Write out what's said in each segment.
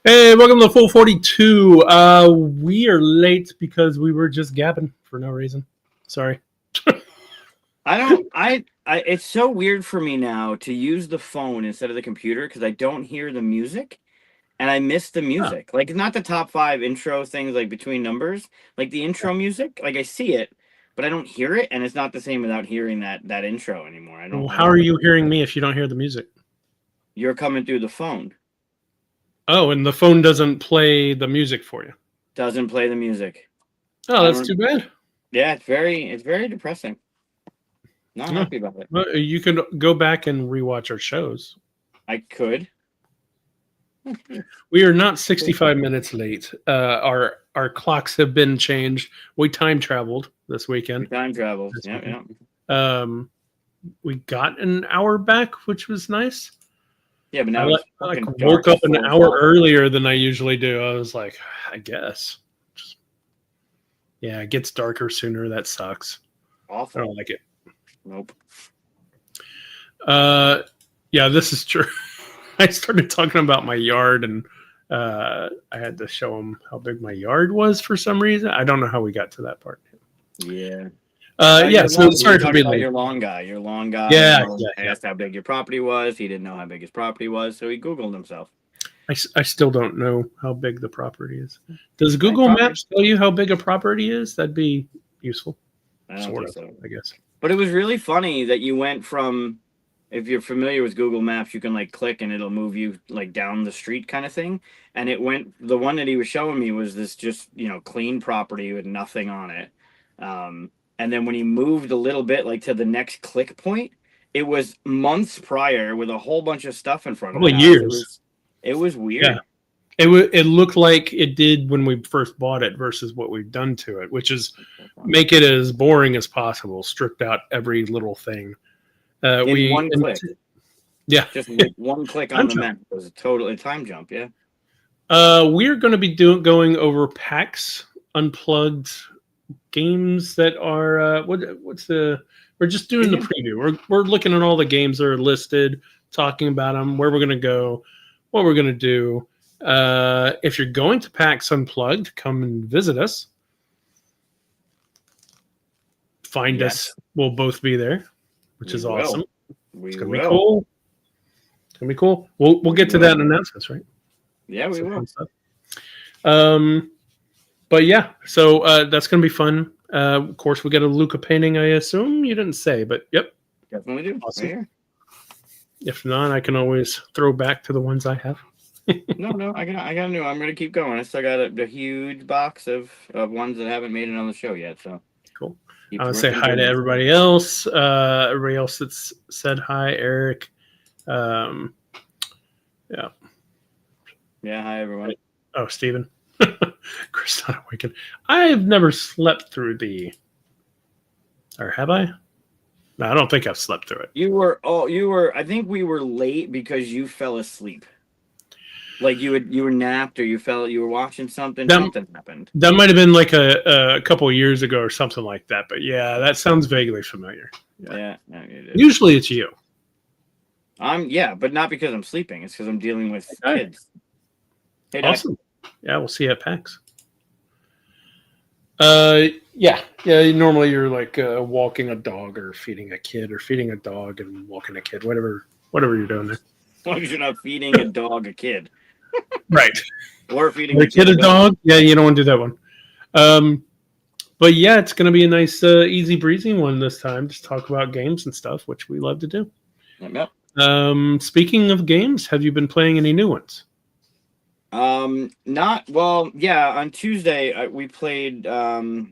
Hey, welcome to Full 42. We are late because we were just gabbing for no reason. Sorry. It's so weird for me now to use the phone instead of the computer because I don't hear the music and I miss the music. Like, not the top 5 intro things like between numbers, like the intro music, like I see it, but I don't hear it, and it's not the same without hearing that intro anymore. Well, how are you hearing me if you don't hear the music? You're coming through the phone. Oh, and the phone doesn't play the music for you. Doesn't play the music. Oh, that's too bad. Yeah, it's very depressing. Not happy about it. Well, you can go back and rewatch our shows. I could. We are not 65 minutes late. Our clocks have been changed. We time traveled this weekend. Time traveled. Yeah. We got an hour back, which was nice. Yeah, but now I woke up an hour earlier than I usually do. I was like, I guess. Yeah, it gets darker sooner. That sucks. Awful. I don't like it. Nope. Yeah, this is true. I started talking about my yard, and I had to show him how big my yard was for some reason. I don't know how we got to that part. Yeah. Yeah, so sorry for being late. Your lawn guy. Yeah. Asked how big your property was. He didn't know how big his property was, so he Googled himself. I still don't know how big the property is. Does Google Maps tell you how big a property is? That'd be useful. I don't think so. I guess. But it was really funny that you went from, if you're familiar with Google Maps, you can like click and it'll move you like down the street kind of thing. And it went, the one that he was showing me was this just, clean property with nothing on it. And then when he moved a little bit, like to the next click point, it was months prior with a whole bunch of stuff in front of it. Years. It was weird. Yeah. It looked like it did when we first bought it versus what we've done to it, which is make it as boring as possible, stripped out every little thing. One click. Yeah. Just one click on the map. It was a total time jump, yeah. We're going to be going over PAX Unplugged games that are we're just doing the preview. We're looking at all the games that are listed, talking about them, where we're going to go, what we're going to do. If you're going to PAX Unplugged, come and visit us. Find us. We'll both be there, which is awesome. It's going to be cool. It's going to be cool. We'll get to that in announcements, right? Yeah, we will. But yeah, so that's going to be fun. Of course, we got a Luca painting, I assume. You didn't say, but yep. Definitely do. Awesome. Right. If not, I can always throw back to the ones I have. No, I got new. I'm going to keep going. I still got a huge box of ones that haven't made it on the show yet. So cool. I want to say hi to everybody else. Everybody else that's said hi, Eric. Yeah. Yeah, hi, everyone. Oh, Steven. Chris not awakened. I've never slept through or have I? No, I don't think I've slept through it. You were I think we were late because you fell asleep. Like you were napped or you were watching something, something happened. That might have been like a couple of years ago or something like that, but yeah, that sounds vaguely familiar. Yeah. Usually it's you. But not because I'm sleeping, it's because I'm dealing with kids. Hey, awesome. Yeah, we'll see you at PAX. Yeah. Normally you're like walking a dog or feeding a kid or feeding a dog and walking a kid, whatever you're doing there. As long as you're not feeding a dog a kid, right? Or feeding a kid a dog. Yeah, you don't want to do that one. But yeah, it's going to be a nice, easy breezy one this time. Just talk about games and stuff, which we love to do. Yep. Speaking of games, have you been playing any new ones? Not well. Yeah, on Tuesday we played. What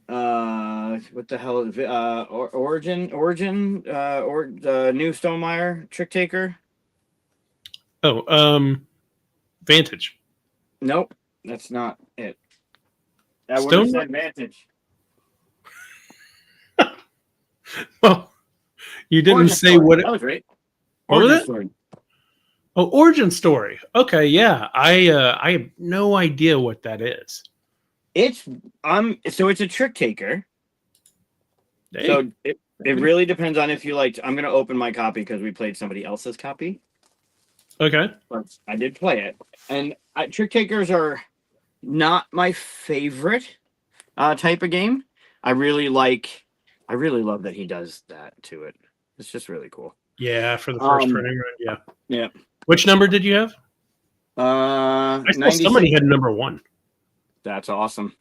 the hell is it? Origin, or the new Stonemaier Trick Taker. Oh, Vantage. Nope, that's not it. That would have said Vantage. Well, you didn't Origin say story. what. That was great. What was it? Story. Oh, Origin Story. Okay, yeah. I have no idea what that is. So it's a trick taker. Hey. So it really depends on if you liked. I'm gonna open my copy because we played somebody else's copy. Okay. but I did play it. And trick takers are not my favorite type of game. I really love that he does that to it. It's just really cool. Yeah, for the first running run. Yeah. Yeah. Which number did you have? I saw 96. somebody had number 1. That's awesome.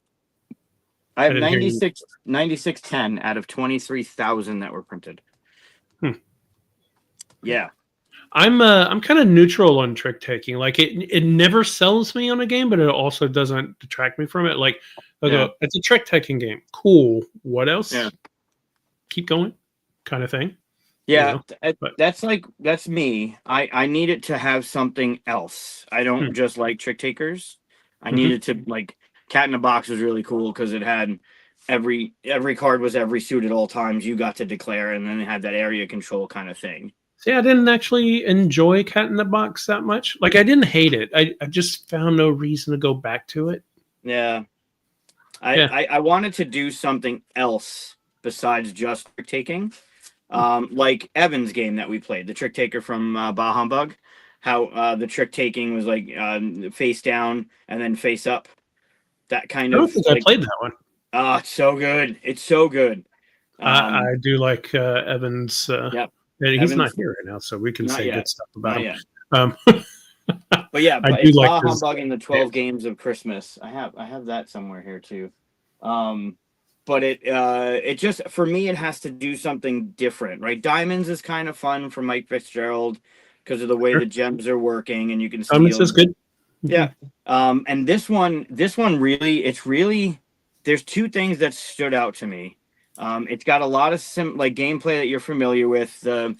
I have didn't hear you. 9610 out of 23,000 that were printed. Yeah. I'm kind of neutral on trick taking. Like it never sells me on a game, but it also doesn't detract me from it. Like I go, it's a trick taking game. Cool. What else? Yeah. Keep going, kind of thing. Yeah, You know? that's me. I need it to have something else. I don't just like trick takers. I needed to like Cat in a Box was really cool because it had every card was every suit at all times. You got to declare, and then it had that area control kind of thing. See, I didn't actually enjoy Cat in the Box that much. Like I didn't hate it. I just found no reason to go back to it. Yeah. I wanted to do something else besides just trick taking. Like Evan's game that we played, the trick taker from Bah Humbug, how the trick taking was like face down and then face up. That kind of. I don't think I played that one. Oh, it's so good! It's so good. I do like Evan's. Yep. He's Evan's, not here right now, so we can say good stuff about him. But yeah, I do like Bah Humbug in the 12 Games of Christmas. I have that somewhere here too. But it just, for me, it has to do something different, right? Diamonds is kind of fun for Mike Fitzgerald because of the way the gems are working, and you can see. Diamonds is good. Yeah. And this one really, there's two things that stood out to me. It's got a lot of gameplay that you're familiar with. The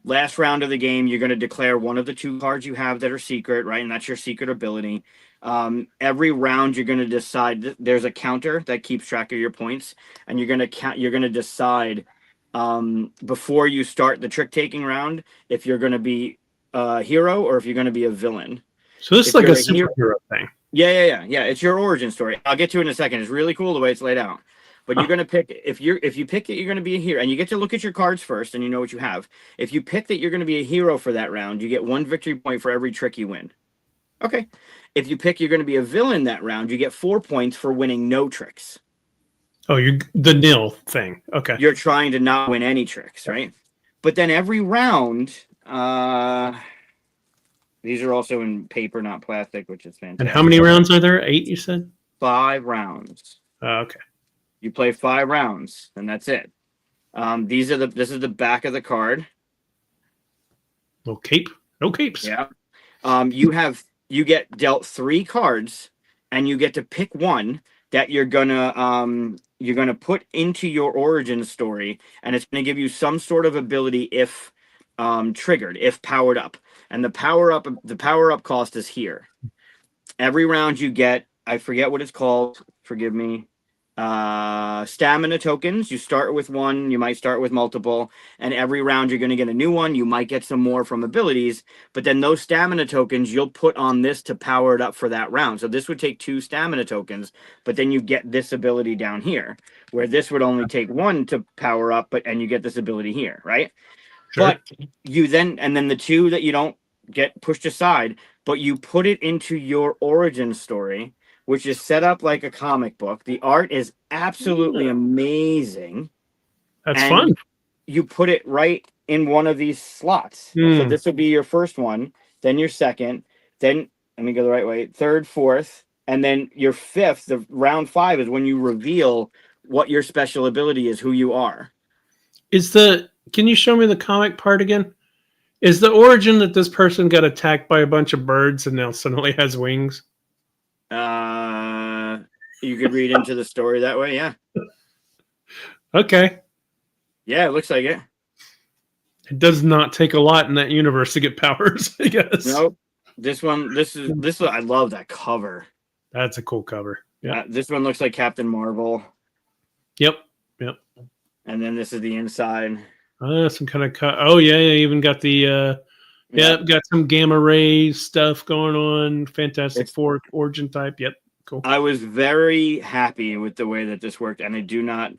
last round of the game, you're going to declare one of the 2 cards you have that are secret, right? And that's your secret ability. Every round, you're going to decide. There's a counter that keeps track of your points, and you're going to count. You're going to decide before you start the trick taking round if you're going to be a hero or if you're going to be a villain. So this is like a superhero thing. Yeah. It's your origin story. I'll get to it in a second. It's really cool the way it's laid out. But you're gonna pick if you pick that you're gonna be a hero, and you get to look at your cards first, and you know what you have. If you pick that you're gonna be a hero for that round, you get 1 victory point for every trick you win. Okay. If you pick you're gonna be a villain that round, you get 4 points for winning no tricks. Oh, you're the nil thing. Okay. You're trying to not win any tricks, right? But then every round, these are also in paper, not plastic, which is fantastic. And how many rounds are there? 8, you said? 5 rounds. Okay. You play 5 rounds, and that's it. This is the back of the card. No cape. No capes. Yeah. You get dealt 3 cards, and you get to pick one that you're gonna put into your origin story, and it's gonna give you some sort of ability if triggered, if powered up. And the power up cost is here. Every round you get, I forget what it's called. Forgive me. Stamina tokens. You start with 1, you might start with multiple, and every round you're going to get a new one. You might get some more from abilities, but then those stamina tokens you'll put on this to power it up for that round. So this would take 2 stamina tokens, but then you get this ability down here, where this would only take 1 to power up, and you get this ability here, right? Sure. But you then the 2 that you don't get pushed aside, but you put it into your origin story, which is set up like a comic book. The art is absolutely amazing. That's fun. You put it right in one of these slots. So this would be your first one, then your second, then let me go the right way, 3rd, 4th, and then your 5th. The round 5 is when you reveal what your special ability is, who you are. Can you show me the comic part again? Is the origin that this person got attacked by a bunch of birds and now suddenly has wings? You could read into the story that way, yeah. Okay. Yeah, it looks like it. It does not take a lot in that universe to get powers, I guess. Nope. This one, I love that cover. That's a cool cover. Yeah. This one looks like Captain Marvel. Yep. And then this is the inside. Some kind of oh yeah, even got the got some gamma ray stuff going on. Fantastic Four origin type. Yep. Cool. I was very happy with the way that this worked, and I do not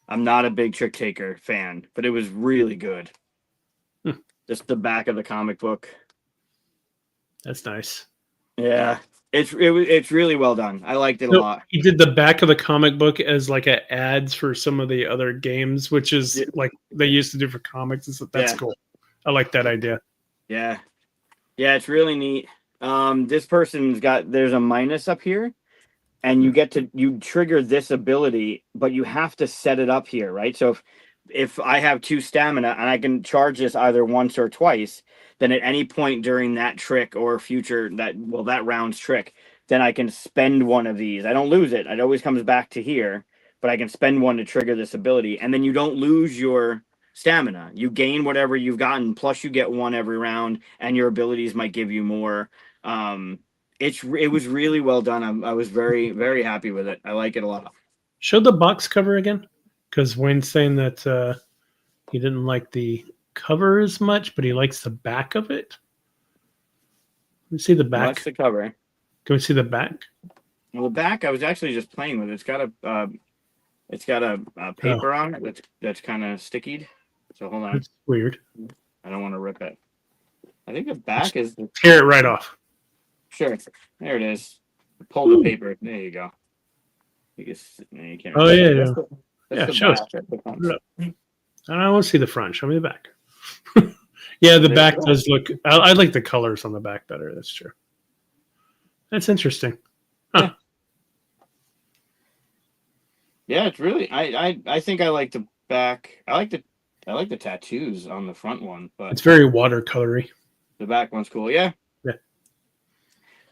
I'm not a big trick taker fan, but it was really good. Just the back of the comic book. That's nice. Yeah, it's really well done. I liked it a So lot. he did the back of the comic book as like a ads for some of the other games, which is like they used to do for comics. That's cool. I like that idea. Yeah, it's really neat. This person's there's a minus up here, and you trigger this ability, but you have to set it up here, right? So if I have 2 stamina and I can charge this either once or twice, then at any point during that trick or future that round's trick, then I can spend one of these. I don't lose it. It always comes back to here, but I can spend one to trigger this ability, and then you don't lose your stamina. You gain whatever you've gotten, plus you get 1 every round, and your abilities might give you more. It was really well done. I was very, very happy with it. I like it a lot. Show the box cover again, because Wayne's saying that he didn't like the cover as much, but he likes the back of it. Let me see the back. What's the cover? Can we see the back? Well, the back I was actually just playing with. It's got a paper on it that's kind of stickied. So hold on. That's weird. I don't want to rip it. I think the back is. Tear it right off. Sure. There it is. Pull the paper. There you go. You can't. Oh yeah, That's show us. I don't want to see the front. Show me the back. Yeah, the back does look. I like the colors on the back better. That's true. That's interesting. Huh. Yeah, it's really. I think I like the back. I like the tattoos on the front one, but it's very watercolory. The back one's cool. Yeah. Yeah.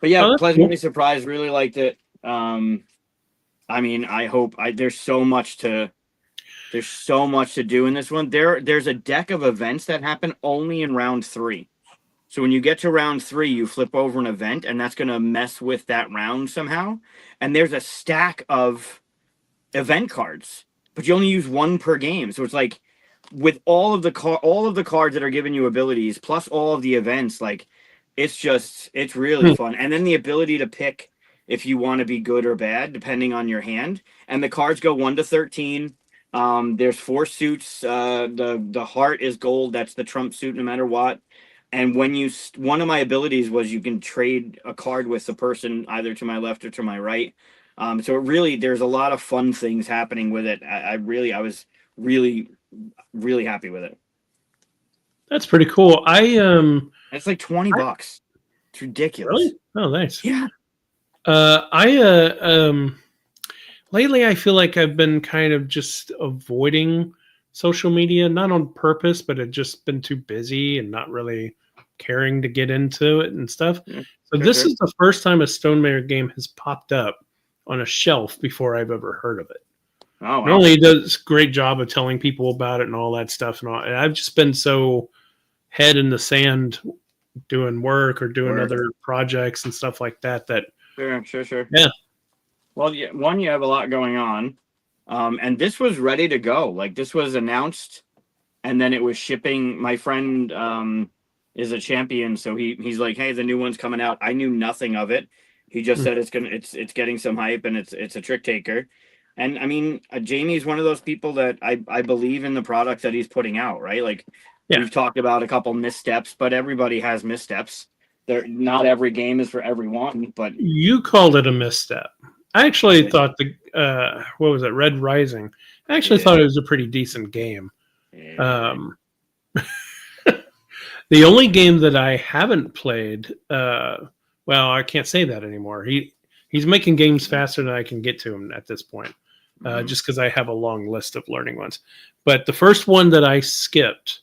But yeah, pleasantly surprised. Really liked it. I mean, I hope there's so much to do in this one. There's a deck of events that happen only in round 3. So when you get to round 3, you flip over an event, and that's going to mess with that round somehow. And there's a stack of event cards, but you only use 1 per game. So it's like with all of the cards that are giving you abilities, plus all of the events, like it's really fun. And then the ability to pick if you want to be good or bad, depending on your hand. And the cards go 1 to 13. There's 4 suits. The heart is gold. That's the trump suit no matter what. And one of my abilities was you can trade a card with the person either to my left or to my right. So there's a lot of fun things happening with it. I was really, really happy with it. That's pretty cool. It's like $20. It's ridiculous. Really? Oh, nice. Yeah. Lately I feel like I've been kind of just avoiding social media, not on purpose, but I've just been too busy and not really caring to get into it and stuff. So this is the first time a Stone Mayor game has popped up on a shelf before I've ever heard of it. Oh, wow. Normally he does a great job of telling people about it and all that stuff and I've just been so head in the sand doing work or doing other projects and stuff like that Sure. Yeah. Well, yeah, you have a lot going on. And this was ready to go. Like, this was announced, and then it was shipping. My friend is a champion, so he's like, "Hey, the new one's coming out." I knew nothing of it. He just said it's getting some hype, and it's a trick taker. And I mean, Jamie's one of those people that I believe in the products that he's putting out. Right? Like, we've talked about a couple missteps, but everybody has missteps. Not every game is for everyone, but you called it a misstep. I actually thought what was it, Red Rising? I actually thought it was a pretty decent game. Yeah. The only game that I haven't played, well, I can't say that anymore. He's making games faster than I can get to him at this point, just because I have a long list of learning ones. But the first one that I skipped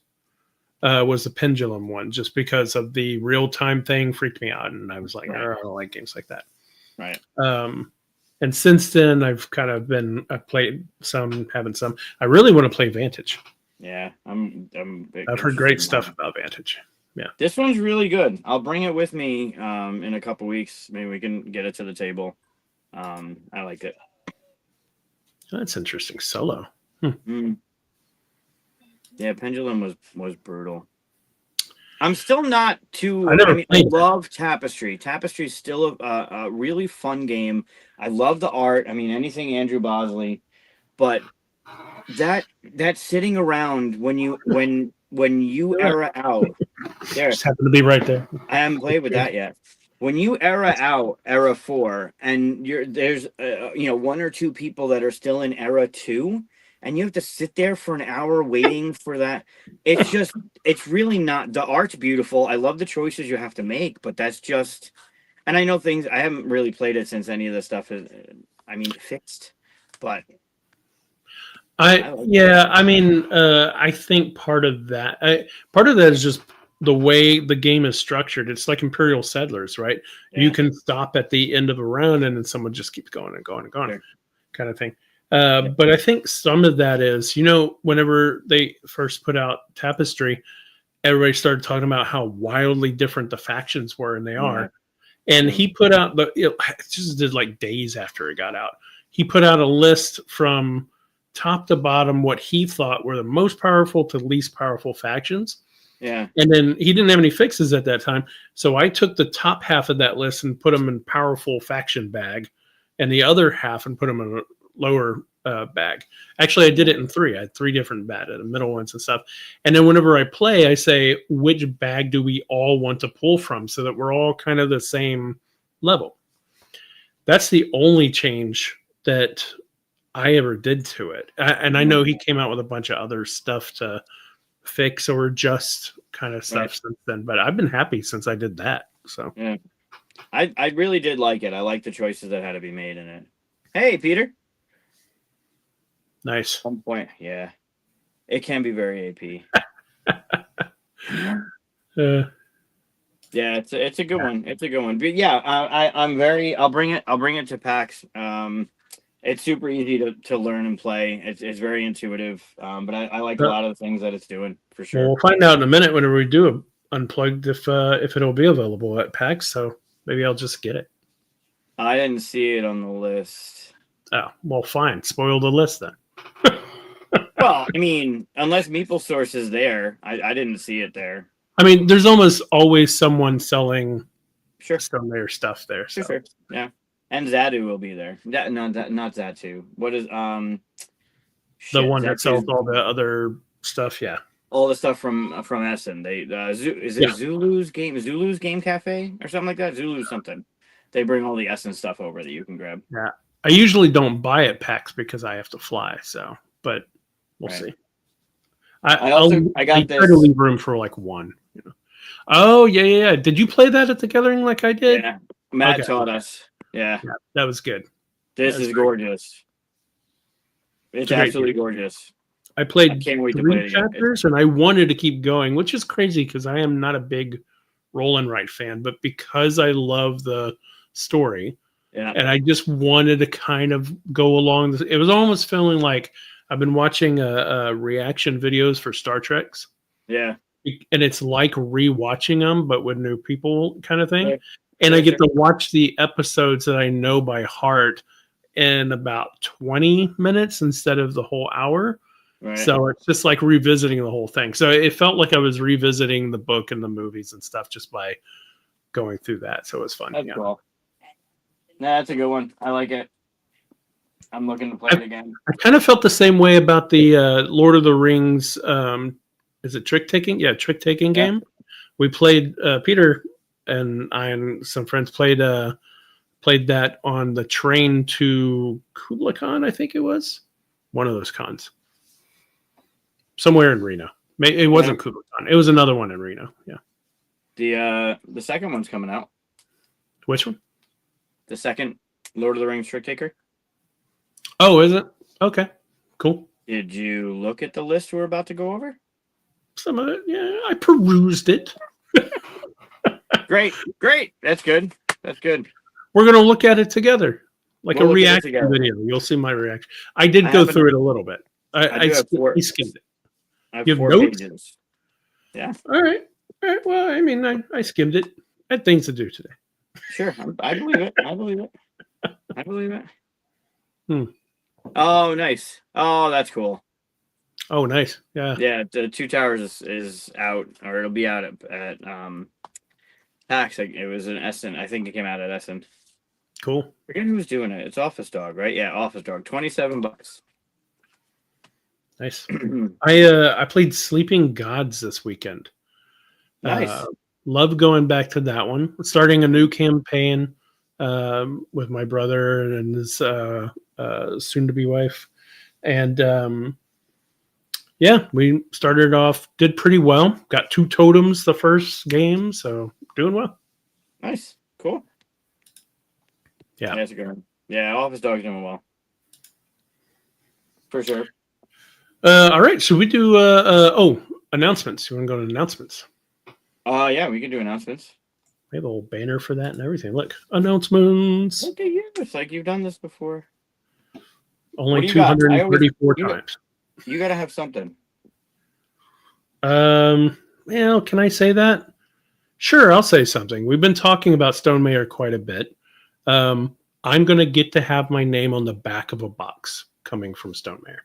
was the Pendulum one, just because of the real-time thing freaked me out, and I was like, I don't like games like that. Right. And since then, I've played some, haven't some. I really want to play Vantage. Yeah, I've heard great stuff about Vantage. Yeah, this one's really good. I'll bring it with me in a couple weeks. Maybe we can get it to the table. I liked it. That's interesting. Solo. Yeah, Pendulum was brutal. I'm still not too. I love Tapestry. Tapestry is still a really fun game. I love the art. I mean, anything Andrew Bosley, but that sitting around when when you era out, there, Just happened to be right there. I haven't played with that yet. When you era out era 4, and there's one or two people that are still in era 2, and you have to sit there for an hour waiting for that. It's really not. The art's beautiful. I love the choices you have to make, but that's just. And I know things. I haven't really played it since any of the stuff is, fixed, but. I think part of that is just the way the game is structured. It's like Imperial Settlers, right? Yeah. You can stop at the end of a round and then someone just keeps going and going and going, Sure. kind of thing. But I think some of that is, whenever they first put out Tapestry, everybody started talking about how wildly different the factions were, and they are. And he put out it just did like days after it got out. He put out a list from top to bottom what he thought were the most powerful to least powerful factions. Yeah. And then he didn't have any fixes at that time. So I took the top half of that list and put them in powerful faction bag, and the other half and put them in a lower bag. Actually, I did it in 3. I had 3 different the middle ones and stuff. And then whenever I play, I say, which bag do we all want to pull from so that we're all kind of the same level? That's the only change that I ever did to it. And I know he came out with a bunch of other stuff to fix or adjust kind of stuff since then, but I've been happy since I did that. So yeah, I really did like it. I like the choices that had to be made in it. Hey, Peter. Nice. At some point, yeah, it can be very AP. Yeah, it's a good one. It's a good one. But yeah, I'll bring it to PAX. It's super easy to learn and play. It's very intuitive. But I like a lot of the things that it's doing for sure. Well, we'll find out in a minute whenever we do a Unplugged if it'll be available at PAX. So maybe I'll just get it. I didn't see it on the list. Oh, well, fine. Spoil the list then. Well, unless Meeple Source is there, I didn't see it there. There's almost always someone selling some of their stuff there. So. Sure. Yeah. And Zadu will be there. Not Zatu. What is the one that sells all the other stuff? Yeah. All the stuff from Essen. They Zulu's Game Cafe or something like that? Zulu something. They bring all the Essen stuff over that you can grab. Yeah. I usually don't buy at PAX because I have to fly. So, but we'll see. I try to leave room for like one. Oh yeah. Did you play that at the gathering like I did? Yeah. Matt taught us. Yeah, that was good. This is gorgeous. It's absolutely gorgeous. I played 3 chapters and I wanted to keep going, which is crazy because I am not a big roll and write fan, but because I love the story, and I just wanted to kind of go along. It was almost feeling like I've been watching reaction videos for Star Treks. Yeah, and it's like rewatching them, but with new people, kind of thing. And I get to watch the episodes that I know by heart in about 20 minutes instead of the whole hour. Right. So it's just like revisiting the whole thing. So it felt like I was revisiting the book and the movies and stuff just by going through that. So it was fun. That's cool. Nah, that's a good one. I like it. I'm looking to play it again. I kind of felt the same way about the Lord of the Rings. Is it trick taking? Yeah, trick taking game. We played Peter and I and some friends played that on the train to Kubla Khan, I think it was. One of those cons. Somewhere in Reno. It wasn't Kubla Khan. It was another one in Reno. Yeah. The second one's coming out. Which one? The second Lord of the Rings Trick Taker. Oh, is it? Okay. Cool. Did you look at the list we're about to go over? Some of it, yeah. I perused it. Great. That's good. We're going to look at it together. Like a reaction video. You'll see my reaction. I did go through it a little bit. I skimmed it. I have 4 pages. Yeah. All right. Well, I skimmed it. I had things to do today. Sure. I believe it. Oh, nice. Oh, that's cool. Oh, nice. Yeah. Yeah. The Two Towers is out, or it'll be out at PAX. It was in Essen. I think it came out at Essen. Cool. I forget who's doing it. It's Office Dog, right? Yeah, Office Dog. $27. Nice. I played Sleeping Gods this weekend. Nice. Love going back to that one. Starting a new campaign with my brother and his soon-to-be wife, and yeah, we started off, did pretty well. Got 2 totems the first game, so doing well. Nice. Cool. Yeah, that's a good one. Yeah, all of his dogs doing well. For sure. All right, should we do announcements? You want to go to announcements? Yeah, we can do announcements. We have a little banner for that and everything. Look, announcements. Look at you. It's like you've done this before. Only 234 times. You got to have something. Well, can I say that? Sure, I'll say something. We've been talking about Stone Mayor quite a bit. I'm going to get to have my name on the back of a box coming from Stone Mayor.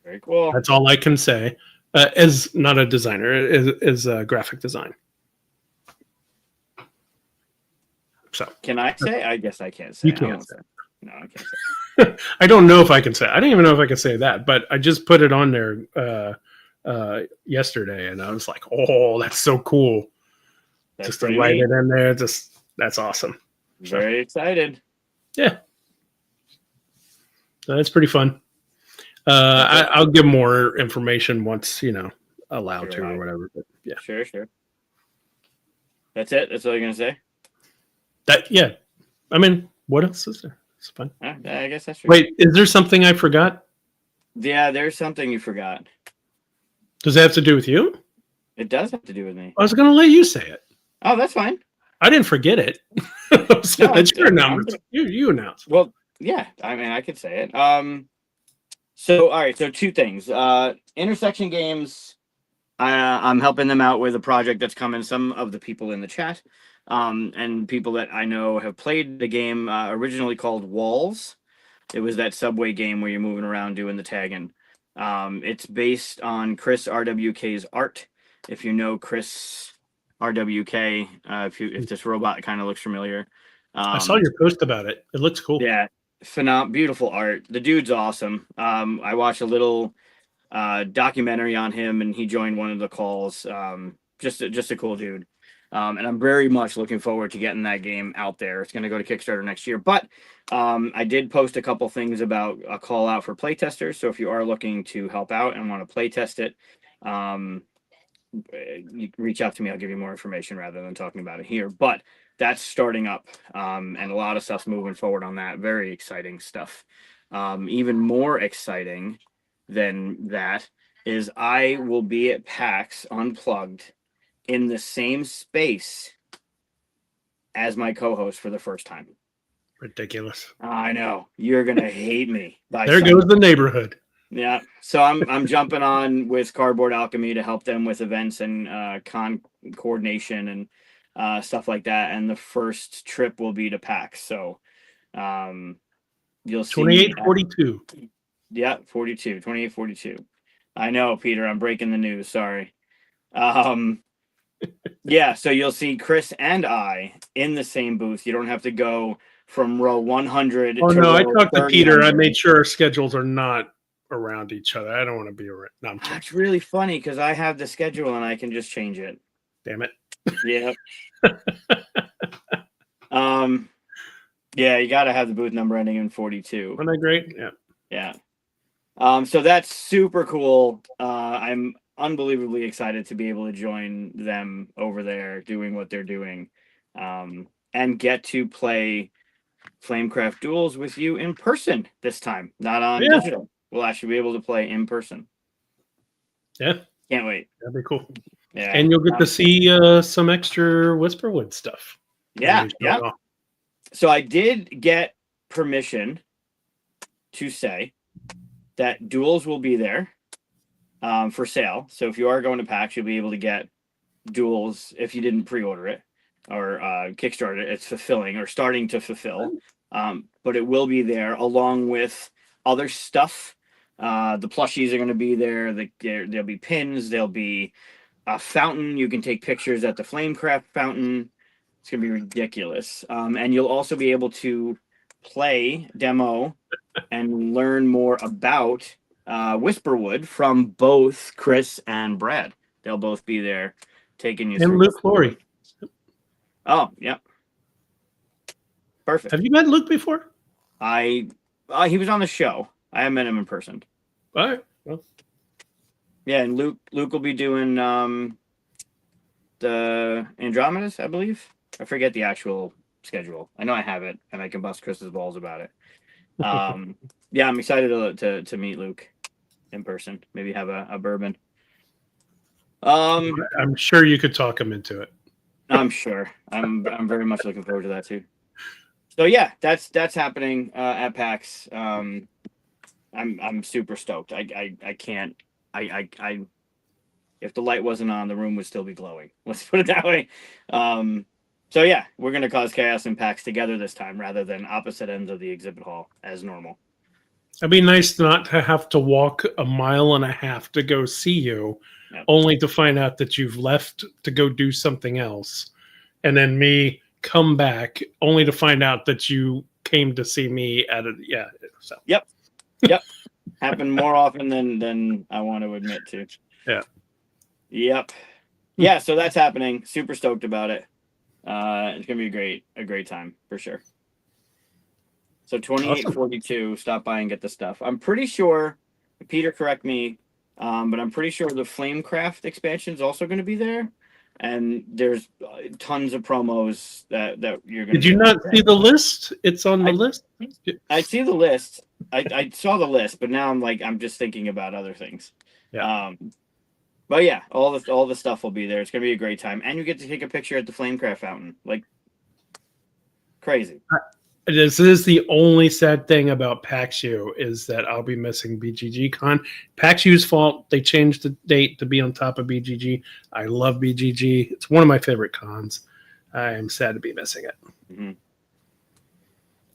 Very cool. That's all I can say. As not a designer, as a graphic design. So can I say? I guess I can't say. You can't say. No, I can't say. I don't know if I can say. I don't even know if I can say that, but I just put it on there yesterday, and I was like, "Oh, that's so cool!" That's just to write it in there, that's awesome. Very excited. Yeah, so that's pretty fun. I'll give more information once allowed to or whatever. But yeah, sure. That's it. That's all you're gonna say. I mean, what else is there? It's fun. I guess that's true. Wait, is there something I forgot? Yeah, there's something you forgot. Does it have to do with you? It does have to do with me. I was going to let you say it. Oh, that's fine. I didn't forget it. That's your announcement. You announced. Well, yeah. I mean, I could say it. So, all right. So, 2 things. Intersection Games. I'm helping them out with a project that's coming. Some of the people in the chat, and people that I know have played the game, originally called Walls. It was that subway game where you're moving around doing the tagging. It's based on Chris RWK's art. If you know Chris RWK, if this robot kind of looks familiar. I saw your post about it. It looks cool. Yeah, beautiful art. The dude's awesome. I watched a little documentary on him, and he joined one of the calls. Just a cool dude. And I'm very much looking forward to getting that game out there. It's going to go to Kickstarter next year. But I did post a couple things about a call out for playtesters. So if you are looking to help out and want to playtest it, you reach out to me. I'll give you more information rather than talking about it here. But that's starting up, and a lot of stuff's moving forward on that. Very exciting stuff. Even more exciting than that is I will be at PAX Unplugged in the same space as my co-host for the first time. Ridiculous. I know. You're going to hate me. There goes the neighborhood. Yeah. So I'm jumping on with Cardboard Alchemy to help them with events and con coordination and stuff like that. And the first trip will be to PAX. So you'll see 2842. Yeah, 2842. I know, Peter, I'm breaking the news. Sorry. Yeah, so you'll see Chris and I in the same booth. You don't have to go from row 100 Oh, to no, row I talked to Peter. I 30. made sure our schedules are not around each other. I don't want to be around. No, I'm That's really funny because I have the schedule and I can just change it. Damn it. Yeah. Yeah, you got to have the booth number ending in 42. Wasn't that great? Yeah. Yeah. So that's super cool. I'm unbelievably excited to be able to join them over there doing what they're doing, and get to play Flamecraft Duels with you in person this time, not on digital. We'll actually be able to play in person. Yeah. Can't wait. That'd be cool. Yeah. And you'll get to see some extra Whisperwood stuff. Yeah. Yeah. So I did get permission to say that Duels will be there for sale. So if you are going to PAX, you'll be able to get Duels if you didn't pre-order it or Kickstarter it. It's fulfilling or starting to fulfill. But it will be there along with other stuff. The plushies are going to be there. There'll be pins. There'll be a fountain. You can take pictures at the Flamecraft fountain. It's going to be ridiculous. And you'll also be able to play, demo, and learn more about Whisperwood from both Chris and Brad. They'll both be there taking you And through. Luke Laurie. Oh, yep. Perfect. Have you met Luke before? He was on the show. I haven't met him in person. All right. Well, yeah, and Luke will be doing the Andromedas, I believe. I forget the actual schedule. I know I have it, and I can bust Chris's balls about it. Yeah, I'm excited to meet Luke in person. Maybe have a bourbon. I'm sure you could talk him into it. I'm sure. I'm very much looking forward to that too. So yeah, that's happening at PAX. I'm super stoked. I can't. I if the light wasn't on, the room would still be glowing. Let's put it that way. So yeah, we're gonna cause chaos in PAX together this time, rather than opposite ends of the exhibit hall as normal. It'd be nice not to have to walk 1.5 miles to go see you, Yep. only to find out that you've left to go do something else, and then me come back only to find out that you came to see me at a So. Yep. Happen more often than I want to admit to. Yeah. Yep. Yeah. So that's happening. Super stoked about it. It's gonna be a great time for sure. So 2842, stop by and get the stuff. I'm pretty sure, Peter, correct me, but I'm pretty sure the Flamecraft expansion is also going to be there, and there's tons of promos that you're going to. Did you not see the list? It's on the list. I see the list. I saw the list, but now I'm just thinking about other things. Yeah. But yeah, all the stuff will be there. It's going to be a great time, and you get to take a picture at the Flamecraft fountain, like crazy. This is the only sad thing about PaxU is that I'll be missing BGG Con. PaxU's fault. They changed the date to be on top of BGG. I love BGG. It's one of my favorite cons. I am sad to be missing it. Mm-hmm.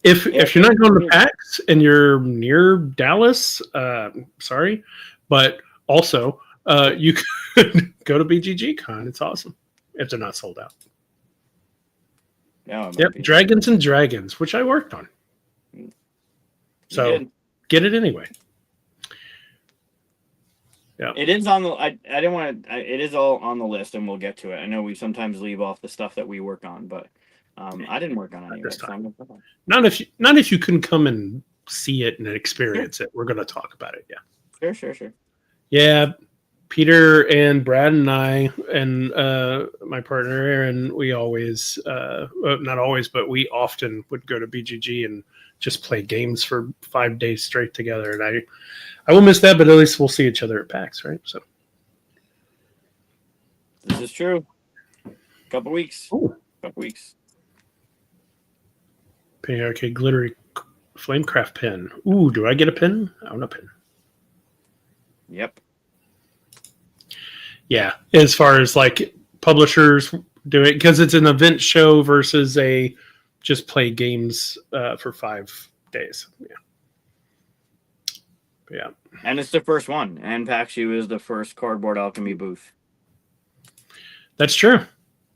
If you're not going to PAX and you're near Dallas, sorry, but also you could go to BGG Con. It's awesome if they're not sold out. No, yep, Dragons and Dragons, which I worked on. So get it anyway. Yeah, it is on the. I didn't want to. It is all on the list, and we'll get to it. I know we sometimes leave off the stuff that we work on, but I didn't work on any of it. So not if you can come and see it and experience it. We're going to talk about it. Yeah. Sure. Yeah. Peter and Brad and I and my partner Aaron, we always, not always, but we often would go to BGG and just play games for 5 days straight together. And I will miss that, but at least we'll see each other at PAX, right? So this is true. Couple weeks. Ooh. Couple weeks. Okay, glittery Flamecraft pin. Ooh, do I get a pin? I want a pin. Yep. Yeah, as far as like publishers do it, because it's an event show versus a just play games for 5 days. Yeah. And it's the first one. And PaxU is the first Cardboard Alchemy booth. That's true.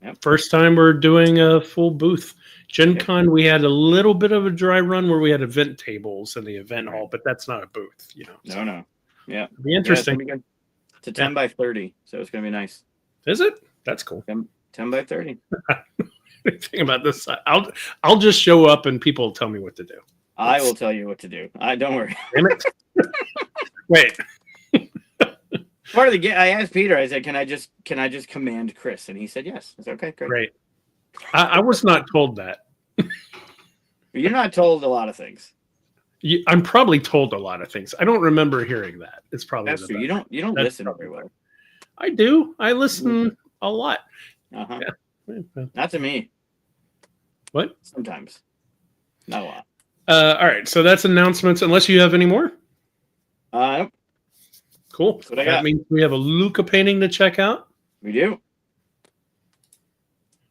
Yep. First time we're doing a full booth. Gen Con, we had a little bit of a dry run where we had event tables in the event hall, but that's not a booth, No. Yeah. It'll be interesting. Yeah, it's a 10 by 30, so it's going to be nice. Is it? That's cool. 10 by 30. Think about this. I'll just show up and people will tell me what to do. I will tell you what to do. Don't worry. Damn it. Wait. Part of the game, I asked Peter, I said, can I just command Chris? And he said yes. I said, okay, great. Great. I was not told that. You're not told a lot of things. I'm probably told a lot of things. I don't remember hearing that. It's probably that's true. You don't listen very well. I do. I listen a lot. Uh-huh. Yeah. Not to me. What? Sometimes. Not a lot. All right. So that's announcements. Unless you have any more. Nope. Cool. That means we have a Luca painting to check out. We do.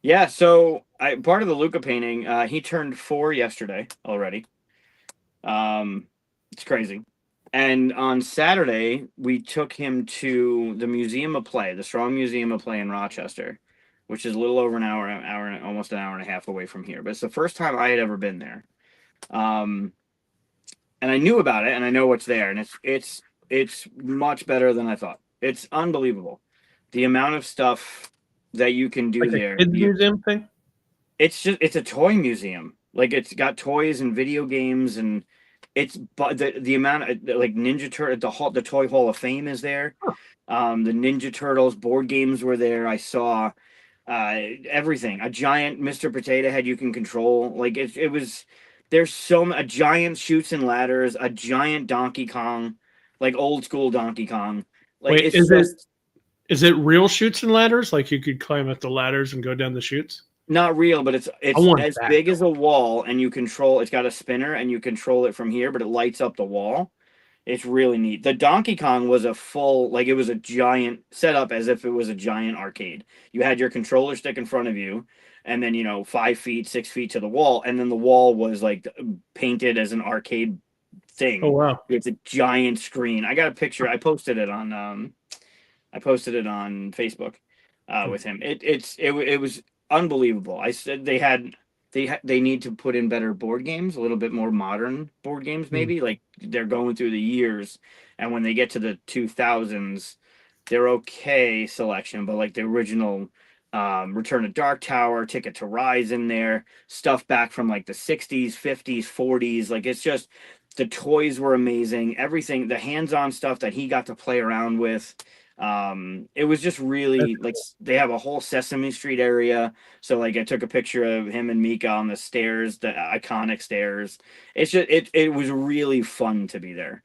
Yeah. So part of the Luca painting, he turned 4 yesterday already. It's crazy. And on Saturday, we took him to the Museum of Play, the Strong Museum of Play in Rochester, which is a little over almost an hour and a half away from here. But it's the first time I had ever been there. And I knew about it, and I know what's there. And it's It's much better than I thought. It's unbelievable. The amount of stuff that you can do Like a there. kids museum thing. It's a toy museum. Like it's got toys and video games and but the amount of like Ninja Turtle the Toy Hall of Fame is there. Huh. The Ninja Turtles board games were there. I saw everything. A giant Mr. Potato Head you can control. Like it was there's a giant Chutes and Ladders, a giant Donkey Kong, like old school Donkey Kong. Like Wait, it's just is it real chutes and ladders? Like you could climb up the ladders and go down the chutes? not real, but I it's want as that. big as a wall, and you control. It's got a spinner, and you control it from here, but it lights up the wall. It's really neat. The Donkey Kong was a full, like it was a giant setup, as if it was a giant arcade. You had your controller stick in front of you, and then 5 feet, 6 feet to the wall, and then the wall was like painted as an arcade Oh thing. wow. It's a giant screen. I got a picture. I posted it on Facebook with him. It was unbelievable. I said they need to put in better board games, a little bit more modern board games, maybe. Like they're going through the years, and when they get to the 2000s, they're okay selection, but like the original Return of Dark Tower, Ticket to Rise in there, stuff back from like the 60s, 50s, 40s. Like it's just the toys were amazing. Everything, the hands-on stuff that he got to play around with. It was just really like they have a whole Sesame Street area. So like I took a picture of him and Mika on the stairs, the iconic stairs. It's just it was really fun to be there.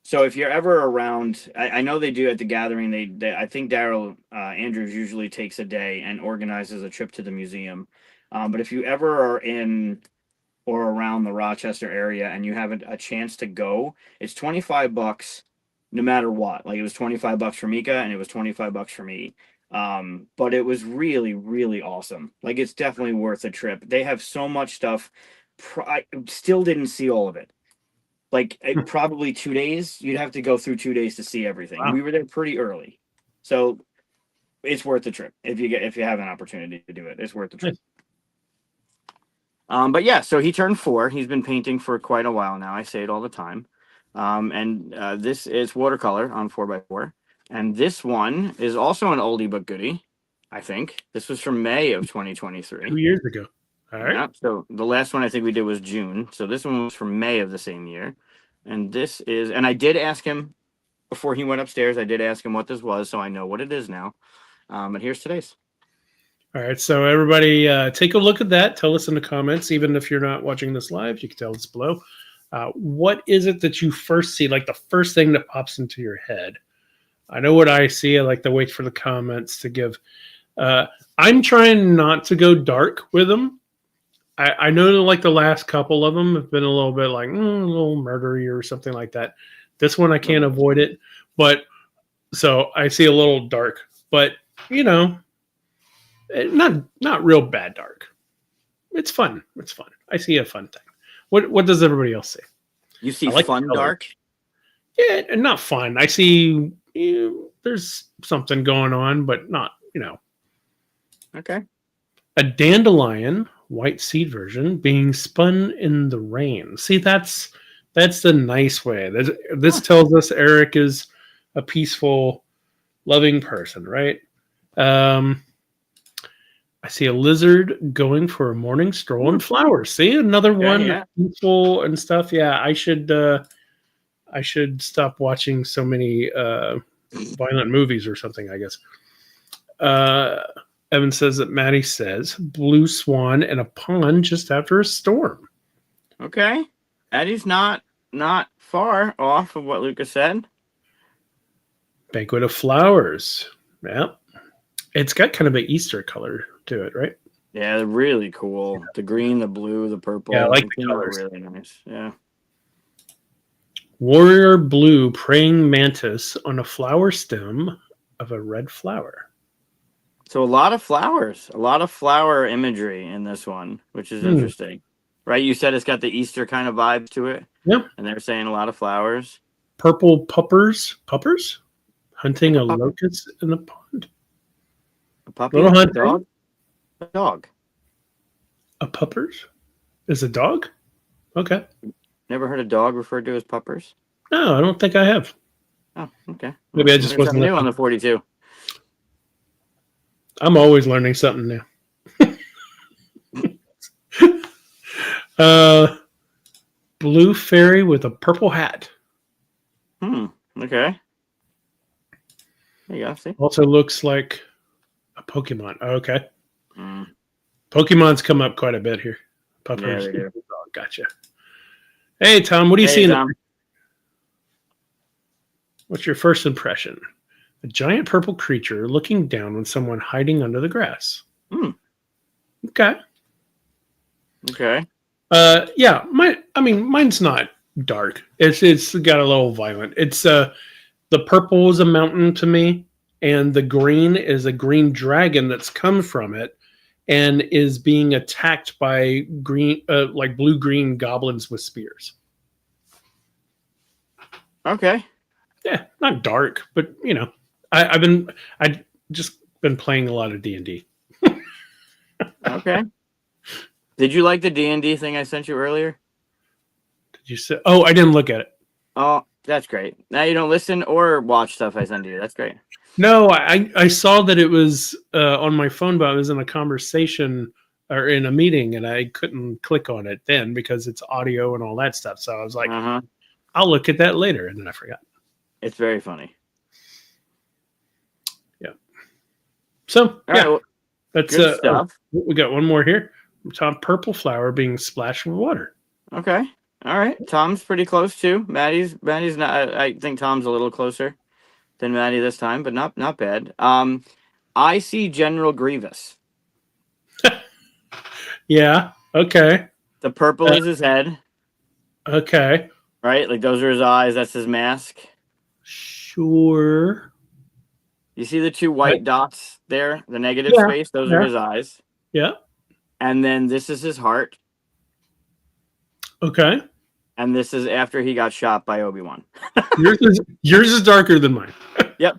So if you're ever around, I know they do at the gathering. They I think Daryl Andrews usually takes a day and organizes a trip to the museum. But if you ever are in or around the Rochester area and you have a chance to go, it's $25 no matter what. Like it was $25 for Mika and it was $25 for me. But it was really, really awesome. Like it's definitely worth a trip. They have so much stuff. I still didn't see all of it. Like probably 2 days. You'd have to go through 2 days to see everything. Wow. We were there pretty early, so it's worth the trip if you have an opportunity to do it. It's worth the trip. Nice. But yeah, so he turned 4. He's been painting for quite a while now. I say it all the time. And this is watercolor on 4x4. And this one is also an oldie but goodie, I think. This was from May of 2023. 2 years ago. All right. Yeah, so the last one I think we did was June. So this one was from May of the same year. And this is, and I did ask him before he went upstairs, I did ask him what this was, so I know what it is now. But here's today's. All right, so everybody take a look at that. Tell us in the comments, even if you're not watching this live, you can tell us below. What is it that you first see, like the first thing that pops into your head? I know what I see. I like to wait for the comments to give. I'm trying not to go dark with them. I know that like the last couple of them have been a little bit like a little murdery or something like that. This one I can't avoid it, but so I see a little dark, but not real bad dark. It's fun. It's fun. I see a fun thing. What does everybody else see? You see like fun dark? Yeah, not fun. I see there's something going on, but not Okay. A dandelion, white seed version, being spun in the rain. See, that's the nice way. This tells us Eric is a peaceful, loving person, right? I see a lizard going for a morning stroll in flowers. See, another one that's peaceful and stuff. Yeah, I should stop watching so many violent movies or something, I guess. Evan says that Maddie says blue swan in a pond just after a storm. Okay. Eddie's not far off of what Lucas said. Banquet of flowers. Yeah. It's got kind of an Easter color to it, right? Yeah, they're really cool. Yeah. The green, the blue, the purple. Yeah, I like the colors. Really nice. Yeah. Warrior blue praying mantis on a flower stem of a red flower. So a lot of flowers, a lot of flower imagery in this one, which is interesting. Right? You said it's got the Easter kind of vibes to it. Yep. And they're saying a lot of flowers. Purple puppers? Hunting a locust in a pond. A puppy? Little A dog? A dog. A puppers? Is a dog? Okay. Never heard a dog referred to as puppers? No, I don't think I have. Oh, okay. Maybe I just Learned wasn't something new on looking. the 42. I'm always learning something new. uh, blue fairy with a purple hat. Okay. There you go. See. Also looks like a Pokemon. Okay. Mm, Pokemon's come up quite a bit here. yeah, Puppers. they do. Oh, gotcha. Hey, Tom, what are you Hey, seeing? Tom. What's your first impression? A giant purple creature looking down on someone hiding under the grass. Hmm. Okay. Okay. Yeah, mine's not dark. It's got a little violent. It's the purple is a mountain to me, and the green is a green dragon that's come from it and is being attacked by green like blue green goblins with spears. Okay. Yeah, not dark, but I just been playing a lot of D&D. Okay. Did you like the D&D thing I sent you earlier? Did you say? Oh, I didn't look at it. Oh, that's great. Now you don't listen or watch stuff I send you. That's great. No, I saw that it was on my phone, but I was in a conversation or in a meeting, and I couldn't click on it then because it's audio and all that stuff. So I was like, I'll look at that later, and then I forgot. It's very funny. Yeah. So All yeah, right, well, that's good stuff. We got one more here. Tom, purple flower being splashed with water. Okay. All right. Tom's pretty close too. Maddie's not. I think Tom's a little closer than Maddie this time, but not bad. I see General Grievous. Yeah. Okay. The purple is his head, Okay. right? Like those are his eyes. That's his mask. Sure. You see the two white dots there, the negative Yeah. space? Those are his eyes. Yeah. And then this is his heart. Okay. And this is after he got shot by Obi-Wan. yours is darker than mine. Yep.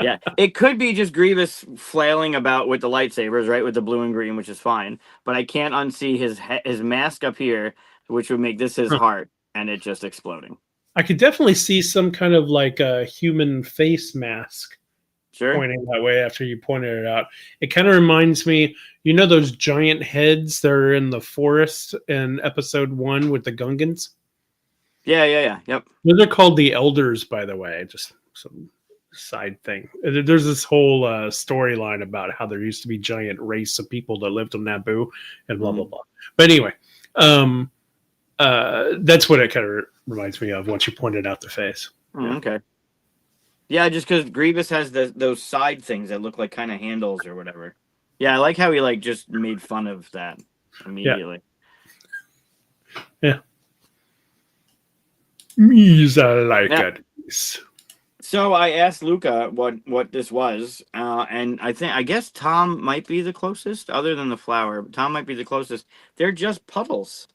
Yeah. It could be just Grievous flailing about with the lightsabers, right? With the blue and green, which is fine. But I can't unsee his mask up here, which would make this his heart, and it just exploding. I could definitely see some kind of like a human face mask pointing that way after you pointed it out. It kind of reminds me, those giant heads that are in the forest in episode 1 with the Gungans? Yeah. Yep. Those are called the Elders, by the way. Just some side thing. There's this whole storyline about how there used to be giant race of people that lived on Naboo and blah, blah, blah. But anyway, that's what it kind of reminds me of once you pointed out the face. Okay. Yeah, just because Grievous has those side things that look like kind of handles or whatever. Yeah, I like how he just made fun of that immediately. Yeah. Me's I like it. So I asked Luca what this was, and I guess Tom might be the closest, other than the flower. Tom might be the closest. They're just puddles.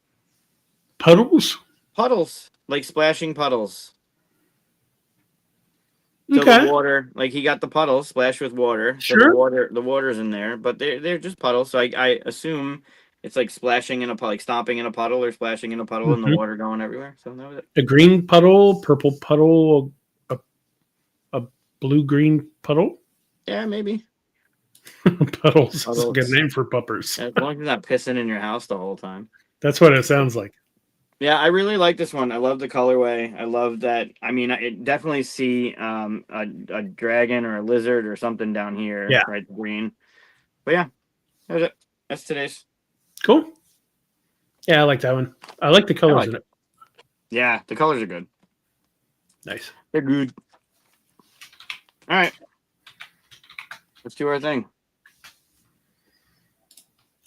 Puddles? Puddles, like splashing puddles. So Okay. the water, like he got the puddle splashed with water. Sure. So the water's in there, but they're just puddles. So I assume it's like splashing in like stomping in a puddle or splashing in a puddle and the water going everywhere. So that was it. A green puddle, purple puddle, a blue-green puddle? Yeah, maybe. Puddles. That's a good name for puppers. As long as you're not pissing in your house the whole time. That's what it sounds like. Yeah, I really like this one. I love the colorway. I love that. I mean, I definitely see a dragon or a lizard or something down here. Yeah. Right, green. But yeah, that was it. That's today's. Cool. Yeah, I like that one. I like the colors in it. Yeah, the colors are good. Nice. They're good. All right. Let's do our thing.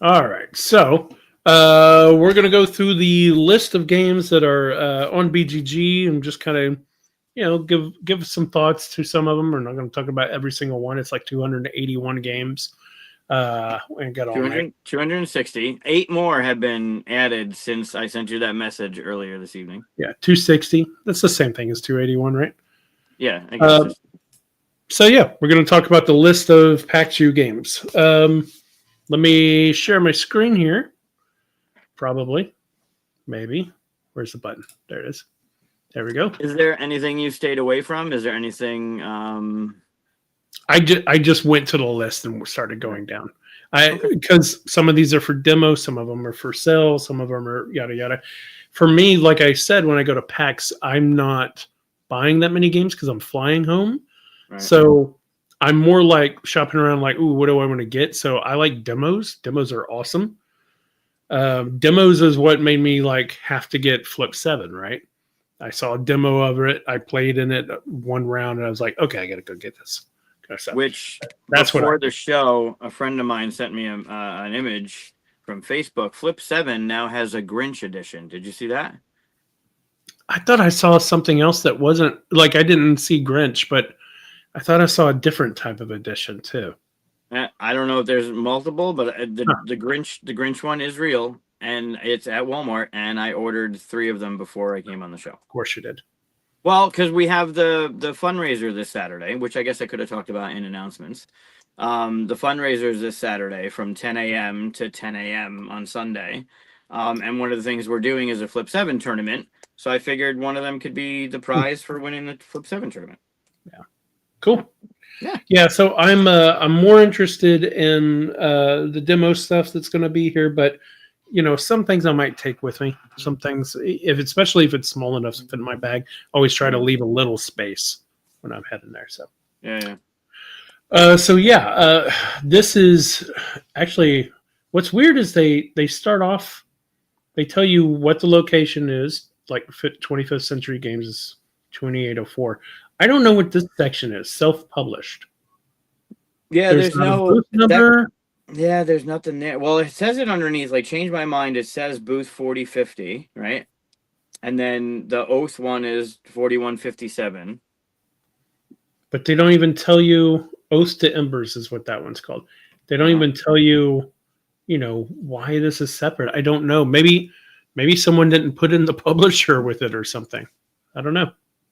All right. So we're going to go through the list of games that are on BGG and just kind of, give some thoughts to some of them. We're not going to talk about every single one. It's like 281 games. And got all 260. 8 more have been added since I sent you that message earlier this evening. Yeah, 260. That's the same thing as 281, right? Yeah, I guess. So yeah, we're going to talk about the list of PaxU games. Let me share my screen here. Probably. Maybe. Where's the button? There it is. There we go. Is there anything you stayed away from? Is there anything? I just went to the list and started going down. Okay. Because some of these are for demo, some of them are for sale, some of them are yada yada. For me, like I said, when I go to PAX, I'm not buying that many games because I'm flying home. Right. So I'm more like shopping around, like, ooh, what do I want to get? So I like demos. Demos are awesome. Demos is what made me like have to get Flip 7, right? I saw a demo of it. I played in it one round, and I was like, okay, I got to go get this. Which that's before the show, a friend of mine sent me an image from Facebook. Flip 7 now has a Grinch edition. Did you see that? I thought I saw something else that wasn't like I didn't see Grinch, but I thought I saw a different type of edition too. I don't know if there's multiple, but the Grinch one is real, and it's at Walmart. And I ordered 3 of them before I came on the show. Of course you did. Well, because we have the fundraiser this Saturday, which I guess I could have talked about in announcements. The fundraiser is this Saturday from 10 a.m. to 10 a.m. on Sunday. And one of the things we're doing is a Flip 7 tournament. So I figured one of them could be the prize for winning the Flip 7 tournament. Yeah. Cool. Yeah. Yeah. So I'm more interested in the demo stuff that's going to be here, but some things I might take with me. Some things, especially if it's small enough to fit in my bag, always try to leave a little space when I'm heading there. So yeah. This is actually what's weird is they start off, they tell you what the location is, like 25th Century Games is 2804. I don't know what this section is. Self-published. Yeah, there's no booth number. Yeah, there's nothing there. Well, it says it underneath. Like, change my mind. It says booth 4050, right? And then the Oath one is 4157. But they don't even tell you. Oath to Embers is what that one's called. They don't even tell you, why this is separate. I don't know. Maybe someone didn't put in the publisher with it or something. I don't know.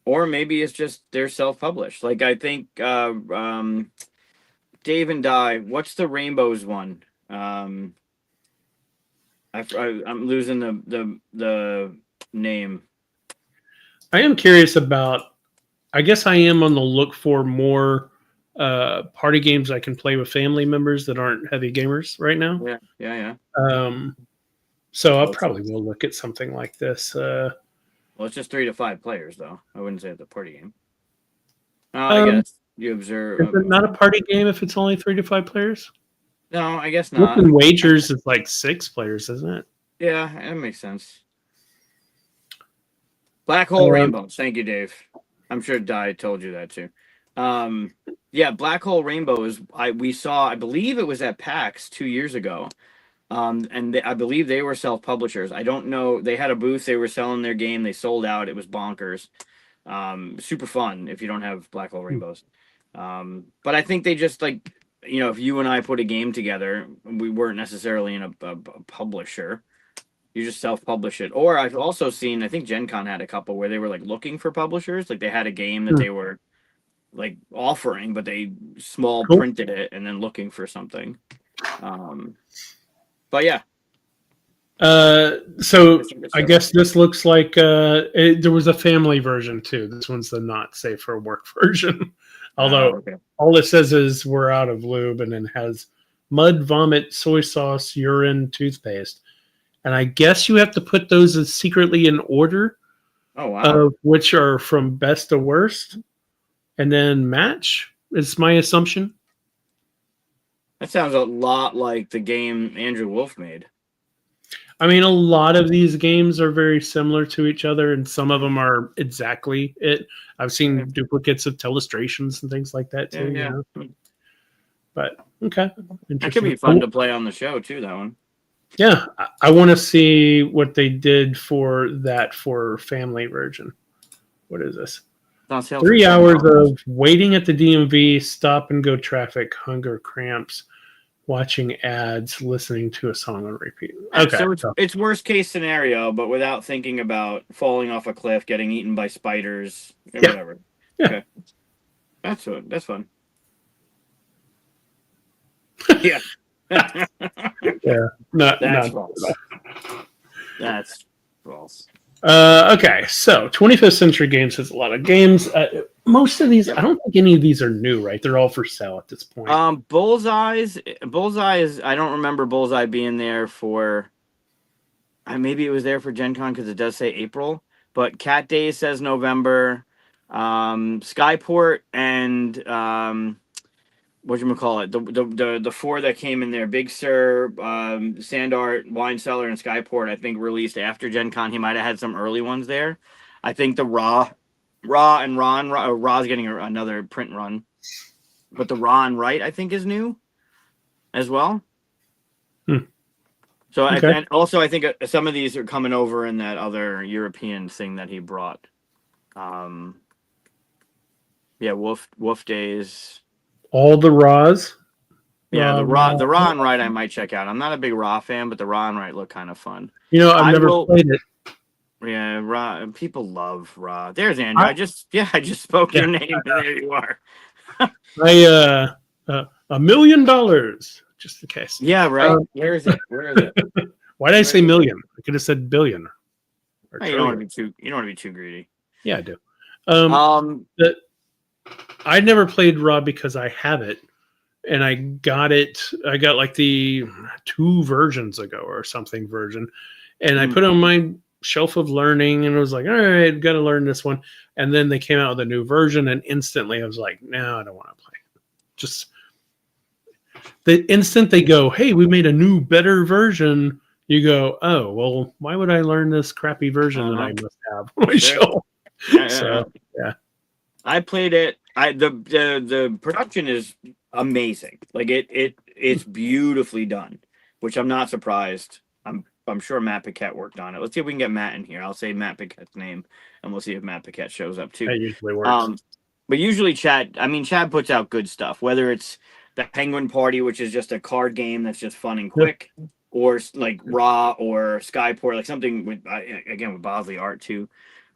Or maybe it's just they're self-published. Like, I think Dave and Di, what's the Rainbows one? I'm losing the name. I am curious about. I guess I am on the look for more party games I can play with family members that aren't heavy gamers right now. Yeah. So I probably will look at something like this. Well, it's just 3 to 5 players, though. I wouldn't say it's a party game. I guess you observe. Is it not a party game if it's only 3 to 5 players? No, I guess not. Open Wagers is like 6 players, isn't it? Yeah, that makes sense. Black Hole Rainbows. Thank you, Dave. I'm sure Di told you that too. Yeah, Black Hole Rainbows. We saw. I believe it was at PAX 2 years ago. And I believe they were self-publishers. I don't know. They had a booth. They were selling their game. They sold out. It was bonkers. Super fun if you don't have Black Hole Rainbows. But I think they just if you and I put a game together, we weren't necessarily in a publisher. You just self-publish it. Or I've also seen, I think Gen Con had a couple where they were looking for publishers. Like they had a game that they were offering, but they small printed it and then looking for something. But yeah. So I guess this looks like there was a family version too. This one's the not safe for work version. Although all it says is we're out of lube and then has mud, vomit, soy sauce, urine, toothpaste. And I guess you have to put those as secretly in order. Oh, wow. Of which are from best to worst. And then match is my assumption. That sounds a lot like the game Andrew Wolf made. I mean, a lot of these games are very similar to each other, and some of them are exactly it. I've seen duplicates of Telestrations and things like that too. Yeah. But okay, that could be fun to play on the show too. That one. Yeah, I want to see what they did for that for family version. What is this? 3 hours of waiting at the DMV, stop and go traffic, hunger cramps, watching ads, listening to a song on repeat. Okay, so it's worst case scenario, but without thinking about falling off a cliff, getting eaten by spiders, or whatever. Yeah. Okay, that's fun. Yeah. Yeah. That's false. That's false. Okay, so 25th Century Games has a lot of games. Most of these, I don't think any of these are new, right? They're all for sale at this point. Bullseye is, I don't remember Bullseye being there for, maybe it was there for Gen Con because it does say April, but Cat Days says November. Skyport and whatchamacallit, the four that came in there, Big Sur, Sand Art, Wine Cellar, and Skyport, I think released after Gen Con. He might have had some early ones there. I think the Raw and Ron, Raw's getting another print run, but the Raw and Right, I think, is new as well. So Okay. and also I think some of these are coming over in that other European thing that he brought. Yeah, Wolf Days. All the Raws. Yeah, the Raw and Right I might check out. I'm not a big Raw fan, but the Raw and Right look kind of fun. You know, I've never played it. Yeah, Raw. People love Raw. There's Andrew. I just spoke your name, and there you are. $1 million, just in case. Yeah, right. Where is it? Why did I say million? I could have said billion. You don't want to be too greedy. Yeah, I do. I never played Raw because I have it, and I got it. I got like the 2 versions ago or something version, and I put it on my shelf of learning, and I was like, all right, got to learn this one. And then they came out with a new version, and instantly I was like, no, I don't want to play. Just the instant they go, hey, we made a new, better version, you go, oh, well, why would I learn this crappy version that I must have on my shelf? So, yeah. I played it. The production is amazing. Like it's beautifully done, which I'm not surprised. I'm sure Matt Paquette worked on it. Let's see if we can get Matt in here. I'll say Matt Paquette's name, and we'll see if Matt Paquette shows up too. That usually works. But usually Chad puts out good stuff, whether it's the Penguin Party, which is just a card game that's just fun and quick, or like Raw or Skyport, like something with Bosley art too.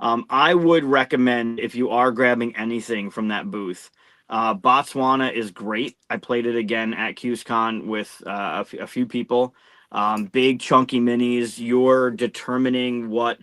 I would recommend, if you are grabbing anything from that booth, Botswana is great. I played it again at QSCon with a few people. Big chunky minis. You're determining what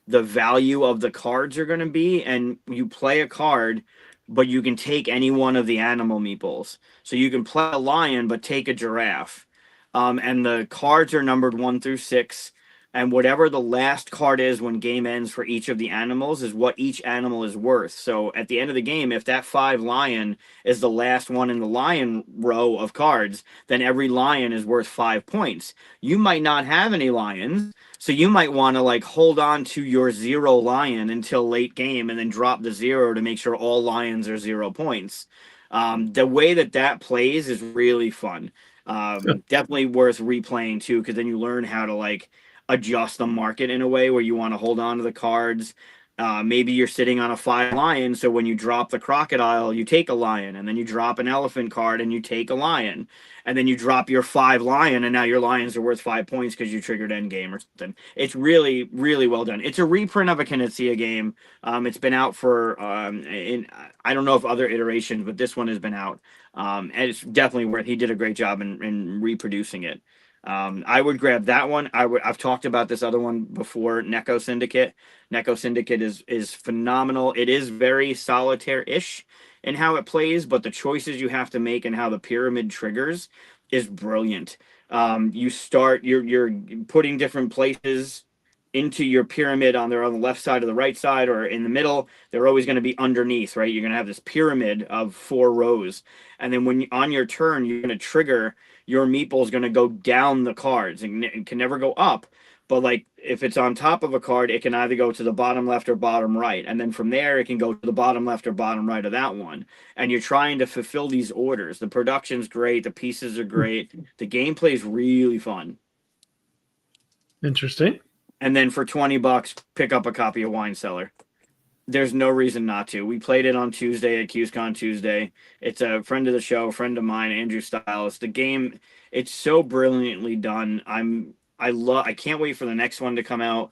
the value of the cards are going to be, and you play a card, but you can take any one of the animal meeples. So you can play a lion, but take a giraffe. And the cards are numbered 1 through 6. And whatever the last card is when game ends for each of the animals is what each animal is worth. So at the end of the game, if that 5 lion is the last one in the lion row of cards, then every lion is worth 5 points. You might not have any lions, so you might want to like hold on to your 0 lion until late game and then drop the 0 to make sure all lions are 0 points. The way that plays is really fun. Definitely worth replaying too, because then you learn how to like adjust the market in a way where you want to hold on to the cards. Maybe you're sitting on a 5 lion, so when you drop the crocodile, you take a lion, and then you drop an elephant card and you take a lion, and then you drop your 5 lion, and now your lions are worth 5 points because you triggered endgame or something. It's really, really well done. It's a reprint of a Knizia game. It's been out for I don't know if other iterations, but this one has been out, and it's definitely worth. He did a great job in reproducing it. I would grab that one. I've talked about this other one before, Neko Syndicate. Neko Syndicate is phenomenal. It is very solitaire-ish in how it plays, but the choices you have to make and how the pyramid triggers is brilliant. You're putting different places into your pyramid on the left side or the right side or in the middle. They're always going to be underneath, right? You're going to have this pyramid of 4 rows. And then when on your turn, you're going to trigger, your meeple is going to go down the cards and it can never go up. But like if it's on top of a card, it can either go to the bottom left or bottom right. And then from there, it can go to the bottom left or bottom right of that one. And you're trying to fulfill these orders. The production's great. The pieces are great. The gameplay is really fun. Interesting. And then for $20, pick up a copy of Wine Cellar. There's no reason not to. We played it on Tuesday at QSCon Tuesday. It's a friend of the show, friend of mine, Andrew Stiles. The game, it's so brilliantly done. I can't wait for the next one to come out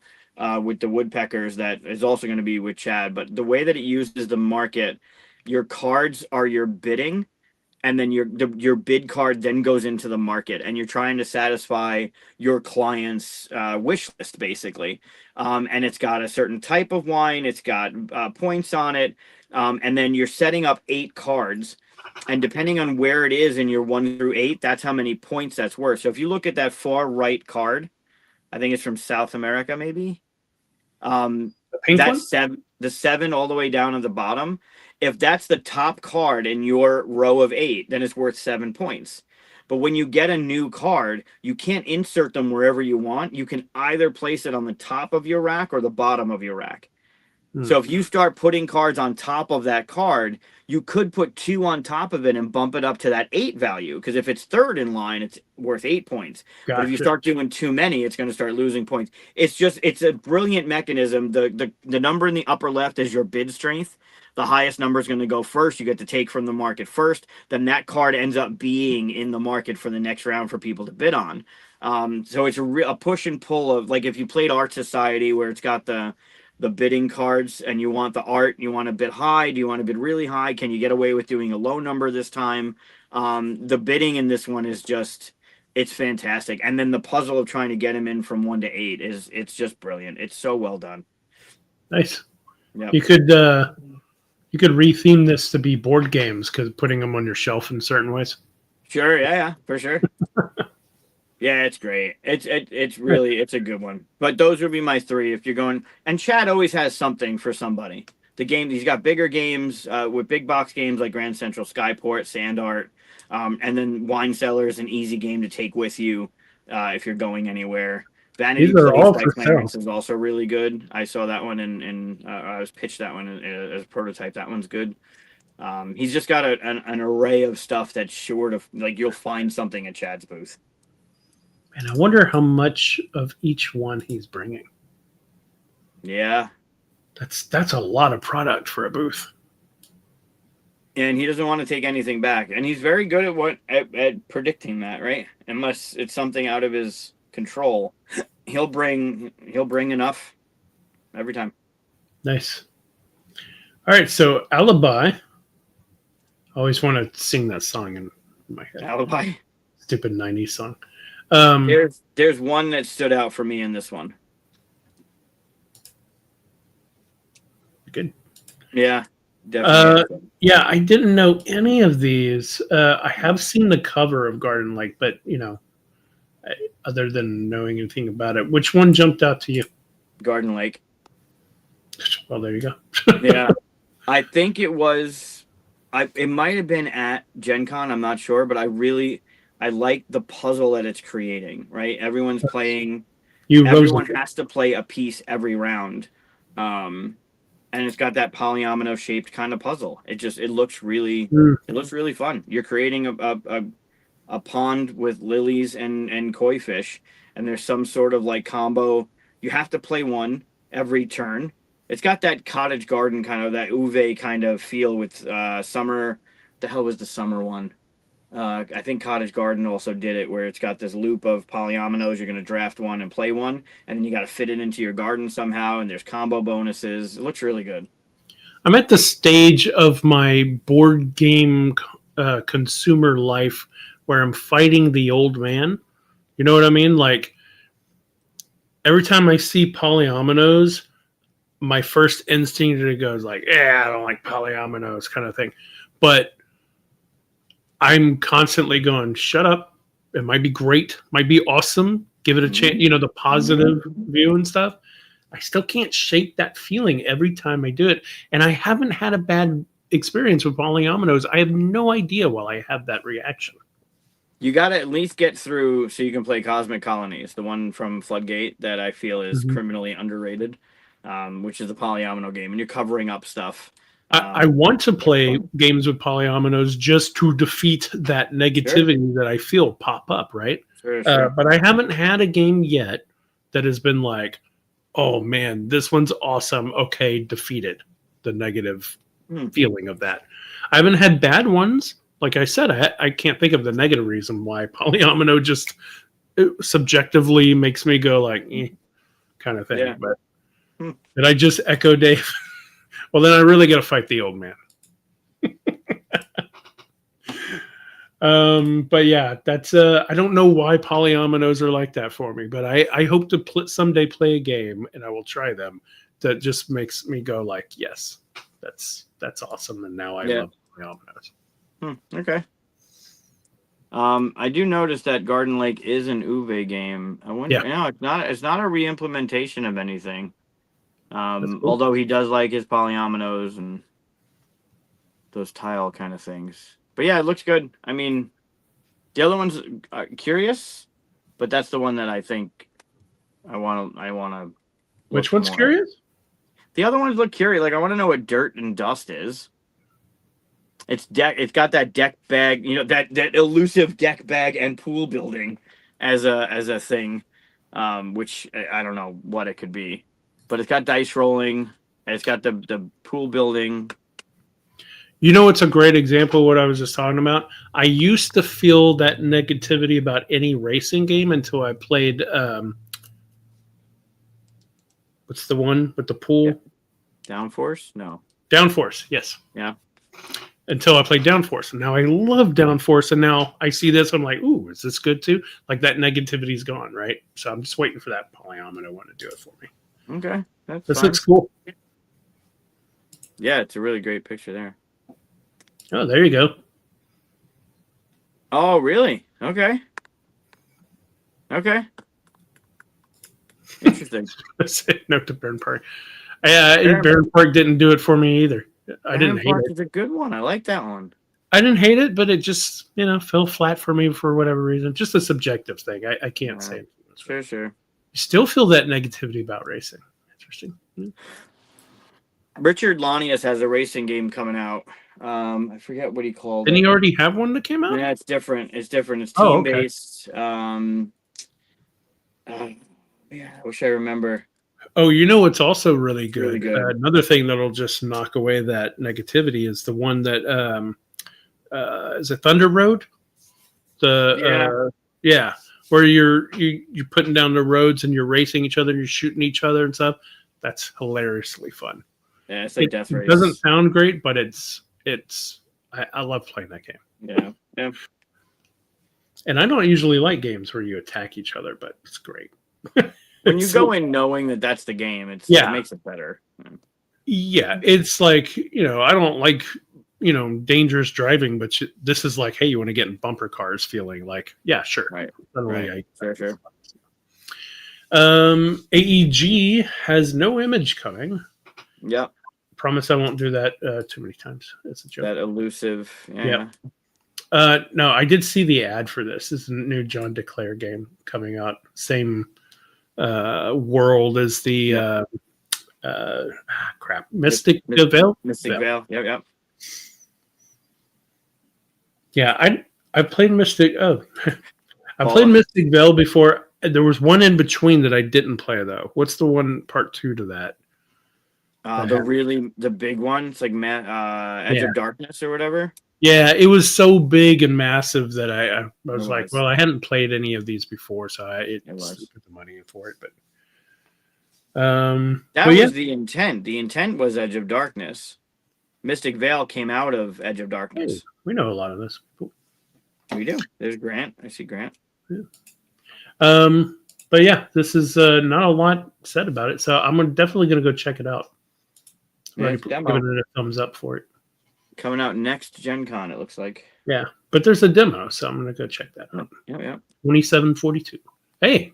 with the woodpeckers. That is also going to be with Chad. But the way that it uses the market, your cards are your bidding, and then your bid card then goes into the market, and you're trying to satisfy your client's wish list, basically. And it's got a certain type of wine, it's got points on it, and then you're setting up 8 cards, and depending on where it is in your 1 through 8, that's how many points that's worth. So if you look at that far right card, I think it's from South America, maybe. The pink one? That's the 7 all the way down at the bottom. If that's the top card in your row of 8, then it's worth 7 points. But when you get a new card, you can't insert them wherever you want. You can either place it on the top of your rack or the bottom of your rack. So if you start putting cards on top of that card, you could put 2 on top of it and bump it up to that 8 value. Because if it's third in line, it's worth 8 points. Gotcha. But if you start doing too many, it's going to start losing points. It's a brilliant mechanism. The number in the upper left is your bid strength. The highest number is going to go first. You get to take from the market first. Then that card ends up being in the market for the next round for people to bid on. So it's a push and pull of, like, if you played Art Society, where it's got the bidding cards, and you want the art, you want to bid high, do you want to bid really high, can you get away with doing a low number this time? The bidding in this one is just, it's fantastic. And then the puzzle of trying to get him in from 1 to 8 it's just brilliant. It's so well done. Nice. Yep. You could retheme this to be board games, because putting them on your shelf in certain ways. Sure, yeah, for sure. Yeah, it's great. It's really, it's a good one. But those would be my 3 if you're going. And Chad always has something for somebody. The game, he's got bigger games with big box games like Grand Central, Skyport, Sand Art, and then Wine Cellar is an easy game to take with you if you're going anywhere. Vanity Place by Clarence is also really good. I saw that one, and I was pitched that one as a prototype. That one's good. He's just got an array of stuff that's sure to, like, you'll find something at Chad's booth. And I wonder how much of each one he's bringing. Yeah. That's a lot of product for a booth. And he doesn't want to take anything back. And he's very good at predicting that, right? Unless it's something out of his control. He'll bring enough every time. Nice. All right, so Alibi. I always want to sing that song in my head. Alibi. Stupid 90s song. There's one that stood out for me in this one. Good. Yeah, definitely. Yeah, I didn't know any of these. I have seen the cover of Garden Lake, but other than knowing anything about it, which one jumped out to you? Garden Lake. Well, there you go. Yeah, I think it was. It might have been at Gen Con. I'm not sure, but I like the puzzle that it's creating, right? Everyone's playing. Everyone has to play a piece every round. And it's got that polyomino shaped kind of puzzle. It looks really fun. You're creating a pond with lilies and koi fish, and there's some sort of like combo. You have to play one every turn. It's got that cottage garden kind of, that Uwe kind of feel with summer. The hell was the summer one? I think Cottage Garden also did it, where it's got this loop of polyominoes. You're going to draft one and play one, and then you got to fit it into your garden somehow, and there's combo bonuses. It looks really good. I'm at the stage of my board game consumer life where I'm fighting the old man. You know what I mean? Like, every time I see polyominoes, my first instinct to go is like, I don't like polyominoes, kind of thing. But I'm constantly going, shut up. It might be great. Might be awesome. Give it a chance. The positive view and stuff. I still can't shake that feeling every time I do it. And I haven't had a bad experience with polyominoes. I have no idea why I have that reaction. You got to at least get through so you can play Cosmic Colonies, the one from Floodgate that I feel is criminally underrated, which is the polyomino game. And you're covering up stuff. I want to play games with polyominoes just to defeat that negativity that I feel pop up, right? Sure. But I haven't had a game yet that has been like, oh man, this one's awesome. Okay, defeated the negative feeling of that. I haven't had bad ones. Like I said, I can't think of the negative reason why polyomino just subjectively makes me go like, kind of thing. Yeah. But did I just echo Dave? Well, then I really got to fight the old man. But yeah, that's I don't know why polyominoes are like that for me, but I hope to someday play a game, and I will try them. That just makes me go like, yes, that's awesome, and now I Yeah. love polyominoes. Okay. I do notice that Garden Lake is an Uwe game. I wonder. Yeah. No, it's not a re-implementation of anything. Cool. Although he does like his polyominoes and those tile kind of things. But yeah, it looks good. I mean, the other one's curious, but that's the one that I think I want to. Which one's curious? The other ones look curious. Like I want to know what dirt and dust is. It's got that deck bag, that elusive deck bag and pool building as a thing, which I don't know what it could be, but it's got dice rolling. And it's got the pool building. You know, it's a great example of what I was just talking about. I used to feel that negativity about any racing game until I played. What's the one with the pool? Downforce? No. Downforce, yes. Yeah. Until I played Downforce, and now I love Downforce, and now I see this, I'm like, ooh, is this good too? Like that negativity's gone, right? So I'm just waiting for that polyomino one to do it for me. Okay, this looks cool. Yeah, it's a really great picture there. Oh, there you go. Oh, really? Okay. Interesting. Note to Burn Park. Burn Park didn't do it for me either. I didn't hate it. It's a good one. I like that one. I didn't hate it, but it just, fell flat for me for whatever reason. Just a subjective thing. I can't say it. Sure. You still feel that negativity about racing. Interesting. Richard Lanius has a racing game coming out. I forget what he called it. Didn't he already have one that came out? Yeah, it's different. It's team-based. Yeah, I wish I remember. Oh, it's also really good. Really good. Another thing that'll just knock away that negativity is the one that is it Thunder Road? Where you're putting down the roads and you're racing each other and you're shooting each other and stuff. That's hilariously fun. Yeah, it's like Death Race. It doesn't sound great, but I love playing that game. Yeah. And I don't usually like games where you attack each other, but it's great. When you go in knowing that that's the game, it makes it better. Yeah, it's like, I don't like, dangerous driving, but this is like, hey, you want to get in bumper cars feeling like, yeah, sure. Right. Sure. AEG has no image coming. Yeah. Promise I won't do that too many times. It's a joke. That elusive. Yeah. No, I did see the ad for this. This is a new John DeClaire game coming out. Same world as the Mystic Vale. Mystic Vale. Yep. Yeah, I played Mystic. Oh, I played Mystic Vale before. There was one in between that I didn't play though. What's the one part 2 to that? The big one. It's like Edge of Darkness or whatever. Yeah, it was so big and massive that I was like, well, I hadn't played any of these before, so I put the money in for it. But that was the intent. The intent was Edge of Darkness. Mystic Vale came out of Edge of Darkness. Hey, we know a lot of this. Cool. We do. There's Grant. I see Grant. Yeah. But yeah, this is not a lot said about it, so I'm definitely gonna go check it out. I'm giving it a thumbs up for it. Coming out next Gen Con, it looks like. Yeah, but there's a demo, so I'm gonna go check that out. Yeah. 2742. Hey,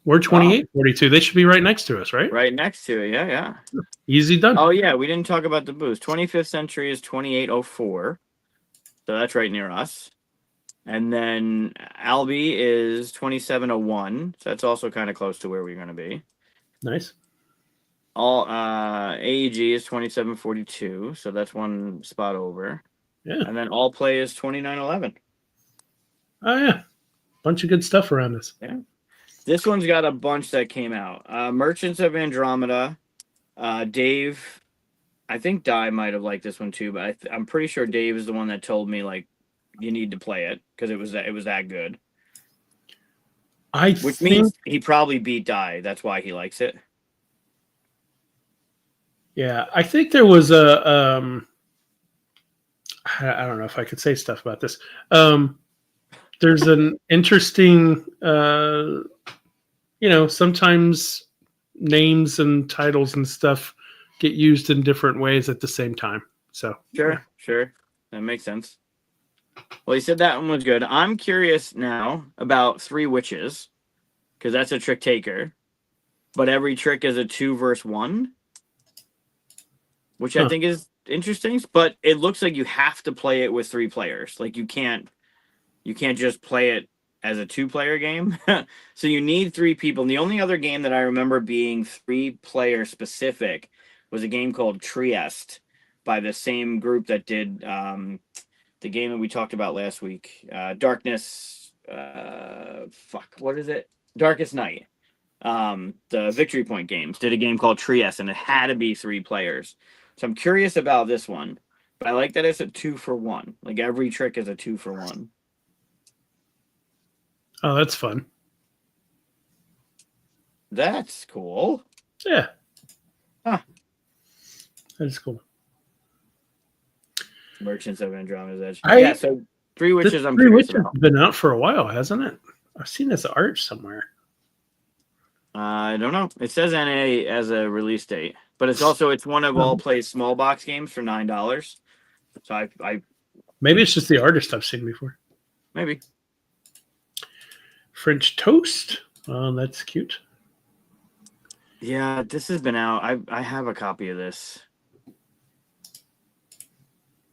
we're 2842. They should be right next to us, right? Right next to it. Yeah. Easy done. Oh yeah, we didn't talk about the booth. 25th Century is 2804, so that's right near us. And then Albi is 2701, so that's also kind of close to where we're going to be. Nice. All AEG is 2742, so that's one spot over. Yeah. And then All Play is 2911. Oh yeah, bunch of good stuff around this. Yeah. This one's got a bunch that came out. Merchants of Andromeda. Dave, I think Di might have liked this one too, but I'm pretty sure Dave is the one that told me like you need to play it because it was that good. Which means he probably beat Di. That's why he likes it. Yeah, I think there was a I don't know if I could say stuff about this. There's an interesting, sometimes names and titles and stuff get used in different ways at the same time. So Sure. That makes sense. Well, you said that one was good. I'm curious now about Three Witches, because that's a trick taker, but every trick is a 2 versus 1, which I think is interesting. But it looks like you have to play it with 3 players. Like you can't just play it as a 2-player game. So you need 3 people. And the only other game that I remember being 3-player specific was a game called Trieste by the same group that did the game that we talked about last week. Darkness. What is it? Darkest Night. The Victory Point Games did a game called Trieste, and it had to be 3 players. So I'm curious about this one. But I like that it's a 2 for 1. Like every trick is a 2 for 1. Oh, that's fun. That's cool. Yeah. Huh. That's cool. Merchants of Andromeda's Edge. So Three Witches I'm Three curious Witches about. has been out for a while, hasn't it? I've seen this art somewhere. I don't know. It says NA as a release date, but it's one of all play small box games for $9. So I maybe it's just the artist I've seen before. Maybe. French Toast. Oh, that's cute. Yeah, this has been out. I have a copy of this.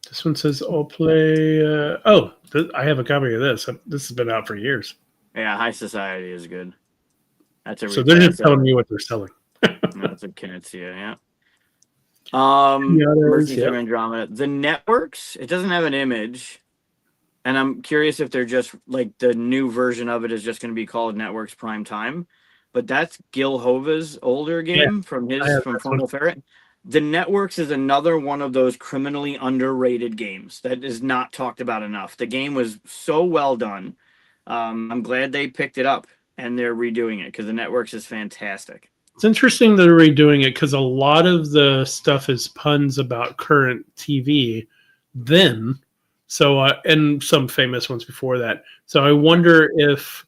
This one says all play. I have a copy of this. This has been out for years. Yeah, High Society is good. So they're just telling me what they're selling. That's a Knizia, yeah. Merchants of Andromeda. The Networks, it doesn't have an image. And I'm curious if they're just like the new version of it is just going to be called Networks Prime Time. But that's Gil Hova's older game from Final Ferret. The Networks is another one of those criminally underrated games that is not talked about enough. The game was so well done. I'm glad they picked it up and they're redoing it because the Networks is fantastic. It's interesting they're redoing it because a lot of the stuff is puns about current TV then. So, and some famous ones before that. So I wonder if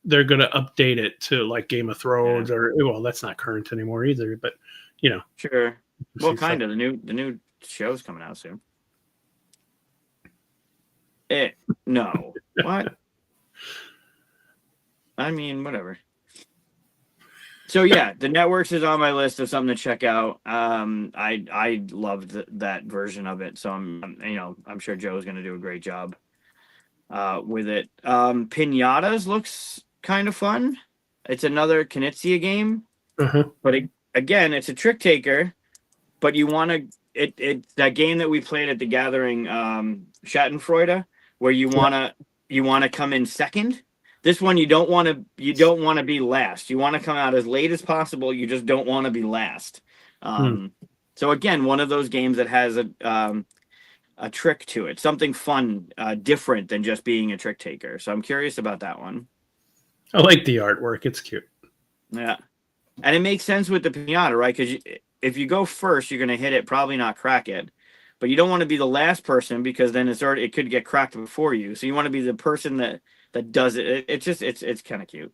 they're going to update it to like Game of Thrones or, well, that's not current anymore either, but Sure. Well, kind of. The new show's coming out soon. No. What? I mean, whatever. So yeah, the Networks is on my list of something to check out. I loved that version of it, so I'm sure Joe's going to do a great job with it. Pinatas looks kind of fun. It's another Knizia game, but again, it's a trick taker. But you want to it's that game that we played at the gathering, Schadenfreude, where you want to come in second. This one you don't want to be last. You want to come out as late as possible. You just don't want to be last. So again, one of those games that has a trick to it, something fun, different than just being a trick taker. So I'm curious about that one. I like the artwork. It's cute. Yeah, and it makes sense with the pinata, right? Because if you go first, you're going to hit it, probably not crack it. But you don't want to be the last person because then it could get cracked before you. So you want to be the person that does it. It's kind of cute.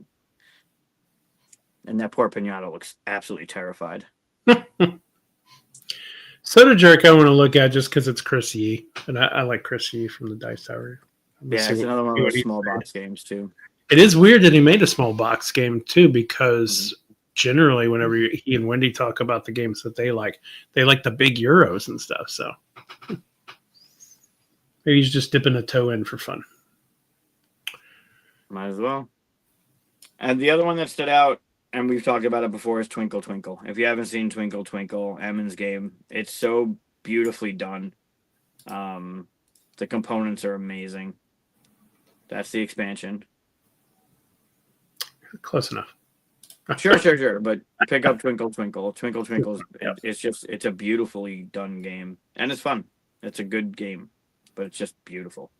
And that poor pinata looks absolutely terrified. Soda Jerk I want to look at just because it's Chris Yee. And I like Chris Yee from the Dice Tower. Yeah, it's another one of those small box games too. It is weird that he made a small box game too, because generally whenever he and Wendy talk about the games that they like the big Euros and stuff. So maybe he's just dipping a toe in for fun. Might as well. And the other one that stood out, and we've talked about it before, is Twinkle Twinkle. If you haven't seen Twinkle Twinkle, Emmons game, it's so beautifully done. The components are amazing. That's the expansion. Close enough. Sure. But pick up Twinkle Twinkle. Twinkle Twinkle, it's a beautifully done game. And it's fun. It's a good game, but it's just beautiful.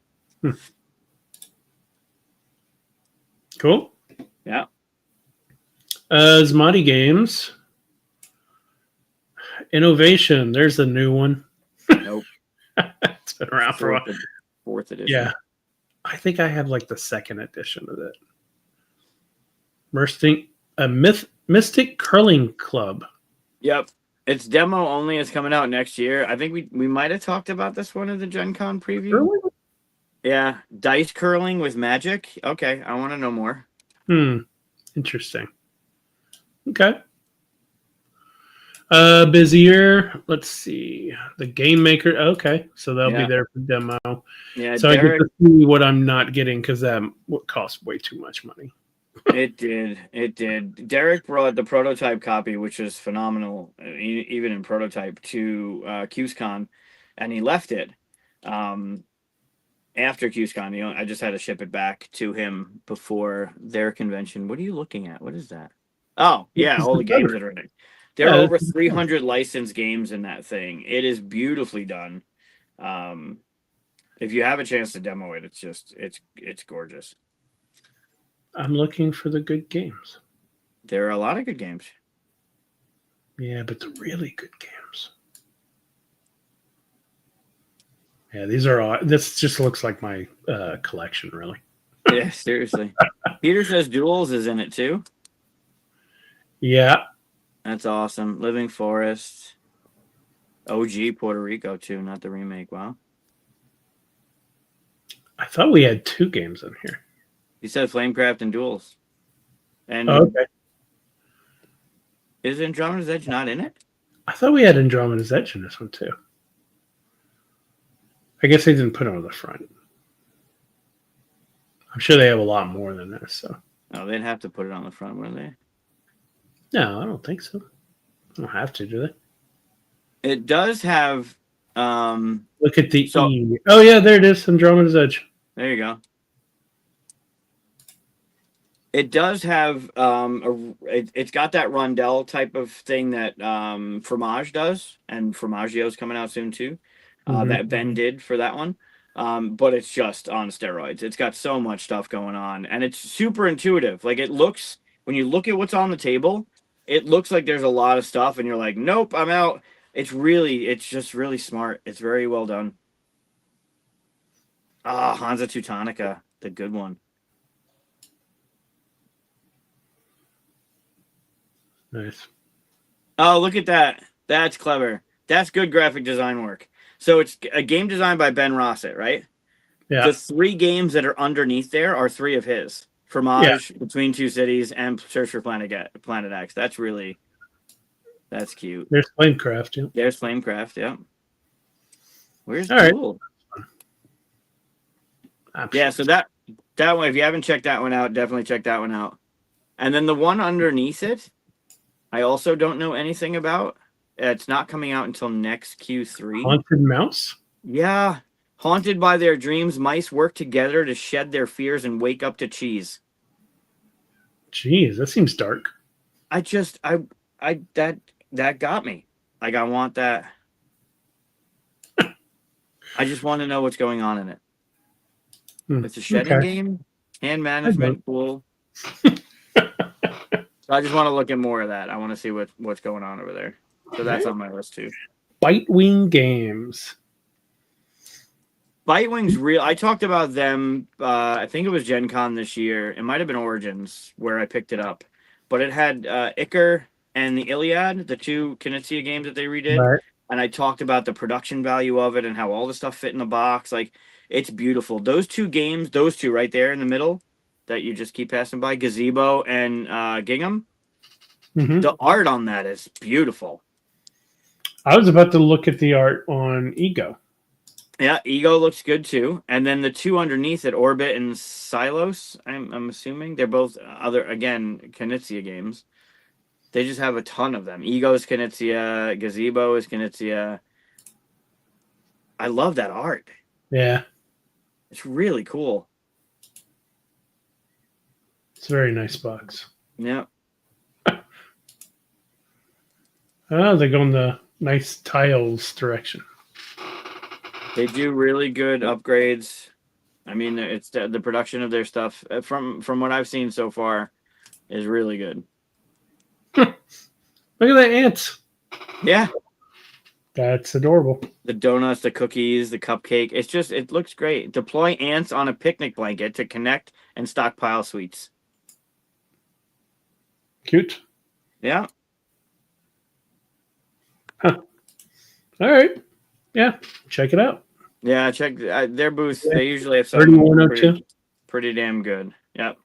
Cool. Yeah. Asmati Games. Innovation. There's a new one. Nope. It's been around for a while. Fourth edition. Yeah. I think I have like the second edition of it. Mystic Curling Club. Yep. Its demo only is coming out next year. I think we might have talked about this one in the Gen Con preview. Curling? Yeah. Dice curling with magic. Okay. I want to know more. Interesting. Okay. Busier. Let's see. The Game Maker. Okay. So they'll be there for demo. Yeah. So Derek, I get to see what I'm not getting because that costs way too much money. It did. Derek brought the prototype copy, which is phenomenal, even in prototype, to QSCon, and he left it after QSCon. I just had to ship it back to him before their convention. What are you looking at? What is that? Oh, yeah, all the games that are in it. There are over 300 licensed games in that thing. It is beautifully done. If you have a chance to demo it, it's gorgeous. I'm looking for the good games. There are a lot of good games. Yeah, but the really good games. Yeah, these are all. This just looks like my collection, really. Yeah, seriously. Peter says Duels is in it too. Yeah. That's awesome. Living Forest. OG Puerto Rico too, not the remake. Wow. I thought we had 2 games in here. He said Flamecraft and Duels. And okay. Is Andromeda's Edge not in it? I thought we had Andromeda's Edge in this one too. I guess they didn't put it on the front. I'm sure they have a lot more than this. So. Oh, they'd have to put it on the front, wouldn't they? No, I don't think so. They don't have to, do they? It does have. Look at the E. Oh yeah, there it is. Andromeda's Edge. There you go. It does have it's got that rondelle type of thing that Fromage does, and Formaggio's coming out soon too. That Ben did for that one. But it's just on steroids. It's got so much stuff going on, and it's super intuitive. Like, it looks, when you look at what's on the table, it looks like there's a lot of stuff, and you're like, nope, I'm out. It's just really smart. It's very well done. Hansa Teutonica, the good one. Nice. Oh, look at that. That's clever. That's good graphic design work. So it's a game designed by Ben Rossett, right? Yeah. The 3 games that are underneath there are 3 of his. Fromage, Between Two Cities, and Search for Planet X. That's cute. There's Flamecraft, yeah. There's Flamecraft, yeah. Where's Duel? Yeah, so that one, if you haven't checked that one out, definitely check that one out. And then the one underneath it, I also don't know anything about. It's not coming out until next Q3. Haunted Mouse? Yeah. Haunted by their dreams, mice work together to shed their fears and wake up to cheese. Jeez, that seems dark. That got me. Like, I want that. I just want to know what's going on in it. It's a shedding game, hand management, cool. So I just want to look at more of that. I want to see what's going on over there. So that's on my list too. Bitewing Games. Bitewing's real. I talked about them. I think it was Gen Con this year. It might have been Origins where I picked it up, but it had Icar and the Iliad, the 2 Knizia games that they redid. Right. And I talked about the production value of it and how all the stuff fit in the box. Like, it's beautiful. Those 2 games, those 2 right there in the middle that you just keep passing by, Gazebo and Gingham. The art on that is beautiful. I was about to look at the art on Ego. Yeah, Ego looks good too. And then the 2 underneath it, Orbit and Silos, I'm assuming. They're both Knizia games. They just have a ton of them. Ego is Knizia, Gazebo is Knizia. I love that art. Yeah. It's really cool. It's a very nice box. Yeah. Oh, they're going the nice tiles direction. They do really good upgrades. I mean, it's the production of their stuff from what I've seen so far is really good. Look at the ants. Yeah. That's adorable. The donuts, the cookies, the cupcake. It's just, it looks great. Deploy ants on a picnic blanket to connect and stockpile sweets. Cute. Yeah. Huh. All right. Yeah. Check it out. Yeah, check their booth. Yeah. They usually have something 3102. pretty damn good. Yep.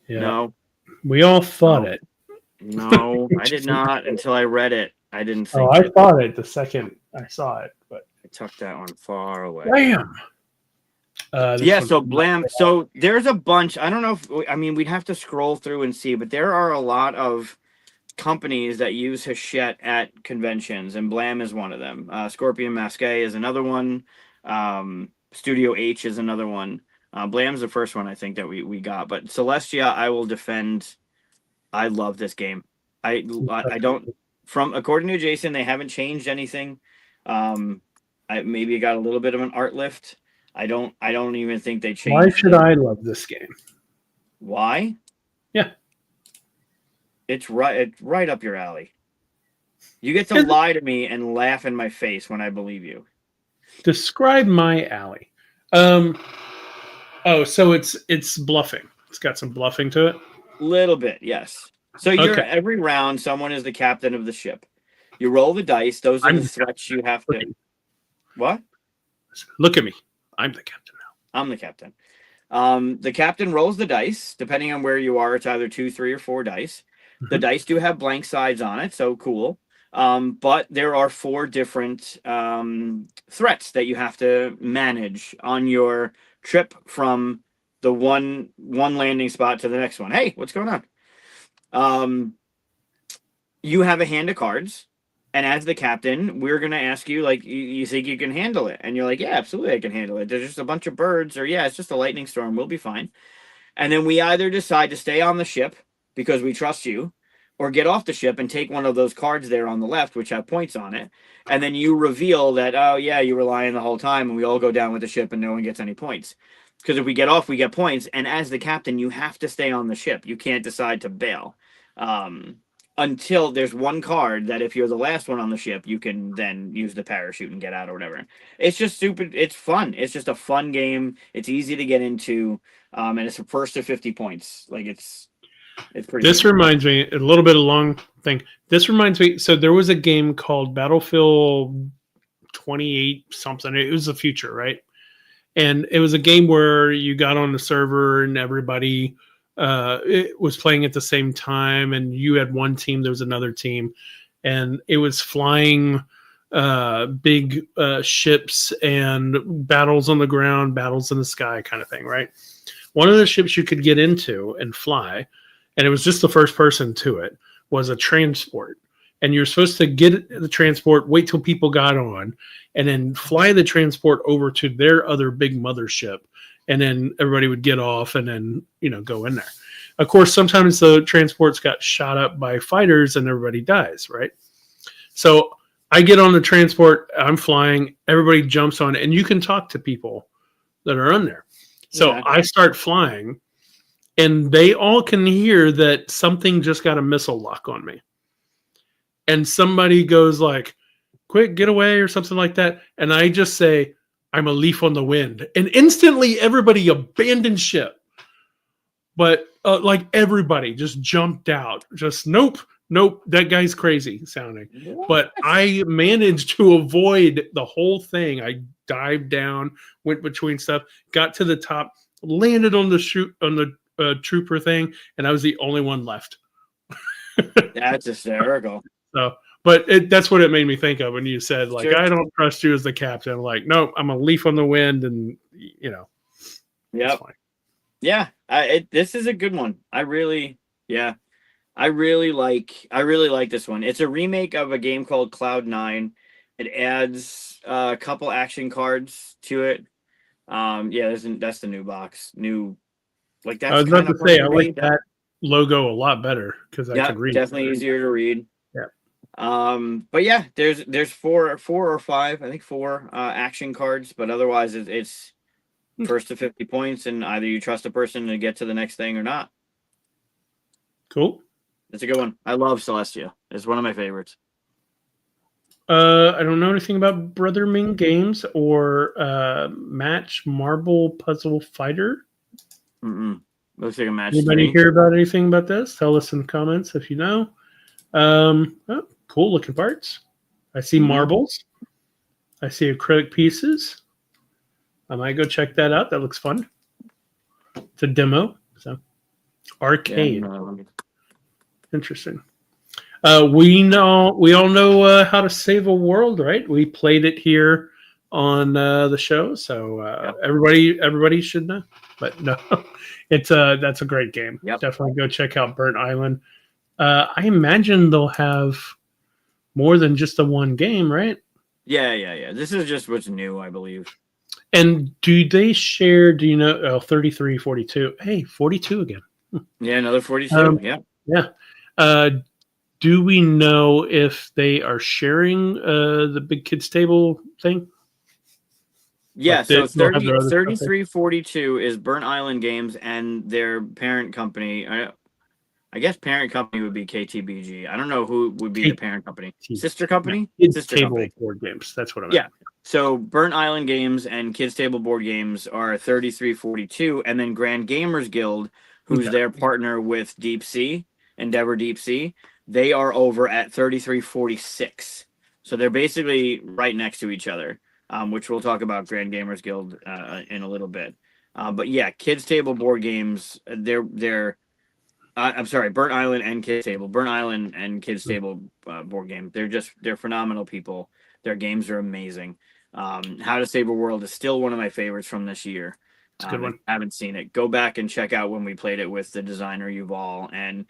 Yeah. No. We all thought No. it. No, I did not until I read it. I didn't think Oh, I it. thought it the second I saw it, but I tucked that one far away. bam. Yeah, so Blam. So there's a bunch. I don't know if, I mean, we'd have to scroll through and see, but there are a lot of companies that use Hachette at conventions, and Blam is one of them. Scorpion Masqué is another one. Studio H is another one. Blam's the first one I think that we got, but Celestia, I will defend. I love this game. I don't, from according to Jason, they haven't changed anything. Maybe it got a little bit of an art lift. I don't even think they changed. Why should I love this game? Why? Yeah. It's right up your alley. You get to lie to me and laugh in my face when I believe you. Describe my alley. Oh, so it's bluffing. It's got some bluffing to it. Little bit, yes. So every round, someone is the captain of the ship. You roll the dice. Those are the threats you have to. What? Look at me. I'm the captain now. I'm the captain. The captain rolls the dice. Depending on where you are, it's either 2, 3, or 4 dice. The dice do have blank sides on it, so cool. But there are 4 different threats that you have to manage on your trip from the one landing spot to the next one. Hey, what's going on? You have a hand of cards, and as the captain, we're going to ask you, like, you think you can handle it? And you're like, yeah, absolutely, I can handle it. There's just a bunch of birds, or yeah, it's just a lightning storm. We'll be fine. And then we either decide to stay on the ship because we trust you, or get off the ship and take one of those cards there on the left, which have points on it. And then you reveal that, oh, yeah, you were lying the whole time, and we all go down with the ship and no one gets any points. Because if we get off, we get points. And as the captain, you have to stay on the ship. You can't decide to bail. Until there's one card that if you're the last one on the ship, you can then use the parachute and get out or whatever. It's just stupid. It's fun. It's just a fun game. It's easy to get into. And it's a first to 50 points. Like it's pretty. This reminds me a little bit of a long thing. This reminds me. So there was a game called Battlefield 28 something. It was the future, right? And it was a game where you got on the server and everybody it was playing at the same time, and you had one team, there was another team, and it was flying big ships and battles on the ground, battles in the sky kind of thing, right? One of the ships you could get into and fly, and it was just the first person to it, was a transport. And you're supposed to get the transport, wait till people got on, and then fly the transport over to their other big mothership. And then everybody would get off and then, go in there. Of course, sometimes the transports got shot up by fighters and everybody dies, right? So I get on the transport, I'm flying, everybody jumps on it, and you can talk to people that are on there. So yeah. I start flying, and they all can hear that something just got a missile lock on me. And somebody goes like, quick, get away, or something like that. And I just say, I'm a leaf on the wind. And instantly everybody abandoned ship. But like everybody just jumped out. Just nope, that guy's crazy sounding. What? But I managed to avoid the whole thing. I dived down, went between stuff, got to the top, landed on the trooper thing, and I was the only one left. That's hysterical. So, but that's what it made me think of when you said, like, sure. I don't trust you as the captain. I'm like, no, I'm a leaf on the wind, and yeah, yeah. This is a good one. I really like this one. It's a remake of a game called Cloud9. It adds a couple action cards to it. That's the new box. That's. I was about to say, I like that logo a lot better because I can read. Definitely easier to read. Yeah. But yeah, there's four or five, I think 4 action cards, but otherwise it's first to 50 points, and either you trust a person to get to the next thing or not. Cool. It's a good one. I love Celestia. It's one of my favorites. I don't know anything about Brother Ming Games or Match Marble Puzzle Fighter. Looks like a match. Anybody hear about anything about this? Tell us in the comments if you know. Cool looking parts. I see marbles. I see acrylic pieces. I might go check that out. That looks fun. It's a demo. So arcade. Yeah, Interesting. We all know how to save a world, right? We played it here on the show, so everybody should know. But no, that's a great game. Yep. Definitely go check out Burnt Island. I imagine they'll have more than just the one game, right? Yeah. This is just what's new, I believe. And do they share? Do you know? 33, 42. Hey, 42 again. Yeah, another 42. Yeah. Do we know if they are sharing the Big Kids Table thing? Yeah, so 3342 is Burnt Island Games and their parent company. I guess parent company would be KTBG. I don't know who would be the parent company. Sister company? Sister Table company. Board Games. That's what I meant. Yeah. So Burnt Island Games and Kids Table Board Games are 3342, and then Grand Gamers Guild, who's their partner with Deep Sea, Endeavor Deep Sea, they are over at 3346. So they're basically right next to each other, which we'll talk about Grand Gamers Guild in a little bit. But yeah, Kids Table Board Games, I'm sorry, Burnt Island and Kids Table. Burnt Island and Kids Table board game. They're phenomenal people. Their games are amazing. How to Save a World is still one of my favorites from this year. It's a good one. If you haven't seen it, go back and check out when we played it with the designer Yuval and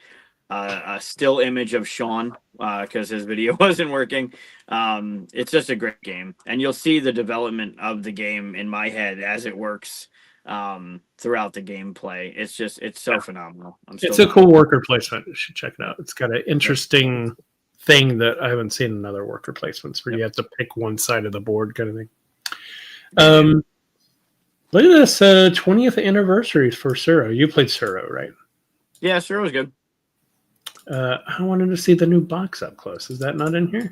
a still image of Sean because his video wasn't working. It's just a great game, and you'll see the development of the game in my head as it works throughout the gameplay. It's so phenomenal. It's a cool worker placement. You should check it out. It's got an interesting thing that I haven't seen in other worker placements where you have to pick one side of the board kind of thing. Look at this 20th anniversary for Suro. You played Suro, right? Yeah, Suro was good. I wanted to see the new box up close. Is that not in here?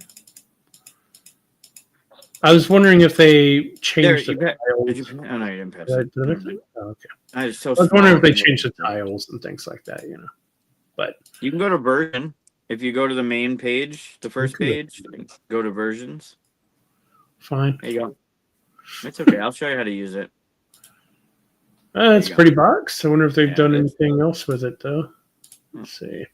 I was wondering if they changed the tiles. Oh, no, you didn't pass it. Oh, okay. I was wondering if they changed the tiles and things like that, But you can go to version. If you go to the main page, the first page, go to versions. Fine. There you go. It's okay. I'll show you how to use it. It's a pretty box. I wonder if they've done anything else with it, though. Let's see.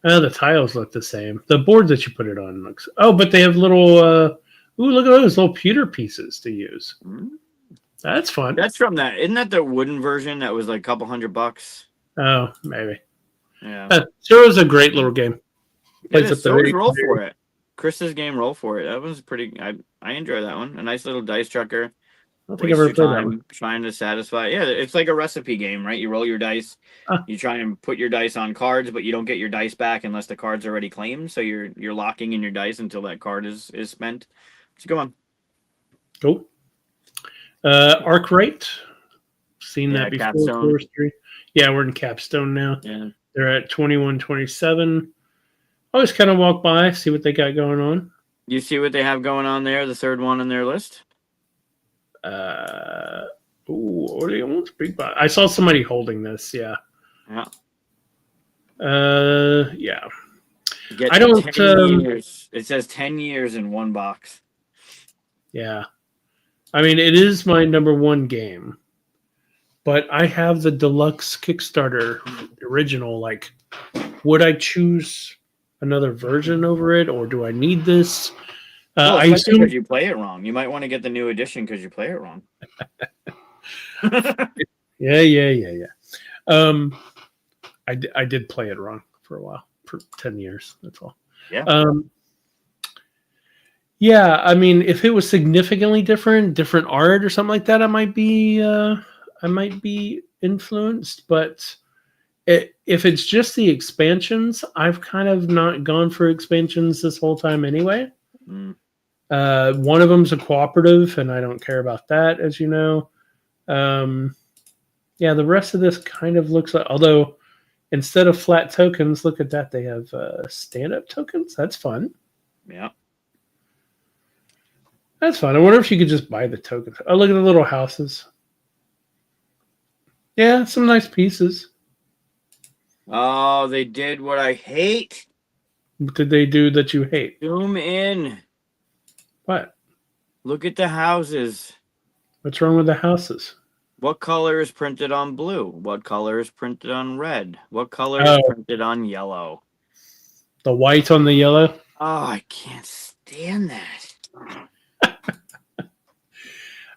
The tiles look the same. The board that you put it on looks... Oh, but they have little... look at those little pewter pieces to use. That's fun. That's from that. Isn't that the wooden version that was like a couple $100? Oh, maybe. Yeah. Suro's a great little game. So was Roll for It. Chris's game Roll for It. That was pretty... I enjoy that one. A nice little dice trucker. I don't think I've ever played that one. Trying to satisfy. Yeah, it's like a recipe game, right? You roll your dice. You try and put your dice on cards, but you don't get your dice back unless the card's already claimed. So you're locking in your dice until that card is spent. So go on. Cool. Arkwright. Seen that before. Capstone. Yeah, we're in Capstone now. Yeah. They're at 2127. Always kind of walk by, see what they got going on. You see what they have going on there, the third one on their list? Big box. I saw somebody holding this, yeah. Yeah. Yeah. I don't 10 years. It says 10 years in one box. Yeah. I mean, it is my number one game. But I have the deluxe Kickstarter original. Like, would I choose another version over it, or do I need this? I assume because you play it wrong. You might want to get the new edition because you play it wrong. Yeah. I did play it wrong for a while, for 10 years. That's all. Yeah. Yeah. I mean, if it was significantly different art or something like that, I might be influenced. But if it's just the expansions, I've kind of not gone for expansions this whole time anyway. One of them's a cooperative, and I don't care about that, as you know. Yeah, the rest of this kind of looks like, although instead of flat tokens, look at that. They have stand-up tokens. That's fun. Yeah. That's fun. I wonder if you could just buy the tokens. Oh, look at the little houses. Yeah, some nice pieces. Oh, they did what I hate. What did they do that you hate? Zoom in. What? Look at the houses. What's wrong with the houses? What color is printed on blue? What color is printed on red? What color is printed on yellow? The white on the yellow? Oh, I can't stand that.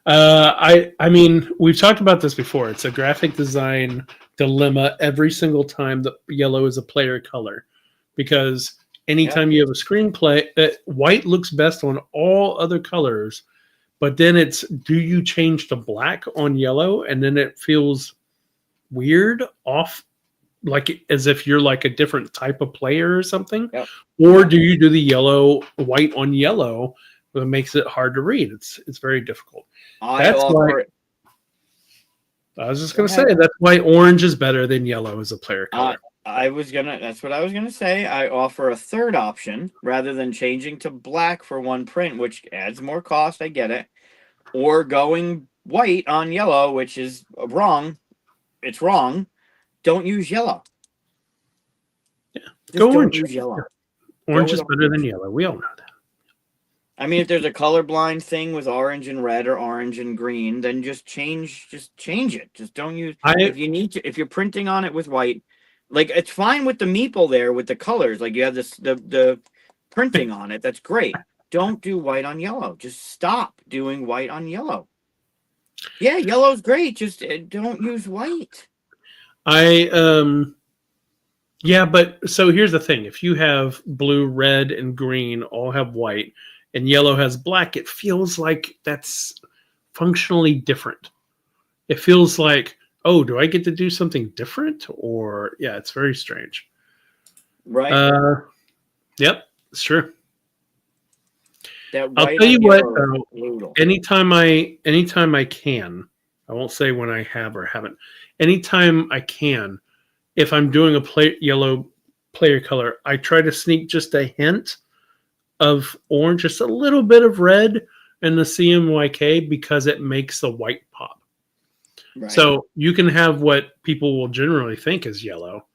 I mean, we've talked about this before. It's a graphic design dilemma every single time that yellow is a player color, because anytime you have a screenplay, white looks best on all other colors, but then it's, do you change to black on yellow, and then it feels weird, off, like as if you're like a different type of player or something, or do you do the white on yellow? That makes it hard to read. It's very difficult. That's why I was just going to say that's why orange is better than yellow as a player color. That's what I was gonna say. I offer a third option rather than changing to black for one print, which adds more cost. I get it. Or going white on yellow, which is wrong. It's wrong. Don't use yellow. Yeah, go orange. Use yellow. Orange is better than yellow. We all know that. I mean, if there's a colorblind thing with orange and red or orange and green, then just change it. Just don't use. If you need to, if you're printing on it with white, like it's fine with the meeple there with the colors. Like you have this the printing on it. That's great. Don't do white on yellow. Just stop doing white on yellow. Yeah, yellow's great. Just don't use white. Yeah, but so here's the thing: if you have blue, red, and green all have white, and yellow has black, it feels like that's functionally different. It feels like, oh, do I get to do something different? Or yeah, it's very strange. Right. Yep, it's true. I'll tell you what, anytime I can, I won't say when I have or haven't, anytime I can, if I'm doing a yellow player color, I try to sneak just a hint of orange, just a little bit of red in the CMYK, because it makes the white pop. Right. So you can have what people will generally think is yellow,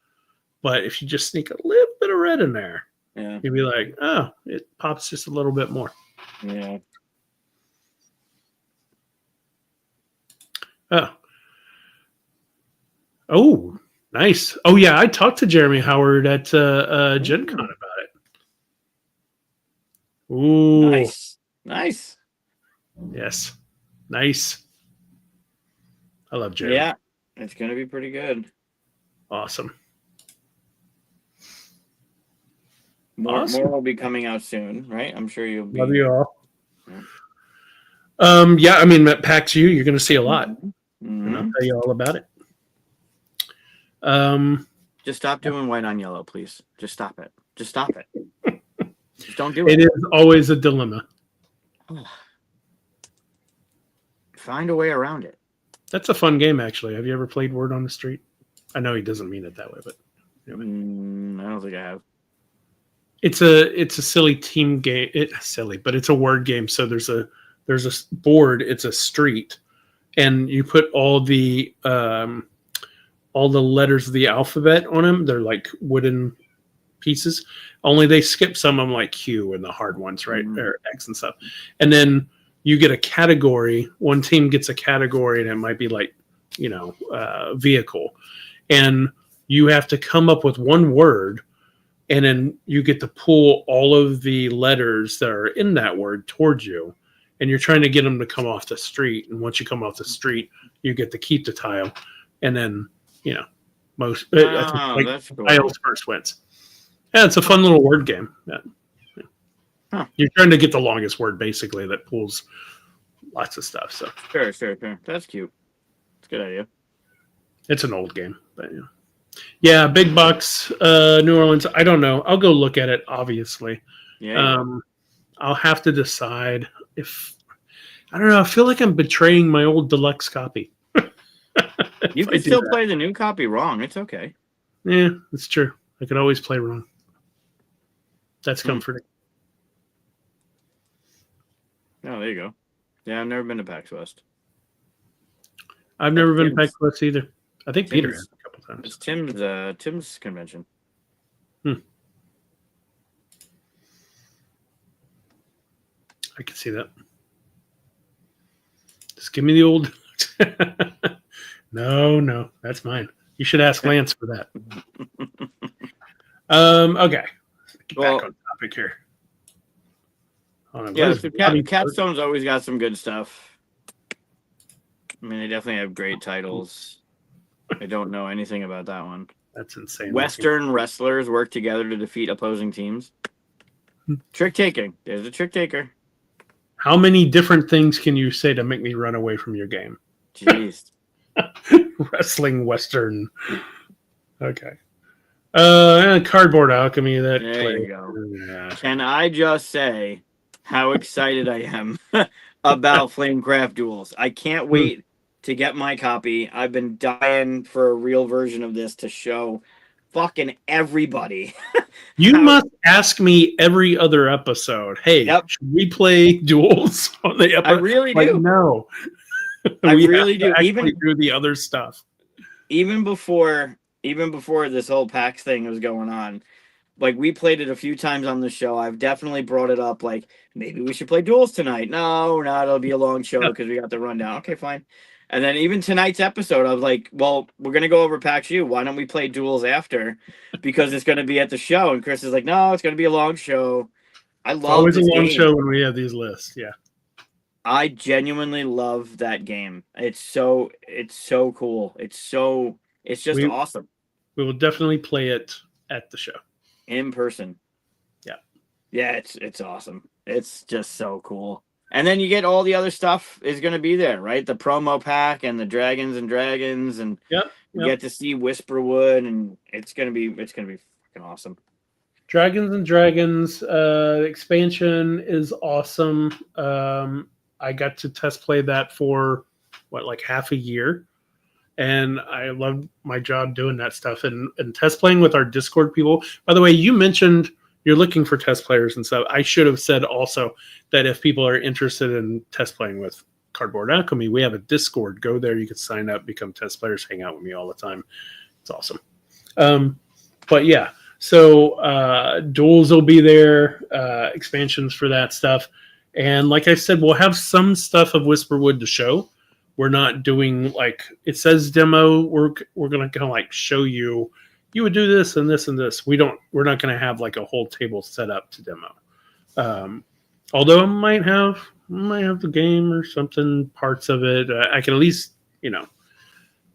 but if you just sneak a little bit of red in there, you'd be like, oh, it pops just a little bit more. Yeah. Oh, nice. Oh yeah, I talked to Jeremy Howard at Gen Con about it. Ooh, nice. Yes, nice. I love Jeremy. Yeah, it's gonna be pretty good. Awesome. More will be coming out soon, right? I'm sure you'll be. Love you all. Yeah, I mean, at PaxU, you're going to see a lot, and I'll tell you all about it. Just stop doing white on yellow, please. Just stop it. Just stop it. Just don't do it. It is always a dilemma. Find a way around it. That's a fun game, actually. Have you ever played Word on the Street? I know he doesn't mean it that way, but anyway. I don't think I have. It's a silly team game. It's silly, but it's a word game. So there's a board. It's a street, and you put all the letters of the alphabet on them. They're like wooden pieces. Only they skip some of them, like Q and the hard ones, right? Or X and stuff. And then you get a category. One team gets a category, and it might be like, vehicle, and you have to come up with one word. And then you get to pull all of the letters that are in that word towards you. And you're trying to get them to come off the street. And once you come off the street, you get to keep the tile. And then, most that's cool. tiles first wins. Yeah, it's a fun little word game. Yeah. You're trying to get the longest word, basically, that pulls lots of stuff. So Sure. That's cute. It's a good idea. It's an old game, but yeah, big bucks, New Orleans. I don't know. I'll go look at it, obviously. Yeah. I'll have to decide if I don't know. I feel like I'm betraying my old deluxe copy. You can still play the new copy wrong. It's okay. Yeah, it's true. I could always play wrong. That's comforting. Oh, there you go. Yeah, I've never been to PAX West. I've never been to PAX West either. I think Peter has a couple times. It's Tim's convention. I can see that. Just give me the old. No, that's mine. You should ask Lance for that. Okay. Get back on topic here. Yeah, so Capstone's always got some good stuff. I mean, they definitely have great titles. I don't know anything about that one. That's insane. Western wrestlers work together to defeat opposing teams. Trick taking. There's a trick taker. How many different things can you say to make me run away from your game? Jeez. Wrestling Western. Okay. Cardboard Alchemy. There you go. Yeah. Can I just say how excited I am about Flamecraft Duels? I can't wait to get my copy. I've been dying for a real version of this to show fucking everybody. You must ask me every other episode. Hey, should we play duels on the episode? I really do. No, I really do. Even do the other stuff. Even before this whole PAX thing was going on, like we played it a few times on the show. I've definitely brought it up. Like maybe we should play duels tonight. No, it'll be a long show because we got the rundown. Okay, fine. And then even tonight's episode, I was like, well, we're going to go over PaxU. Why don't we play duels after? Because it's going to be at the show. And Chris is like, no, it's going to be a long show. I love always a long show when we have these lists. Yeah. I genuinely love that game. It's so cool. It's just awesome. We will definitely play it at the show. In person. Yeah. Yeah, it's awesome. It's just so cool. And then you get all the other stuff is going to be there, right? The promo pack and the dragons, and you get to see Whisperwood, and it's going to be fucking awesome. Dragons expansion is awesome. I got to test play that for half a year, and I loved my job doing that stuff and test playing with our Discord people. By the way, you mentioned you're looking for test players and stuff. I should have said also that if people are interested in test playing with Cardboard Alchemy, we have a Discord. Go there. You can sign up, become test players, hang out with me all the time. It's awesome. But yeah, so duels will be there, expansions for that stuff. And like I said, we'll have some stuff of Whisperwood to show. We're not doing it says demo. We're going to kind of show you. You would do this and this and this. We're not going to have a whole table set up to demo. Although I might have the game or something, parts of it. I can at least,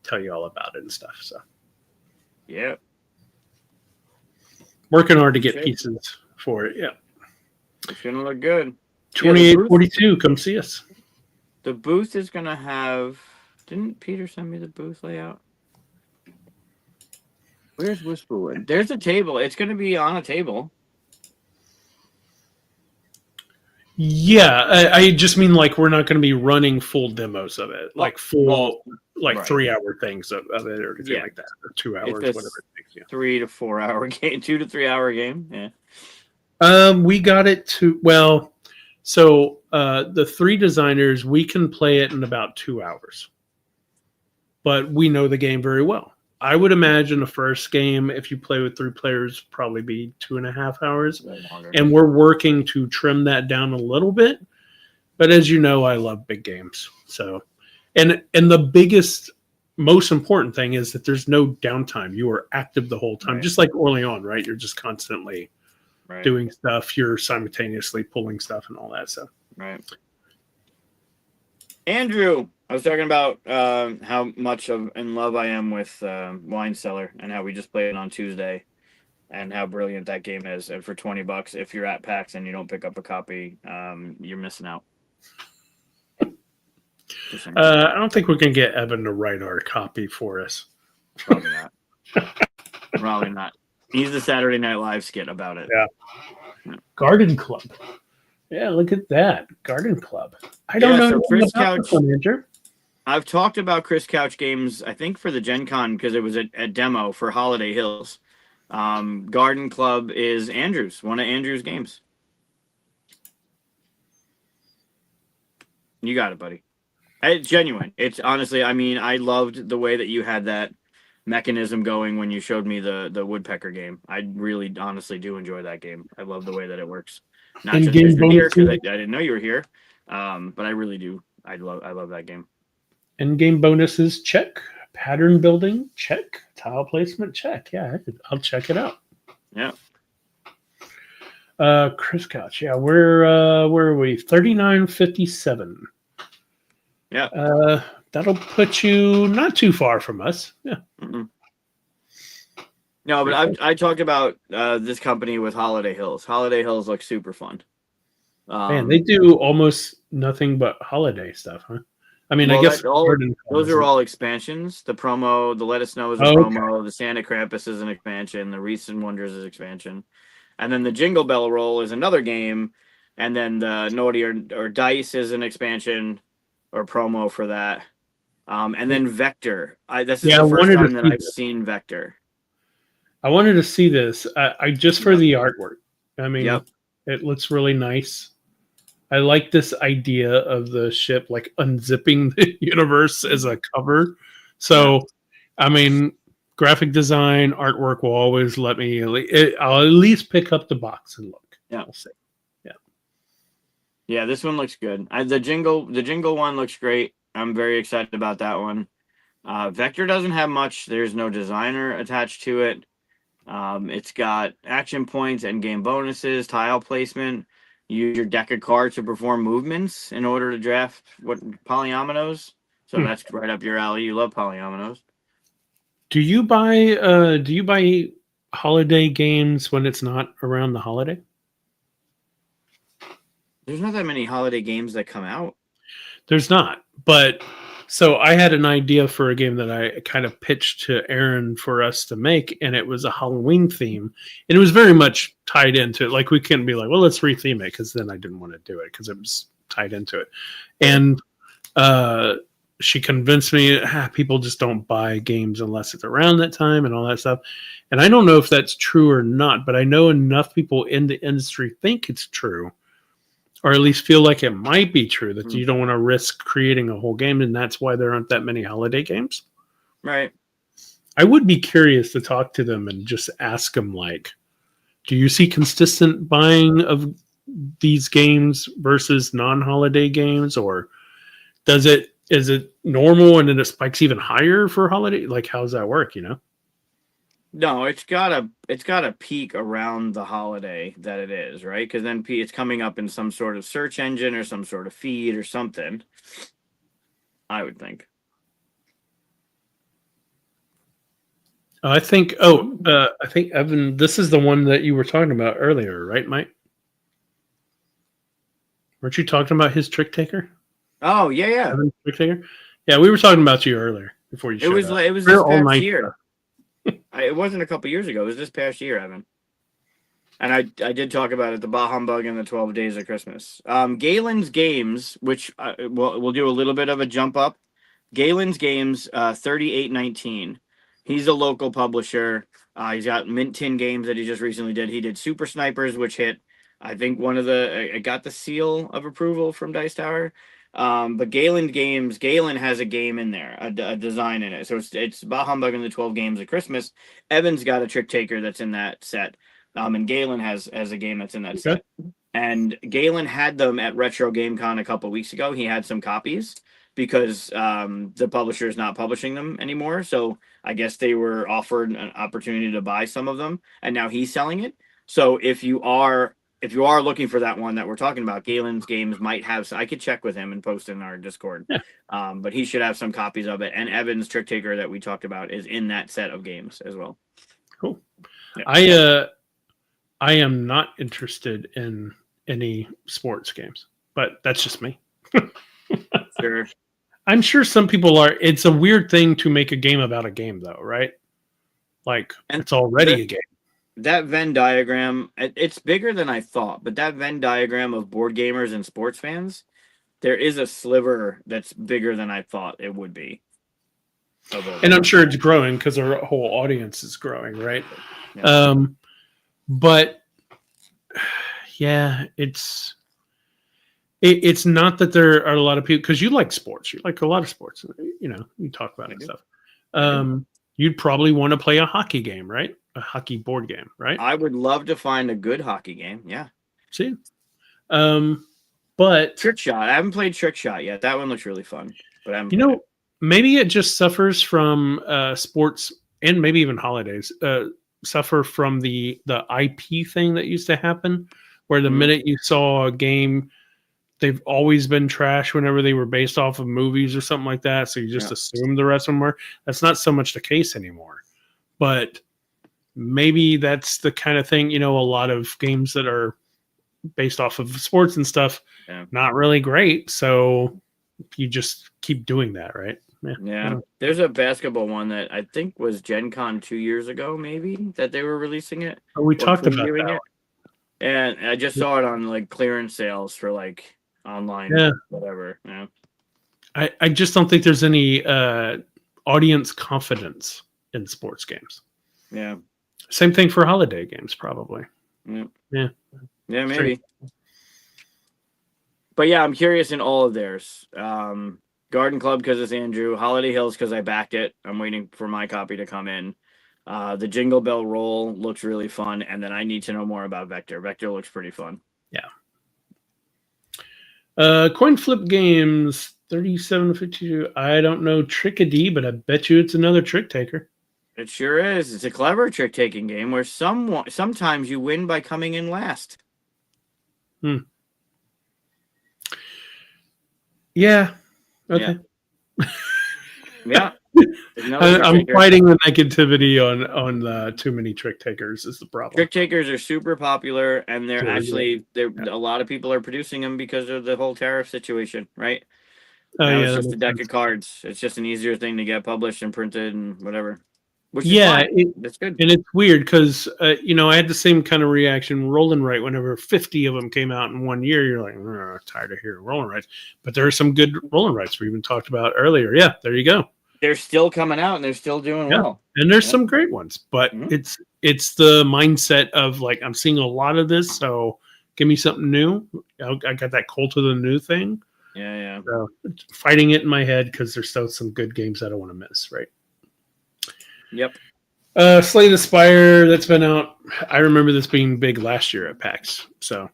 tell you all about it and stuff. So, yeah, working hard to get pieces for it. Yeah, it's gonna look good. 2842, come see us. The booth is gonna have. Didn't Peter send me the booth layout? Where's Whisperwood? There's a table. It's going to be on a table. Yeah, I just mean we're not going to be running full demos of it, 3-hour things of it or anything like that, or 2 hours, whatever it takes. Yeah. 3 to 4 hour game, 2 to 3 hour game. Yeah. We got it to so the 3 designers, we can play it in about 2 hours, but we know the game very well. I would imagine the first game, if you play with 3 players, probably be 2.5 hours. And we're working to trim that down a little bit. But as you know, I love big games. So, and the biggest, most important thing is that there's no downtime. You are active the whole time, just like Orleans, right? You're just constantly doing stuff. You're simultaneously pulling stuff and all that stuff. Right. Andrew, I was talking about how much in love I am with Wine Cellar and how we just played it on Tuesday and how brilliant that game is. And for $20, if you're at PAX and you don't pick up a copy, you're missing out. I don't think we can get Evan to write our copy for us. Probably not. Probably not. He's the Saturday Night Live skit about it. Yeah. Garden Club. Yeah, look at that. Garden Club. I don't know. So Chris Couch, I've talked about Chris Couch games, I think for the Gen Con, because it was a demo for Holiday Hills. Garden Club is Andrew's, one of Andrew's games. You got it, buddy. It's genuine. It's honestly, I mean, I loved the way that you had that mechanism going when you showed me the woodpecker game. I really honestly do enjoy that game. I love the way that it works. Not just In-game because you're here, because bonuses. I didn't know you were here. But I really do. I love that game. In-game bonuses, check. Pattern building, check. Tile placement, check. Yeah, I'll check it out. Yeah. Chris Couch. Yeah, where are we? 39.57. Yeah. That'll put you not too far from us. Yeah. Mm-mm. No, but I talked about this company with Holiday Hills. Holiday Hills looks super fun. Man, they do almost nothing but holiday stuff, huh? I mean, I guess those are all expansions. The promo, the Let Us Know is a promo. The Santa Krampus is an expansion. The Wreaths and Wonders is expansion. And then the Jingle Bell Roll is another game. And then the Naughty or Dice is an expansion or promo for that. And then Vector. This is the first time that I've seen Vector. I wanted to see this. I just for the artwork. I mean, it looks really nice. I like this idea of the ship like unzipping the universe as a cover. So, I mean, graphic design, artwork will always let me. I'll at least pick up the box and look. Yeah, we'll see. Yeah, this one looks good. The jingle one looks great. I'm very excited about that one. Vector doesn't have much. There's no designer attached to it. It's got action points and game bonuses, tile placement. Use your deck of cards to perform movements in order to draft polyominoes. So that's right up your alley. You love polyominoes. Do you buy holiday games when it's not around the holiday? There's not that many holiday games that come out. There's not, but so I had an idea for a game that I kind of pitched to Aaron for us to make, and it was a Halloween theme, and it was very much tied into it. Like we couldn't be like, well, let's retheme it, because then I didn't want to do it because it was tied into it. And she convinced me people just don't buy games unless it's around that time and all that stuff. And I don't know if that's true or not, but I know enough people in the industry think it's true, or at least feel like it might be true, that you don't want to risk creating a whole game, and that's why there aren't that many holiday games. Right. I would be curious to talk to them and just ask them, like, do you see consistent buying of these games versus non-holiday games, or is it normal and then it spikes even higher for holiday? Like, how does that work, you know? No, it's got a peak around the holiday that it is, right? Because then it's coming up in some sort of search engine or some sort of feed or something. I would think. I think Evan, this is the one that you were talking about earlier, right, Mike? Weren't you talking about his Trick Taker? Oh yeah. Evan's Trick Taker? Yeah, we were talking about you earlier before you showed up. It was this past year. It wasn't a couple years ago. It was this past year, Evan. And I did talk about it, the Bah Humbug and the 12 Days of Christmas. Galen's Games, which we'll do a little bit of a jump up. Galen's Games, 3819. He's a local publisher. He's got Mint Tin games that he just recently did. He did Super Snipers, which hit, I think, it got the seal of approval from Dice Tower. But Galen has a game in there, a design in it. So it's Bah Humbug and the 12 Games of Christmas. Evan's got a Trick Taker that's in that set. And Galen has a game that's in that set. And Galen had them at Retro Game Con a couple weeks ago. He had some copies because the publisher is not publishing them anymore. So I guess they were offered an opportunity to buy some of them, and now he's selling it. So if you are looking for that one that we're talking about, Galen's Games might have. I could check with him and post in our Discord. Yeah. But he should have some copies of it. And Evan's Trick Taker that we talked about is in that set of games as well. Cool. Yeah. I am not interested in any sports games, but that's just me. Sure. I'm sure some people are. It's a weird thing to make a game about a game, though, right? Like, it's already a game. That Venn diagram, it's bigger than I thought, but that Venn diagram of board gamers and sports fans, there is a sliver that's bigger than I thought it would be. And I'm sure it's growing because our whole audience is growing, right? Yeah. But yeah, it's not that there are a lot of people, because you like sports, you like a lot of sports, you talk about it and stuff. You'd probably want to play a hockey game, right? A hockey board game, right? I would love to find a good hockey game. Yeah. See, but Trick Shot. I haven't played Trick Shot yet. That one looks really fun. But I'm maybe it just suffers from sports, and maybe even holidays suffer from the IP thing that used to happen, where the minute you saw a game, they've always been trash whenever they were based off of movies or something like that. So you just assume the rest of them were. That's not so much the case anymore. But maybe that's the kind of thing, a lot of games that are based off of sports and stuff, not really great. So you just keep doing that, right? Yeah. There's a basketball one that I think was Gen Con 2 years ago, maybe, that they were releasing it. We talked about that. And I just saw it on like clearance sales for like online, whatever. Yeah. I just don't think there's any audience confidence in sports games. Yeah. Same thing for holiday games, probably. Yeah, maybe. But yeah, I'm curious in all of theirs. Garden Club because it's Andrew. Holiday Hills because I backed it. I'm waiting for my copy to come in. The Jingle Bell Roll looks really fun, and then I need to know more about Vector. Vector looks pretty fun. Yeah. Coin flip games, 37.52. I don't know Trickadee, but I bet you it's another trick taker. It sure is. It's a clever trick taking game where sometimes you win by coming in last. Yeah. Okay. Yeah. I'm fighting the negativity on too many trick takers is the problem. Trick takers are super popular, and they're a lot of people are producing them because of the whole tariff situation, right? It's just a deck of cards. It's just an easier thing to get published and printed and whatever. Which is fine. That's good. And it's weird because I had the same kind of reaction rolling right whenever 50 of them came out in 1 year. You're like, tired of hearing rolling rights, but there are some good rolling rights we even talked about earlier. Yeah, there you go. They're still coming out and they're still doing well. And there's some great ones, but it's the mindset of like, I'm seeing a lot of this, so give me something new. I got that Cult of the New thing. Yeah. So fighting it in my head because there's still some good games I don't want to miss, right? Yep. Slay the Spire, that's been out. I remember this being big last year at PAX. So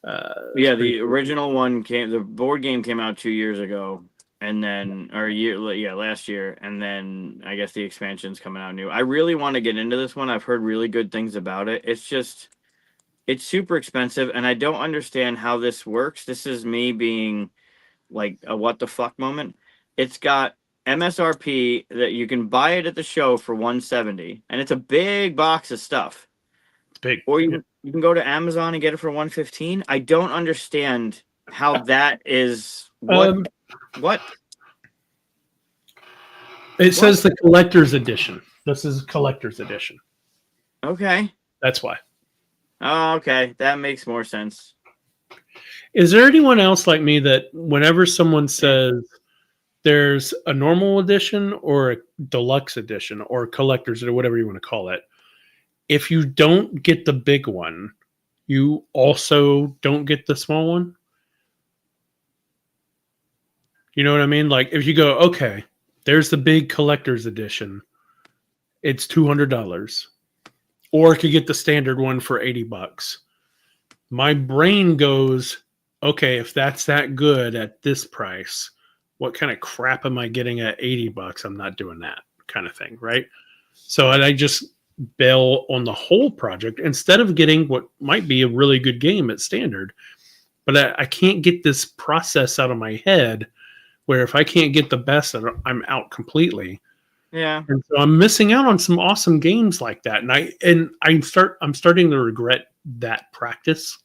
the original one the board game came out 2 years ago, and then last year, and then I guess the expansion's coming out new. I really want to get into this one. I've heard really good things about it. It's super expensive, and I don't understand how this works. This is me being like a what the fuck moment. It's got MSRP that you can buy it at the show for $170, and it's a big box of stuff. It's big. Or you can go to Amazon and get it for $115. I don't understand how that is. What? It says the collector's edition. This is collector's edition. Okay. That's why. Oh, okay. That makes more sense. Is there anyone else like me that whenever someone says there's a normal edition or a deluxe edition or collector's or whatever you want to call it, if you don't get the big one, you also don't get the small one? You know what I mean? Like if you go, okay, there's the big collector's edition, it's $200. Or if you get the standard one for $80. My brain goes, okay, if that's that good at this price, what kind of crap am I getting at $80? I'm not doing that kind of thing, right? So I just bail on the whole project instead of getting what might be a really good game at standard. But I can't get this process out of my head where if I can't get the best, I'm out completely. Yeah. And so I'm missing out on some awesome games like that. And I'm starting to regret that practice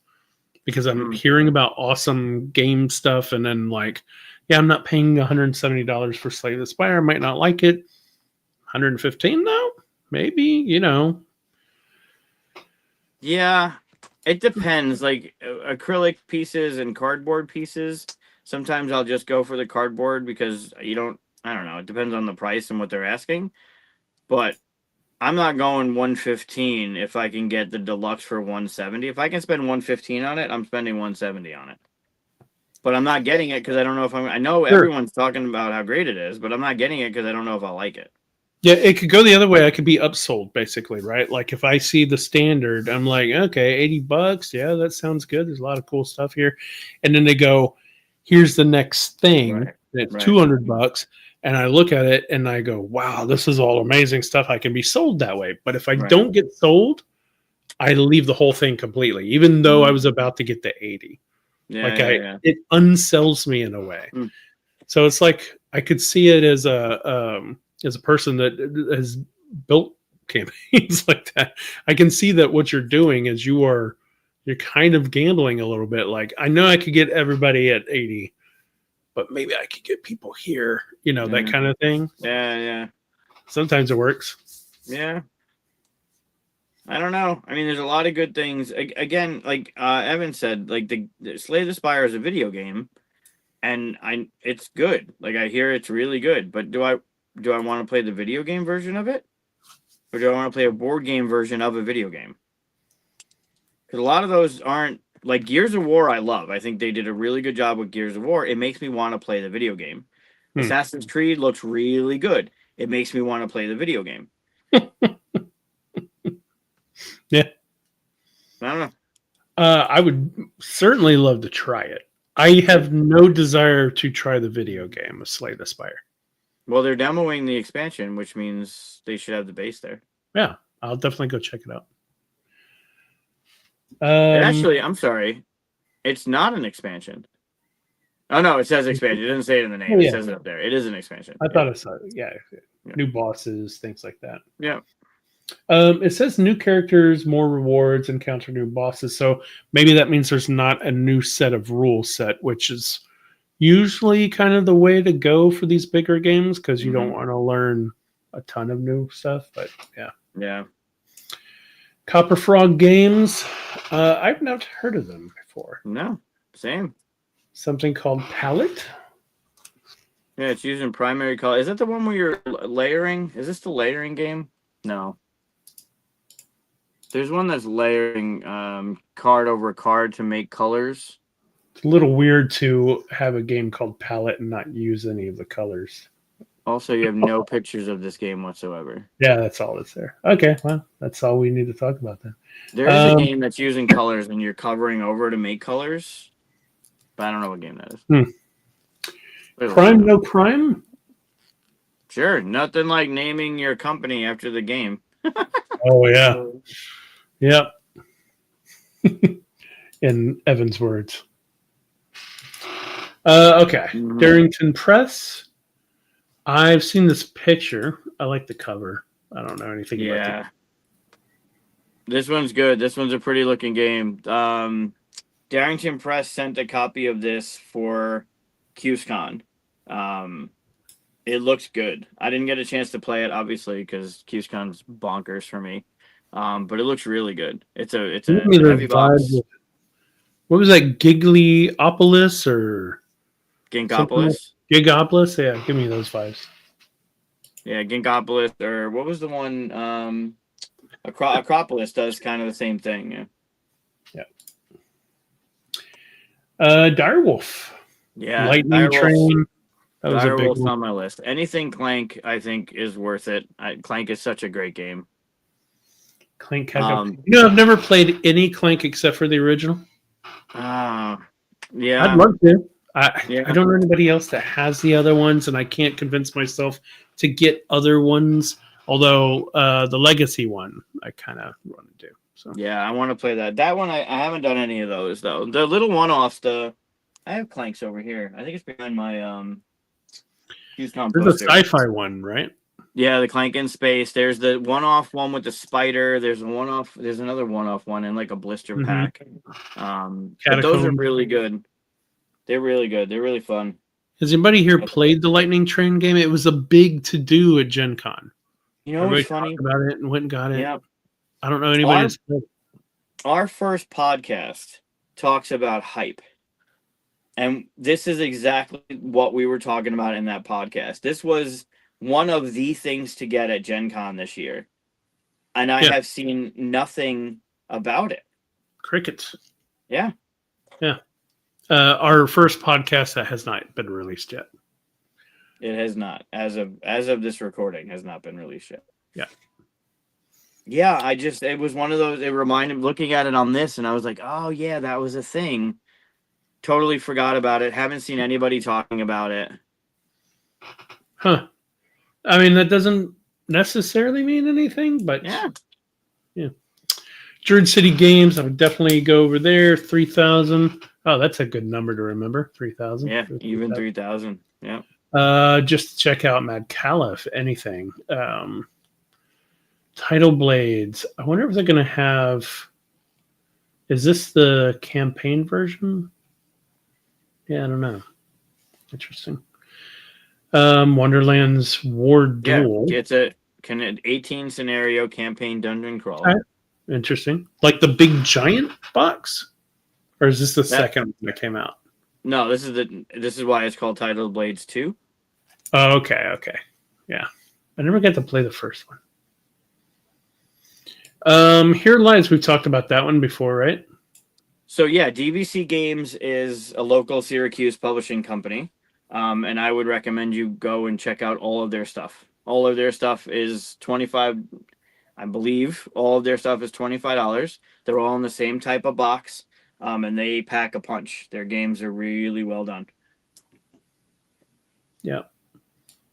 because I'm hearing about awesome game stuff and then like, yeah, I'm not paying $170 for Slay the Spire. I might not like it. $115 though? Maybe, Yeah, it depends. Like acrylic pieces and cardboard pieces, Sometimes I'll just go for the cardboard because I don't know. It depends on the price and what they're asking. But I'm not going 115 if I can get the deluxe for 170. If I can spend 115 on it, I'm spending 170 on it. But I'm not getting it because I don't know if I know Sure. everyone's talking about how great it is, but I'm not getting it because I don't know if I'll like it. Yeah, it could go the other way. I could be upsold, basically, right? Like if I see the standard, I'm like, okay, $80. Yeah, that sounds good. There's a lot of cool stuff here. And then they go, here's the next thing. Right. And it's Right. $200. And I look at it and I go, wow, this is all amazing stuff. I can be sold that way. But if I Right. don't get sold, I leave the whole thing completely, even though I was about to get the 80. Yeah, it unsells me in a way. Mm. So it's like I could see it as a person that has built campaigns like that. I can see that what you're doing is you're kind of gambling a little bit. Like I know I could get everybody at 80, but maybe I could get people here, that kind of thing. Yeah. Sometimes it works. Yeah. I don't know. I mean, there's a lot of good things. Again, like Evan said, like the Slay the Spire is a video game, and it's good. Like I hear it's really good. But do I want to play the video game version of it, or do I want to play a board game version of a video game? Because a lot of those aren't like Gears of War. I love. I think they did a really good job with Gears of War. It makes me want to play the video game. Assassin's Creed looks really good. It makes me want to play the video game. Yeah. I don't know. I would certainly love to try it. I have no desire to try the video game of Slay the Spire. Well, they're demoing the expansion, which means they should have the base there. Yeah, I'll definitely go check it out. Actually, I'm sorry. It's not an expansion. Oh, no, it says expansion. It doesn't say it in the name. It says it up there. It is an expansion. I thought it said, new bosses, things like that. Yeah. It says new characters, more rewards, encounter new bosses. So maybe that means there's not a new set of rules set, which is usually kind of the way to go for these bigger games because you don't want to learn a ton of new stuff. But yeah. Copper Frog Games. I've not heard of them before. No, same. Something called Palette. Yeah, it's using primary color. Is that the one where you're layering? Is this the layering game? No. There's one that's layering card over card to make colors. It's a little weird to have a game called Palette and not use any of the colors. Also, you have no pictures of this game whatsoever. Yeah, that's all that's there. Okay, well, that's all we need to talk about then. There is a game that's using colors and you're covering over to make colors, but I don't know what game that is. Crime No Crime? Sure, nothing like naming your company after the game. Oh, yeah. Yep. In Evan's words. Okay. Darrington Press. I've seen this picture. I like the cover. I don't know anything about it. This one's good. This one's a pretty looking game. Darrington Press sent a copy of this for QSCon. It looks good. I didn't get a chance to play it, obviously, because QSCon's bonkers for me. But it looks really good. It's a heavy box. What was that? Gigliopolis or Ginkopolis? Gigopolis? Yeah, give me those vibes. Yeah, Ginkopolis, or what was the one? Acropolis does kind of the same thing. Yeah. Direwolf. Yeah. Lightning Train. That was a big one on my list. Anything Clank, I think, is worth it. Clank is such a great game. Clank. I've never played any Clank except for the original. Yeah. I'd love to. I don't know anybody else that has the other ones, and I can't convince myself to get other ones. Although the Legacy one, I kind of want to do. So yeah, I want to play that. That one, I haven't done any of those though. The little one-offs. I have Clanks over here. I think it's behind my Houston. There's a sci-fi one, right? Yeah, the Clank in Space. There's the one-off one with the spider. There's another one-off one in like a blister pack. But those are really good. They're really good. They're really fun. Has anybody here played the Lightning Train game? It was a big to-do at Gen Con. You know what's funny? Talked about it and went and got it. Yeah. I don't know anybody that's played. Our first podcast talks about hype. And this is exactly what we were talking about in that podcast. This was one of the things to get at Gen Con this year. And I have seen nothing about it. Crickets. Yeah. Yeah. Our first podcast that has not been released yet. It has not. As of this recording, has not been released yet. Yeah. Yeah, it was one of those, it reminded, looking at it on this, and I was like, oh yeah, that was a thing. Totally forgot about it. Haven't seen anybody talking about it. Huh. I mean, that doesn't necessarily mean anything, but yeah. Druid City Games, I would definitely go over there. 3,000. Oh, that's a good number to remember. 3,000. Yeah, even 3,000. Yeah. Just check out Mad Calla, if anything. Title Blades. I wonder if they're going to have. Is this the campaign version? Yeah, I don't know. Interesting. Wonderland's War Duel. Yeah, it's a 18 scenario campaign dungeon crawler. Interesting. Like the big giant box? Or is this the second one that came out? No, this is why it's called Title Blades 2. Oh, okay. Yeah. I never got to play the first one. Here Lies, we've talked about that one before, right? So yeah, DVC Games is a local Syracuse publishing company. And I would recommend you go and check out all of their stuff. All of their stuff is $25. I believe all of their stuff is $25. They're all in the same type of box. And they pack a punch. Their games are really well done. Yeah.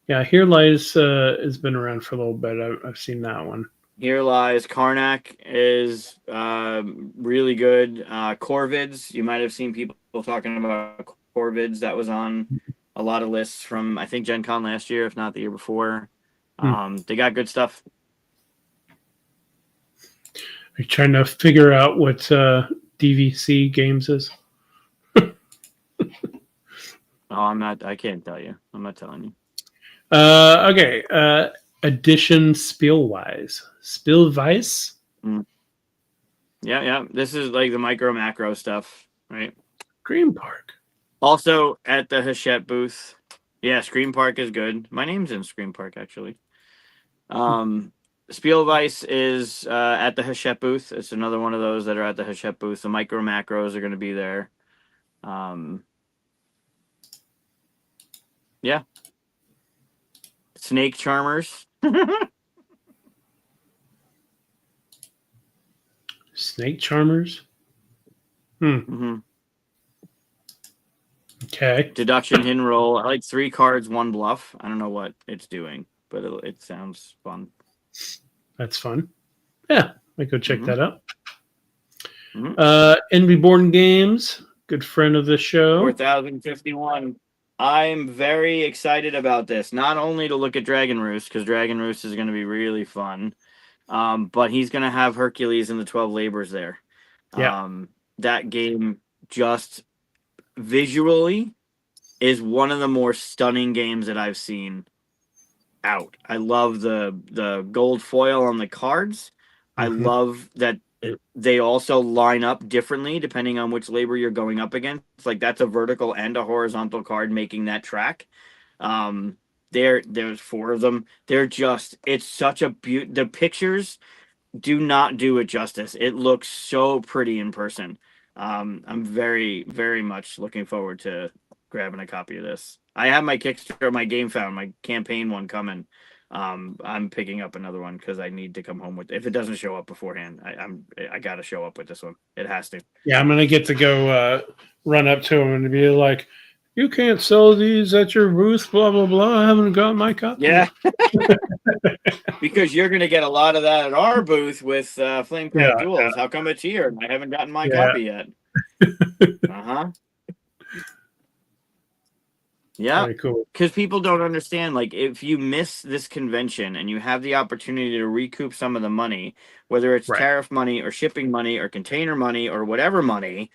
Yeah, Here Lies has been around for a little bit. I've seen that one. Here Lies. Karnak is really good. Corvids, you might have seen people talking about Corvids. That was on a lot of lists from, I think, Gen Con last year, if not the year before. They got good stuff. Are you trying to figure out what DVC Games is? Oh, I'm not. I can't tell you. I'm not telling you. Okay. Edition Spielweise. Spielweise? Yeah. This is like the micro macro stuff, right? Green Park. Also at the Hachette booth. Yeah, Scream Park is good. My name's in Scream Park, actually. Spielweise is at the Hachette booth. It's another one of those that are at the Hachette booth. The micro macros are going to be there. Yeah. Snake Charmers. Snake Charmers? Mm-hmm. Okay. Deduction, hidden roll. I like 3 cards, 1 bluff. I don't know what it's doing, but it sounds fun. That's fun. Yeah, I go check that out. Mm-hmm. Envy Born Games, good friend of the show. 4,051. I'm very excited about this. Not only to look at Dragon Roost, because Dragon Roost is going to be really fun, but he's going to have Hercules and the 12 Labors there. Yeah. That game just visually is one of the more stunning games that I've seen out. I love the gold foil on the cards. I love that they also line up differently depending on which labor you're going up against. It's like that's a vertical and a horizontal card making that track. There's 4 of them. They're just, it's such a the pictures do not do it justice. It looks so pretty in person. I'm very, very much looking forward to grabbing a copy of this. I have my Kickstarter, my Game Found, my campaign one coming. I'm picking up another one because I need to come home with. If it doesn't show up beforehand, I got to show up with this one. It has to. Yeah, I'm gonna get to go run up to him and be like, "You can't sell these at your booth, blah blah blah. I haven't got my copy." Yeah, because you're gonna get a lot of that at our booth with Flamecraft Duels. Yeah. How come it's here? I haven't gotten my copy yet. Yeah, cool. Because people don't understand, like, if you miss this convention and you have the opportunity to recoup some of the money, whether it's tariff money or shipping money or container money or whatever money,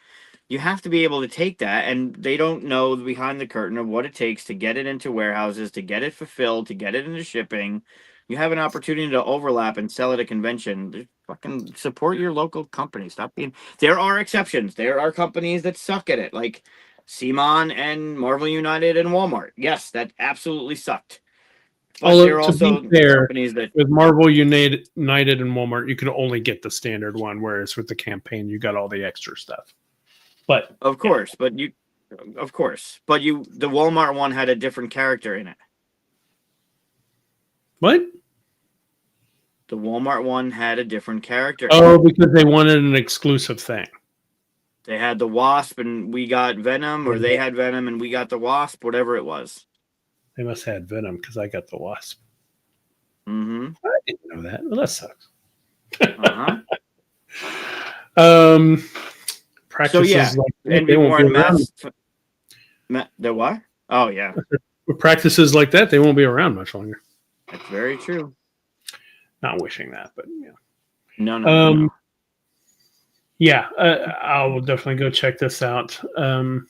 you have to be able to take that, and they don't know behind the curtain of what it takes to get it into warehouses, to get it fulfilled, to get it into shipping. You have an opportunity to overlap and sell at a convention. Fucking support your local company. Stop being... There are exceptions. There are companies that suck at it, like CMON and Marvel United and Walmart. Yes, that absolutely sucked. But Although, there are to be also fair, companies that with Marvel United and Walmart, you could only get the standard one, whereas with the campaign, you got all the extra stuff. But of course, but the Walmart one had a different character in it. what? The Walmart one had a different character. Oh, because they wanted an exclusive thing. They had the Wasp and we got Venom, or they had Venom and we got the Wasp, whatever it was. They must have had Venom because I got the Wasp. Mm-hmm. I didn't know that. Well, that sucks. Uh-huh. Practices so yeah, like that, and they people won't be wearing around. masks. The what? Oh yeah, With practices like that, they won't be around much longer. that's very true. Not wishing that, but yeah. No. Yeah, I will definitely go check this out. Go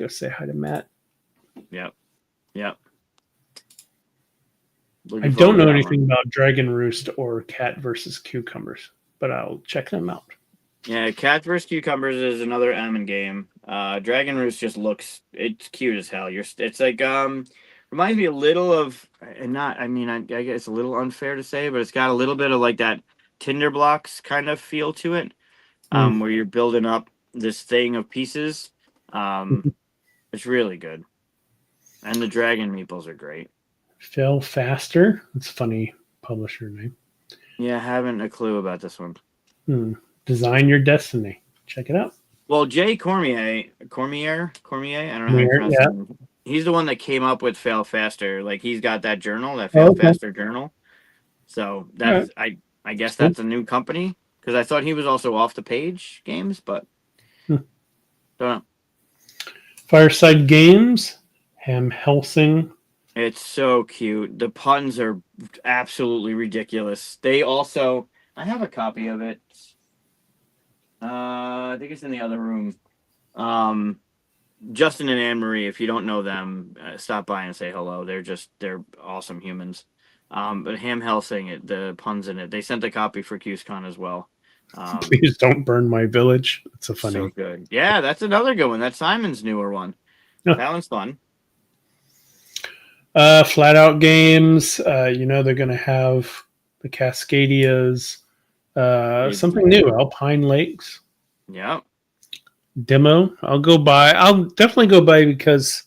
say hi to Matt. Yep. I don't know anything about Dragon Roost or Cat versus Cucumbers, but I'll check them out. Yeah, Cat vs Cucumbers is another Ammon game. Dragon Roost just it's cute as hell. It's like reminds me a little of, and not, I mean, I guess it's a little unfair to say, but it's got a little bit of like that Tinder Blocks kind of feel to it, where you're building up this thing of pieces. It's really good, and the dragon meeples are great. Phil Faster. That's a funny publisher name. Yeah, I haven't a clue about this one. Design Your Destiny. Check it out. Well, Jay Cormier, I don't know how you pronounce it. He's the one that came up with Fail Faster. Like, he's got that journal, that Fail Faster journal. So that's right. I guess that's a new company, because I thought he was also Off the Page Games, but don't know. Fireside Games. Ham Helsing. It's so cute. The puns are absolutely ridiculous. They also, I have a copy of it. I think it's in the other room. Justin and Anne Marie, if you don't know them, stop by and say hello. They're awesome humans. But Ham Helsing, the puns in it. They sent a copy for QSCon as well. Please don't burn my village. It's a funny. So good. Yeah, that's another good one. That's Simon's newer one. That one's fun. Flat Out Games. They're going to have the Cascadias. Something new. Alpine Lakes. Yeah. Demo. I'll definitely go by because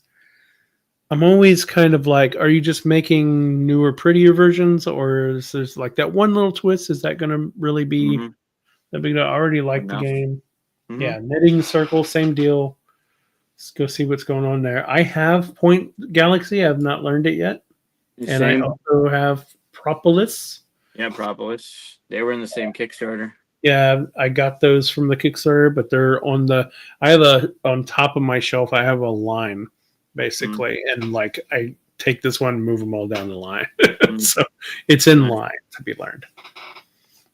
I'm always kind of like, are you just making newer, prettier versions, or is there's like that one little twist? Is that going to really be that big? I already like the game. Yeah, Knitting Circle, same deal. Let's go see what's going on there. I have Point Galaxy. I have not learned it yet, and I also have Propolis. Yeah, Propolis. They were in the same Kickstarter. Yeah, I got those from the Kickstarter, but they're on on top of my shelf. I have a line, basically, and like I take this one and move them all down the line. So it's in line to be learned.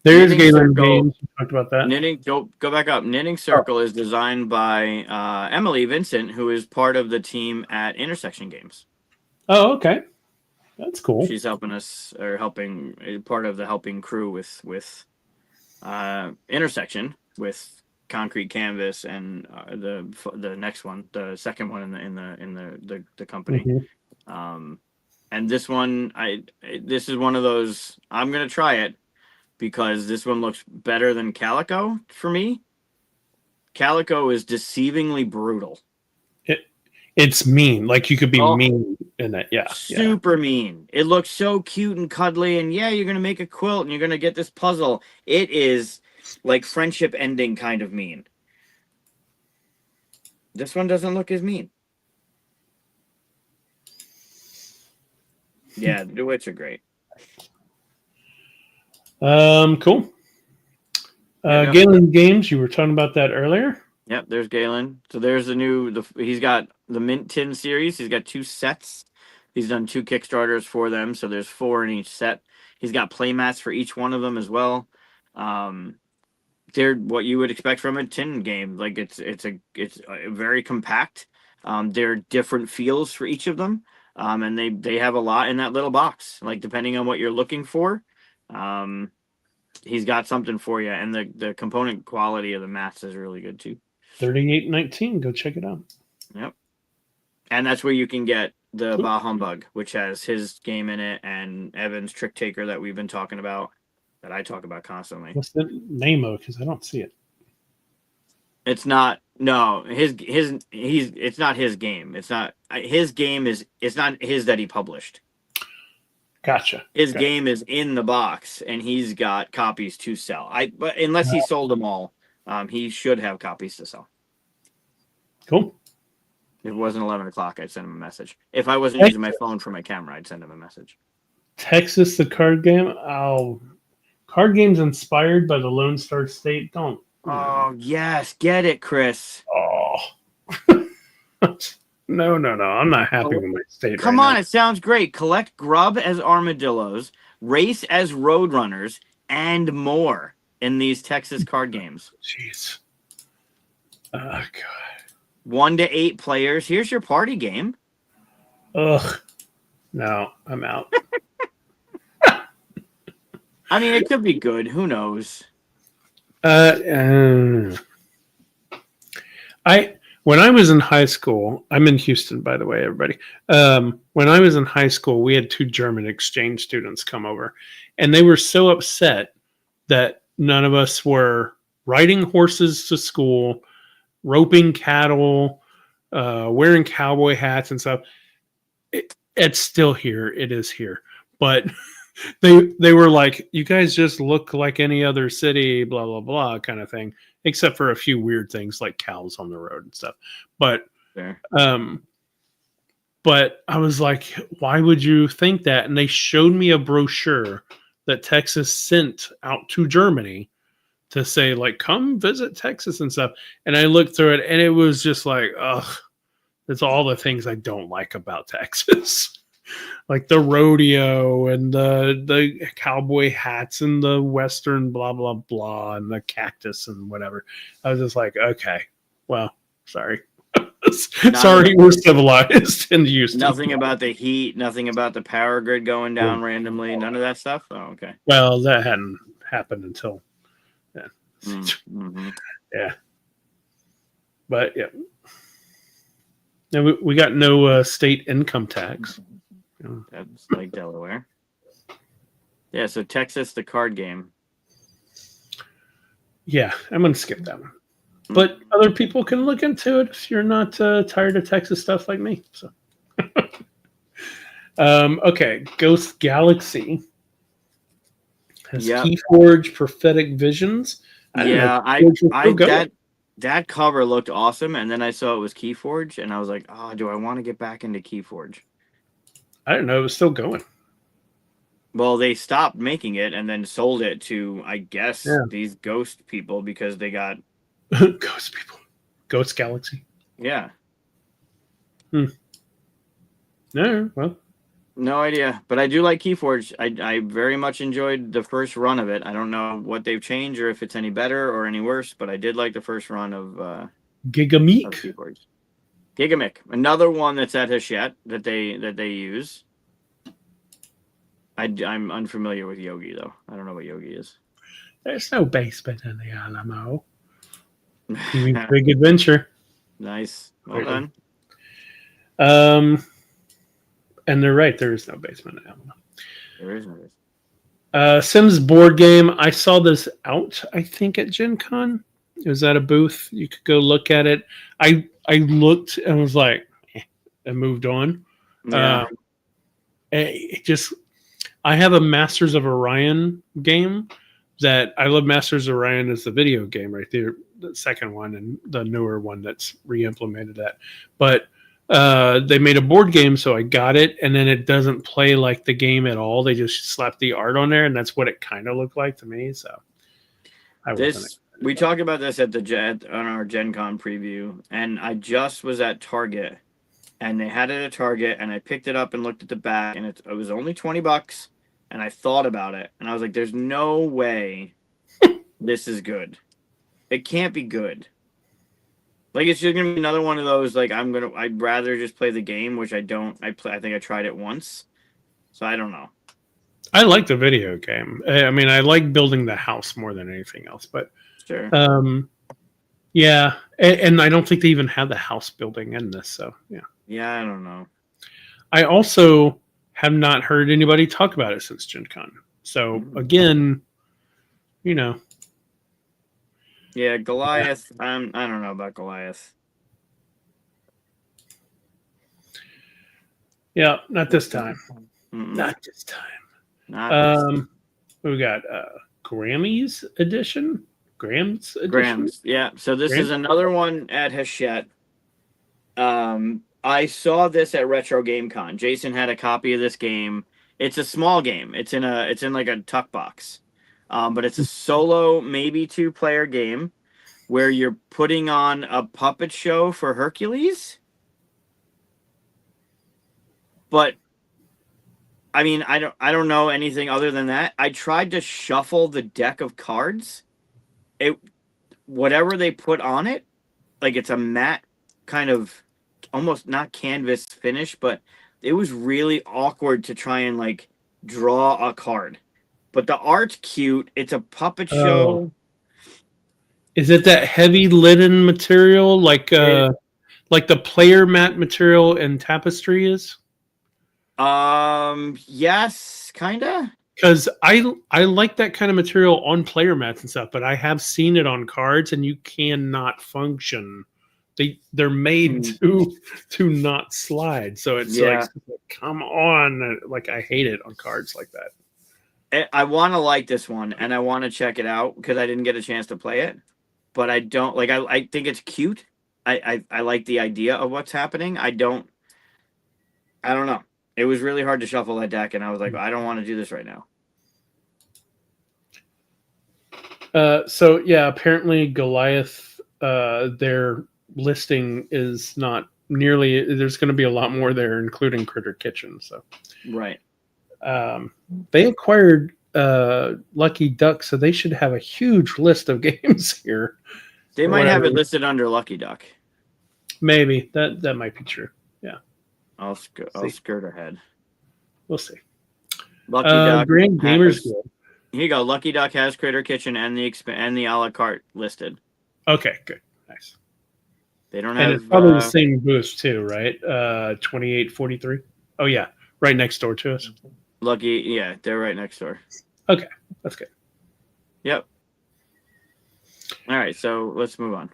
There's Galen Games. We talked about that. Knitting. Go back up. Knitting Circle is designed by Emily Vincent, who is part of the team at Intersection Games. Oh, okay, that's cool. She's helping part of the helping crew with Intersection, with Concrete Canvas and the next one, the second one in the company. And this one, this is one of those, I'm gonna try it because this one looks better than Calico for me. Calico is deceivingly brutal. It's mean. Like, you could be mean in it. Yeah. Super mean. It looks so cute and cuddly, and yeah, you're gonna make a quilt and you're gonna get this puzzle. It is like friendship ending kind of mean. This one doesn't look as mean. Yeah, the DeWitts are great. Cool. Galen Games, you were talking about that earlier. Yep, there's Galen. So there's he's got the Mint Tin series. He's got 2 sets. He's done 2 Kickstarters for them, so there's 4 in each set. He's got playmats for each one of them as well. They're what you would expect from a tin game. Like, it's very compact. There are different feels for each of them. And they have a lot in that little box. Like, depending on what you're looking for, he's got something for you. And the component quality of the mats is really good too. $38.19. Go check it out. Yep. And that's where you can get the Cool. Bah Humbug, which has his game in it, and Evan's Trick Taker that we've been talking about, that I talk about constantly. What's the name of it? Because I don't see it. It's not. No, it's not his game. It's not his game. It's not his that he published. Gotcha. His game is in the box, and he's got copies to sell. But unless he sold them all, he should have copies to sell. Cool. If it wasn't 11 o'clock, I'd send him a message. If I wasn't using my phone for my camera, I'd send him a message. Texas, the card game. Oh, card games inspired by the Lone Star State. Don't. Oh, yes. Get it, Chris. Oh. No. I'm not happy with my state. Come on, it sounds great. Collect grub as armadillos, race as roadrunners, and more in these Texas card games. Jeez. Oh, God. 1 to 8 players. Here's your party game. Ugh. No, I'm out. I mean, it could be good. Who knows? When I was in high school, I'm in Houston, by the way, everybody. When I was in high school, we had 2 German exchange students come over, and they were so upset that none of us were riding horses to school, roping cattle, wearing cowboy hats and stuff. It's still here. It is here. But they were like, you guys just look like any other city, blah, blah, blah, kind of thing, except for a few weird things like cows on the road and stuff. But but I was like, why would you think that? And they showed me a brochure that Texas sent out to Germany to say, like, come visit Texas and stuff. And I looked through it, and it was just like, ugh, that's all the things I don't like about Texas. Like the rodeo and the cowboy hats and the Western blah, blah, blah, and the cactus and whatever. I was just like, okay, well, sorry. Sorry, we're civilized in Houston. Nothing about the heat, nothing about the power grid going down randomly, none of that stuff? Oh, okay. Well, that hadn't happened until then. Mm-hmm. Yeah. But, yeah. And we got no state income tax. That's like Delaware. Yeah, so Texas, the card game. Yeah, I'm going to skip that one. But other people can look into it if you're not tired of Texas stuff like me. So, okay, Ghost Galaxy has Keyforge Prophetic Visions. That cover looked awesome, and then I saw it was Keyforge, and I was like, oh, do I want to get back into Keyforge? I didn't know it was still going. Well, they stopped making it and then sold it to, I guess, these ghost people because they got ghost people, Ghost Galaxy. Yeah. No, well, no idea, but I do like Keyforge. I very much enjoyed the first run of it. I don't know what they've changed or if it's any better or any worse, but I did like the first run of Gigamic. Keyforge. Gigamic, another one that's at Hachette that they use. I'm unfamiliar with Yogi though. I don't know what Yogi is. There's no basement in the Alamo. Big adventure. Nice. Well done. And they're right. There is no basement in Alamo. There is no basement. Sims board game. I saw this out, I think, at Gen Con. It was at a booth. You could go look at it. I looked and was like, and moved on. Yeah. I have a Masters of Orion game that I love. Masters of Orion is the video game right there, the second one, and the newer one that's re-implemented that. But they made a board game, so I got it, and then it doesn't play like the game at all. They just slapped the art on there, and that's what it kind of looked like to me. So we talked about this at on our Gen Con preview, and I just was at Target, and they had it at Target, and I picked it up and looked at the back, and it was only $20, and I thought about it, and I was like, "There's no way this is good. It can't be good." Like, it's just gonna be another one of those. Like, I'd rather just play the game, which I don't. I think I tried it once, so I don't know. I like the video game. I mean, I like building the house more than anything else. But sure. Yeah, and I don't think they even have the house building in this. So yeah, Yeah, I don't know. I also have not heard anybody talk about it since Gen Con. So again, you know, Yeah, Goliath. I don't know about Goliath. yeah, not this time. Mm-mm. Not this time. Not this. We got Grammys edition. Grams edition. Grams. Yeah. So this is another one at Hachette. I saw this at Retro Game Con. Jason had a copy of this game. It's a small game. It's in like a tuck box. But it's a solo, maybe 2-player game where you're putting on a puppet show for Hercules. But I mean, I don't know anything other than that. I tried to shuffle the deck of cards. Whatever they put on it, like it's a matte kind of almost not canvas finish, but it was really awkward to try and like draw a card. But the art's cute. It's a puppet show. Is it that heavy linen material like the player mat material in Tapestry is? Yes, kinda. Because I like that kind of material on player mats and stuff, but I have seen it on cards, and you cannot function. They're made to not slide, so it's like come on, like I hate it on cards like that. I want to like this one, and I want to check it out because I didn't get a chance to play it, but I don't like. I think it's cute. I like the idea of what's happening. I don't know. It was really hard to shuffle that deck, and I was like, I don't want to do this right now. So yeah, apparently Goliath, their listing is not nearly. There's going to be a lot more there, including Critter Kitchen. So right, they acquired Lucky Duck, so they should have a huge list of games here. They might have it listed under Lucky Duck. Maybe that might be true. Yeah. I'll skirt ahead. We'll see. Lucky Duck. Grand Gamers Guild. Here you go. Lucky Duck has Critter Kitchen and the a la carte listed. Okay, good, nice. They don't and have. It's probably the same booth too, right? 2843. Oh yeah, right next door to us. Lucky, yeah, they're right next door. Okay, that's good. Yep. All right, so let's move on.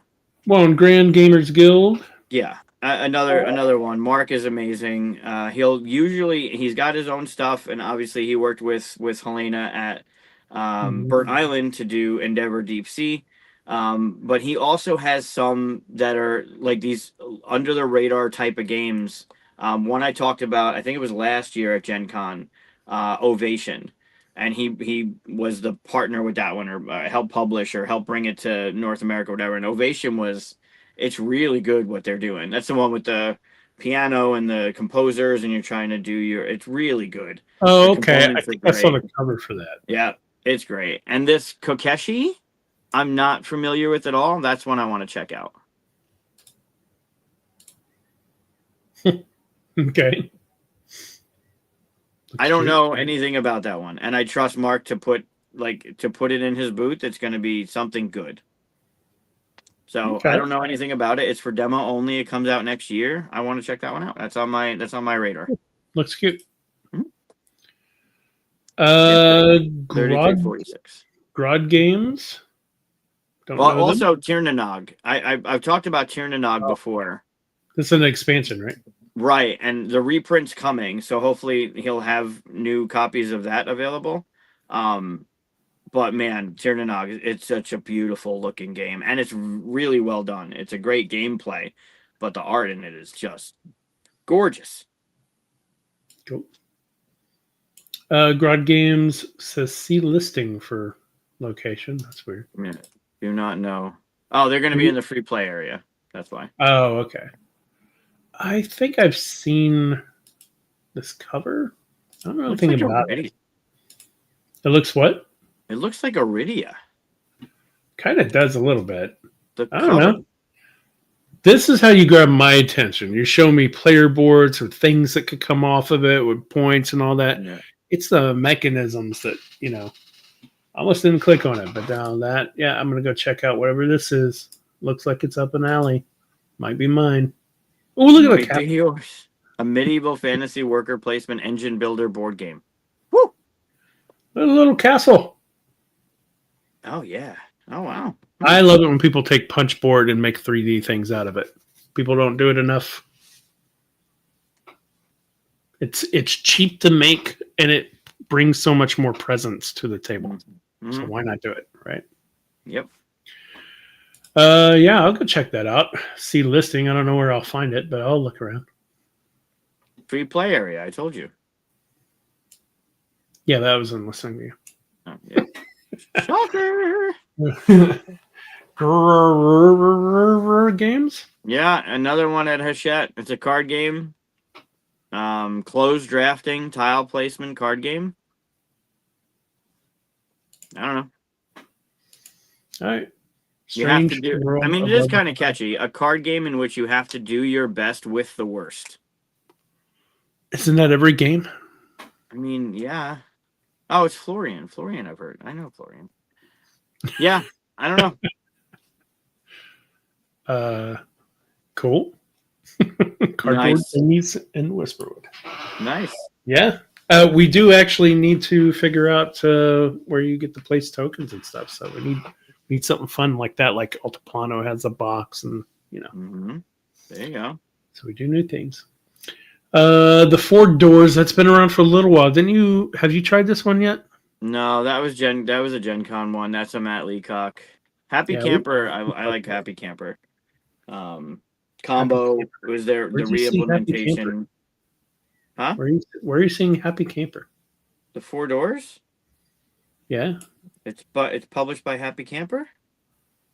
Well, in Grand Gamers Guild. Yeah. Another one. Mark is amazing. He's got his own stuff, and obviously he worked with Helena at Burnt Island to do Endeavor Deep Sea. But he also has some that are like these under the radar type of games. One I talked about, I think it was last year at Gen Con, Ovation. And he was the partner with that one, or helped publish or help bring it to North America or whatever. And Ovation it's really good what they're doing. That's the one with the piano and the composers, and you're trying to do it's really good. Oh, okay. I think I saw the cover for that. Yeah, it's great. And this Kokeshi, I'm not familiar with at all. That's one I want to check out. Okay. I don't know anything about that one, and I trust Mark to put it in his booth. It's going to be something good. So I don't know anything about it. It's for demo only. It comes out next year. I want to check that one out. That's on my radar. Looks cute. Mm-hmm. 46. Grod Games. Also Tirnanog. I've talked about Tirnanog before. This is an expansion, right? Right, and the reprint's coming, so hopefully he'll have new copies of that available. But man, Tirnanog, it's such a beautiful looking game, and it's really well done. It's a great gameplay, but the art in it is just gorgeous. Cool. Grod Games says see listing for location. That's weird. Yeah, do not know. Oh, they're going to be in the free play area. That's why. Oh, okay. I think I've seen this cover. I don't know anything about it. It looks what? It looks like Iridia. Kind of does a little bit. I don't know. This is how you grab my attention. You show me player boards or things that could come off of it with points and all that. Yeah. It's the mechanisms that, I almost didn't click on it. But now that, I'm going to go check out whatever this is. Looks like it's up an alley. Might be mine. Oh, look at the Might cat. be yours. A medieval fantasy worker placement engine builder board game. Woo! A little castle. Oh yeah. Oh wow. I love it when people take punchboard and make 3D things out of it. People don't do it enough. It's cheap to make, and it brings so much more presence to the table. Mm-hmm. So why not do it, right? Yep. Yeah, I'll go check that out. See listing. I don't know where I'll find it, but I'll look around. Free play area. I told you. Yeah, that was in listening to you. Oh, yeah. Shocker. Games. Yeah, another one at Hachette. It's a card game. Closed drafting, tile placement card game. I don't know. All right. You have to do. I mean, it is kind of catchy. A card game in which you have to do your best with the worst. Isn't that every game? I mean, yeah. Oh, it's Florian. Florian, I've heard. I know Florian. Yeah, I don't know. Cool. Cardboard nice. Thingies and Whisperwood. Nice. Yeah. We do actually need to figure out where you get the place tokens and stuff. So we need something fun like that. Like Altiplano has a box, and Mm-hmm. There you go. So we do new things. The Four Doors, that's been around for a little while. Have you tried this one yet? No, that was a Gen Con one. That's a Matt Leacock. Happy Camper. I like Happy Camper. Combo was there. The re-implementation. Huh? Where are you seeing Happy Camper? The Four Doors? Yeah. It's published by Happy Camper?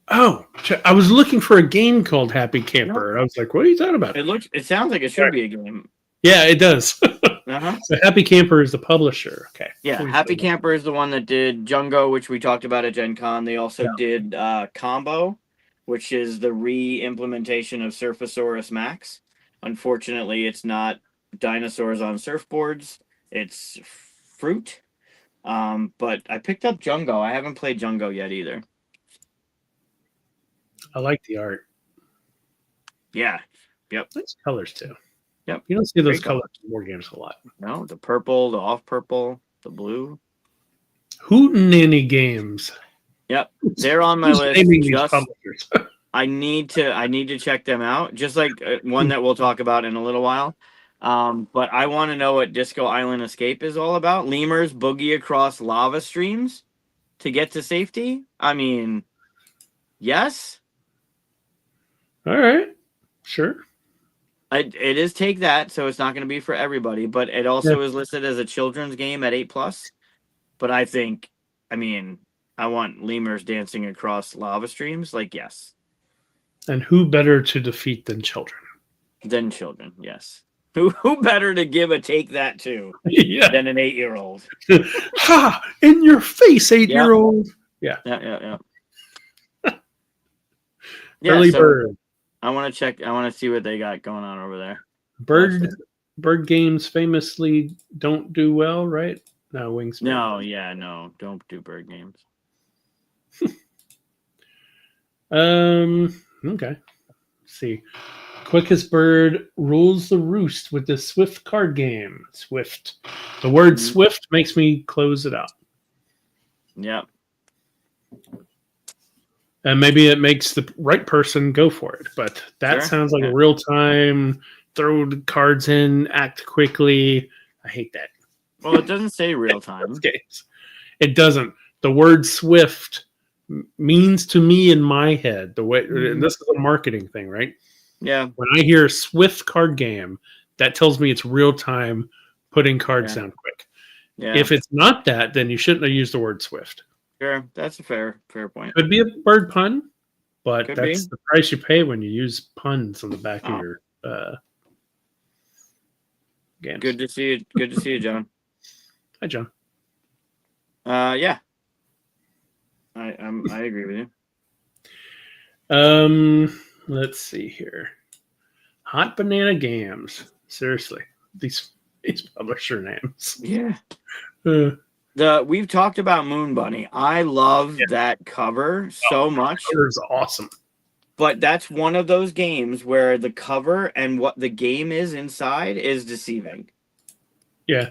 Oh, I was looking for a game called Happy Camper. No. I was like, what are you talking about? It sounds like it should be a game. Yeah, it does. Uh-huh. So Happy Camper is the publisher. Okay. Yeah, Happy Camper is the one that did Jungo, which we talked about at Gen Con. They also did Combo, which is the re-implementation of Surfasaurus Max. Unfortunately, it's not dinosaurs on surfboards. It's fruit. But I picked up Jungo. I haven't played Jungo yet either. I like the art. Yeah. Yep. Nice colors too. Yep. You don't see those colors in board games a lot. No, the purple, the off purple, the blue. Hootenanny Games. Yep. They're on my list. I need to check them out. Just like one that we'll talk about in a little while. But I want to know what Disco Island Escape is all about. Lemurs boogie across lava streams to get to safety. I mean, yes. All right. Sure. It is Take That, so it's not going to be for everybody. But it also is listed as a children's game at 8+. But I want lemurs dancing across lava streams. Like, yes. And who better to defeat than children? Than children, yes. Who better to give a Take That to than an 8-year-old? Ha! In your face, 8-year-old. Yeah. Yeah. Early bird. I want to check. I want to see what they got going on over there. Bird games famously don't do well, right? No, Wings. No, don't do bird games. Okay. Let's see. Quickest Bird rules the roost with the Swift card game. Swift. The word Swift makes me close it out. Yep. And maybe it makes the right person go for it. But that sounds like a real time, throw the cards in, act quickly. I hate that. Well, it doesn't say real time. Games. It doesn't. The word Swift means to me in my head, the way, and this is a marketing thing, right? Yeah. When I hear Swift card game, that tells me it's real time putting cards down quick. Yeah. If it's not that, then you shouldn't have used the word Swift. Sure, that's a fair point. Could be a bird pun, but that's the price you pay when you use puns on the back of your games. Good to see you. Good to see you, John. Hi, John. Yeah. I agree with you. Let's see here. Hot Banana Games. Seriously, these publisher names. Yeah. We've talked about Moon Bunny. I love that cover so much. That cover is awesome. But that's one of those games where the cover and what the game is inside is deceiving. Yeah.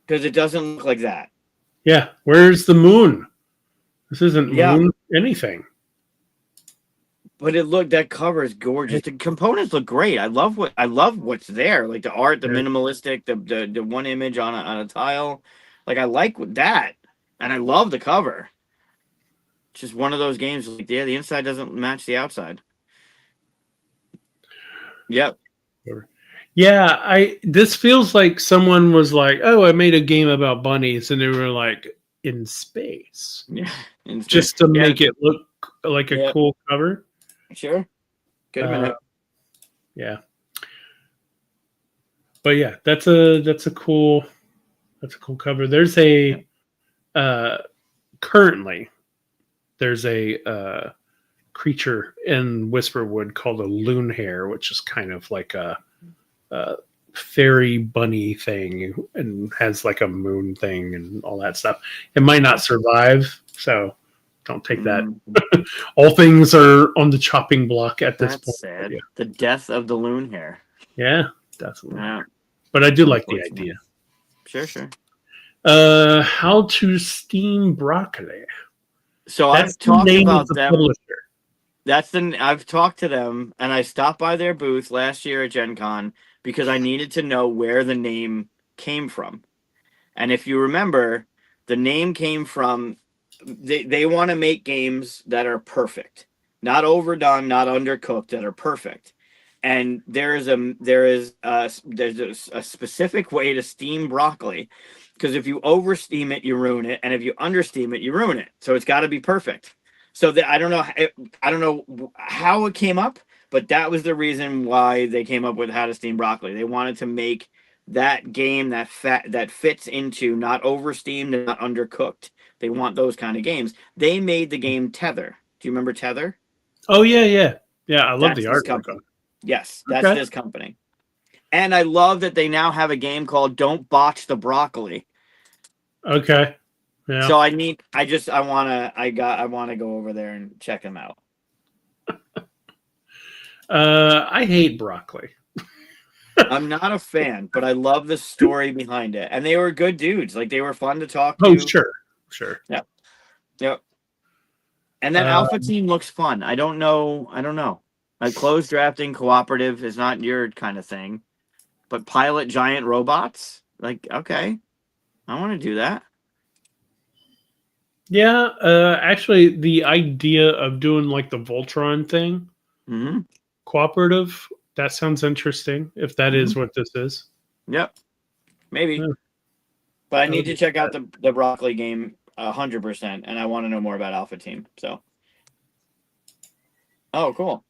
Because it doesn't look like that. Yeah. Where's the moon? This isn't Yeah. moon anything. But that cover is gorgeous. The components look great. I love what's there. Like the art, the minimalistic, the one image on a tile. Like I like that. And I love the cover. It's just one of those games like the inside doesn't match the outside. Yep. Yeah, this feels like someone was like, "Oh, I made a game about bunnies," and they were like in space. Yeah. Just to make it look like a cool cover. Sure. Good minute. Yeah. But yeah, that's a cool cover. There's currently there's a creature in Whisperwood called a loon hare, which is kind of like a fairy bunny thing and has like a moon thing and all that stuff. It might not survive, so don't take that. All things are on the chopping block at this point. Sad. Yeah. The death of the loon hare. Yeah, definitely. Yeah. But I do like the idea. Sure. How to steam broccoli. So I've talked about them. I've talked to them, and I stopped by their booth last year at Gen Con because I needed to know where the name came from. And if you remember, the name came from they want to make games that are perfect, not overdone, not undercooked, that are perfect. And there's a specific way to steam broccoli, because if you over steam it, you ruin it, and if you under steam it, you ruin it. So it's got to be perfect. So I don't know how it came up, but that was the reason why they came up with how to steam broccoli. They wanted to make that game that fits into not over steamed and not undercooked. They want those kind of games. They made the game Tether. Do you remember Tether? Oh yeah. I love the art. Yes, that's this company. And I love that they now have a game called Don't Botch the Broccoli. Okay. Yeah. So I want to go over there and check them out. I hate broccoli. I'm not a fan, but I love the story behind it. And they were good dudes. Like, they were fun to talk to. Oh, sure. Yep. And that alpha team looks fun. I don't know. Like, closed drafting cooperative is not your kind of thing. But pilot giant robots? Like, okay. I want to do that. Yeah, actually, the idea of doing like the Voltron thing, cooperative, that sounds interesting, if that is what this is. Yep. Maybe. Yeah. But I need to check out the broccoli game 100%, and I want to know more about Alpha Team. So. Oh, cool.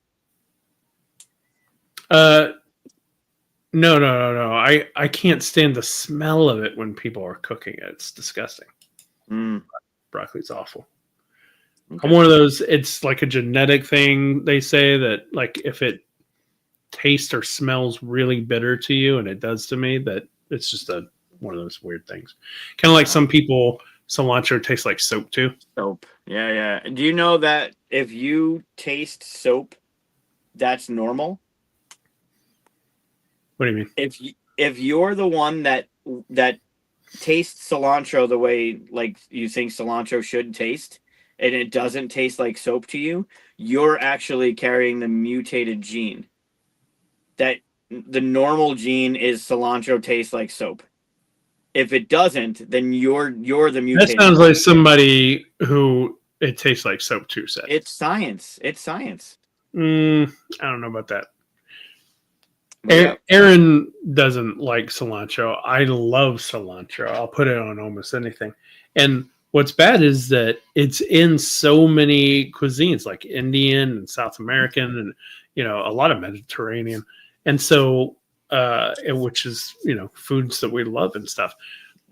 No. I can't stand the smell of it when people are cooking it. It's disgusting. Broccoli's awful. Okay. I'm one of those, it's like a genetic thing. They say that like if it tastes or smells really bitter to you, and it does to me, that it's just one of those weird things. Kind of like some people, cilantro tastes like soap too. Soap. Yeah. Do you know that if you taste soap, that's normal? What do you mean? If you're the one that tastes cilantro the way like you think cilantro should taste, and it doesn't taste like soap to you, you're actually carrying the mutated gene. That the normal gene is cilantro tastes like soap. If it doesn't, then you're the mutated. That sounds like somebody who it tastes like soap too said. It's science. I don't know about that. Aaron doesn't like cilantro. I love cilantro. I'll put it on almost anything. And what's bad is that it's in so many cuisines, like Indian and South American, and a lot of Mediterranean, and so which is foods that we love and stuff.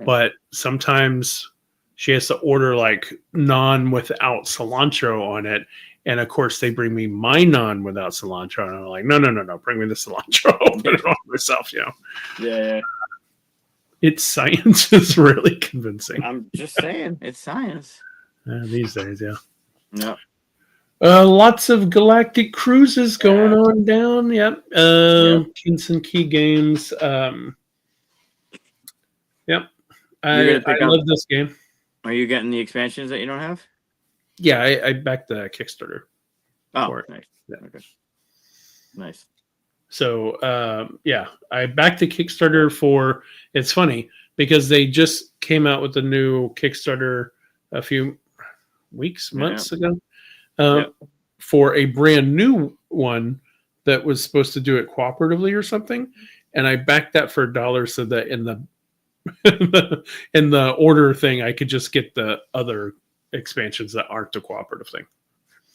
But sometimes she has to order like naan without cilantro on it. And of course, they bring me my naan without cilantro, and I'm like, no, bring me the cilantro. I'll put it on myself, Yeah. It's science is really convincing. I'm just saying, it's science. These days, yeah. No. Lots of galactic cruises going on down. Yep. Kings and Key Games. Yep. You're gonna I pick up. love this game. Are you getting the expansions that you don't have? Yeah, I backed the Kickstarter. Oh, nice. Yeah. Okay. Nice. So yeah, I backed the Kickstarter for. It's funny because they just came out with a new Kickstarter a few months ago, for a brand new one that was supposed to do it cooperatively or something, and I backed that for $1 so that in the in the order thing I could just get the other expansions that aren't a cooperative thing.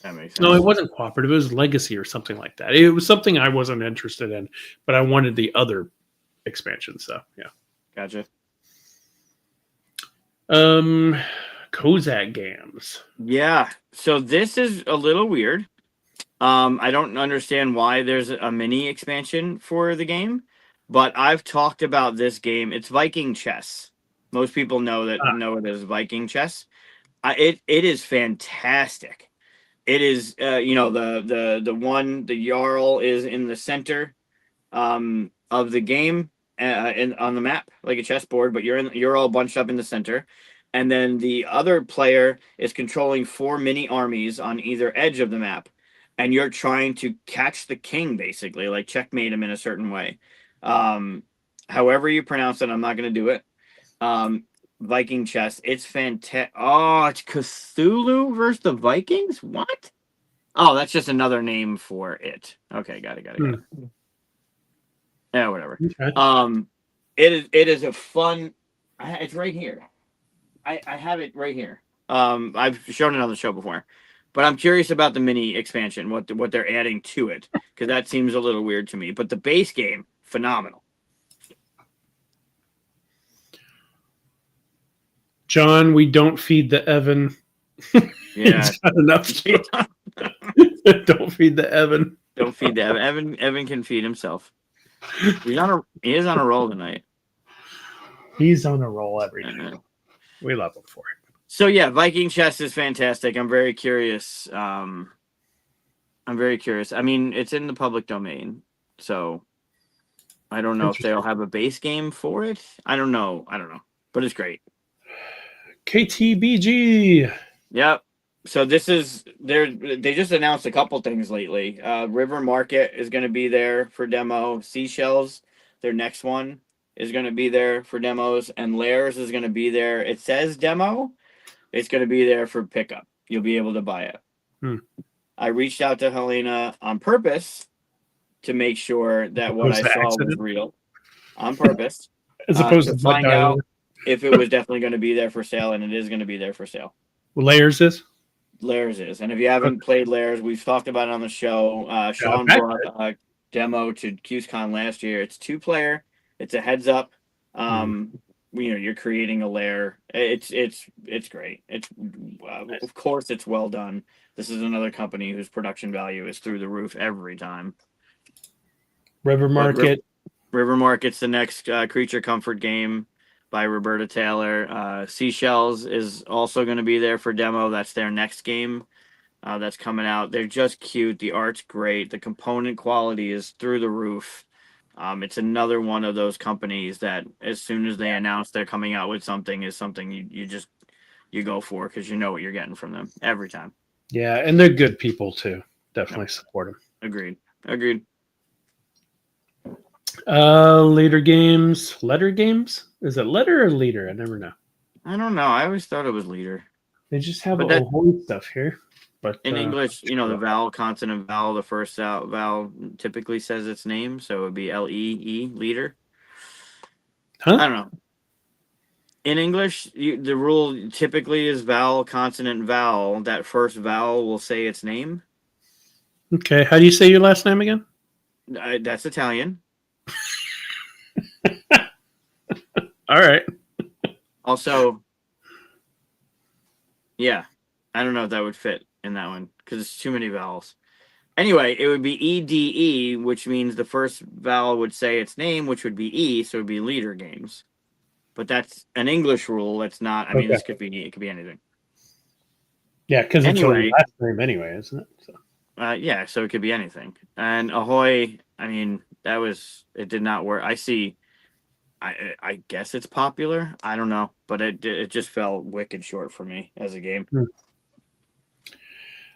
That makes sense. No, it wasn't cooperative. It was legacy or something like that. It was something I wasn't interested in, but I wanted the other expansions. So yeah, gotcha. Kozak Games. Yeah. So this is a little weird. I don't understand why there's a mini expansion for the game, but I've talked about this game. It's Viking chess. Most people know it as Viking chess. It is fantastic. It is the Jarl is in the center of the game on the map like a chessboard, but you're all bunched up in the center, and then the other player is controlling 4 mini armies on either edge of the map, and you're trying to catch the king, basically like checkmate him in a certain way. However you pronounce it, I'm not going to do it. Viking chess. It's fantastic. Oh, it's Cthulhu versus the Vikings? What? Oh, that's just another name for it. Okay, got it. Yeah, whatever. Okay. It is a fun. It's right here. I have it right here. I've shown it on the show before, but I'm curious about the mini expansion, what they're adding to it, because that seems a little weird to me. But the base game, phenomenal. John, we don't feed the Evan. Yeah, he's got enough. Don't feed the Evan. Don't feed the Evan. Evan can feed himself. He is on a roll tonight. He's on a roll every night. We love him for it. So yeah, Viking chess is fantastic. I'm very curious. I mean, it's in the public domain, so I don't know if they'll have a base game for it. I don't know, but it's great. KTBG. Yep. So this is they just announced a couple things lately. River Market is going to be there for demo. Seashells, their next one, is going to be there for demos, and Lairs is going to be there. It says demo. It's going to be there for pickup. You'll be able to buy it. I reached out to Helena on purpose to make sure that what I saw was real. On purpose. As opposed to find out if it was definitely going to be there for sale, and it is going to be there for sale. Lairs is? Lairs is. And if you haven't played Lairs, we've talked about it on the show. Sean brought a demo to QSCon last year. It's 2-player. It's a heads up. You're creating a lair. It's great. It's of course it's well done. This is another company whose production value is through the roof every time. River Market. River Market's the next creature comfort game by Roberta Taylor. Seashells is also going to be there for demo. That's their next game that's coming out. They're just cute. The art's great. The component quality is through the roof. It's another one of those companies that as soon as they announce they're coming out with something is something you go for because you know what you're getting from them every time. Yeah, and they're good people too. Definitely support them. Agreed. Letter games. Is it letter or leader? I never know. I don't know. I always thought it was leader. They just have a whole stuff here. But in English, the vowel, consonant, vowel, the first vowel typically says its name, so it would be L-E-E, leader. Huh? I don't know. In English, the rule typically is vowel, consonant, vowel. That first vowel will say its name. Okay. How do you say your last name again? That's Italian. All right. Also, yeah, I don't know if that would fit in that one because it's too many vowels. Anyway, it would be E-D-E, which means the first vowel would say its name, which would be E, so it would be leader games. But that's an English rule. That's not. I mean, it could be anything. Yeah, because it's a Anyway, last name anyway, isn't it? So. yeah, so it could be anything. And Ahoy, I mean, it did not work. I guess it's popular. I don't know, but it just fell wicked short for me as a game.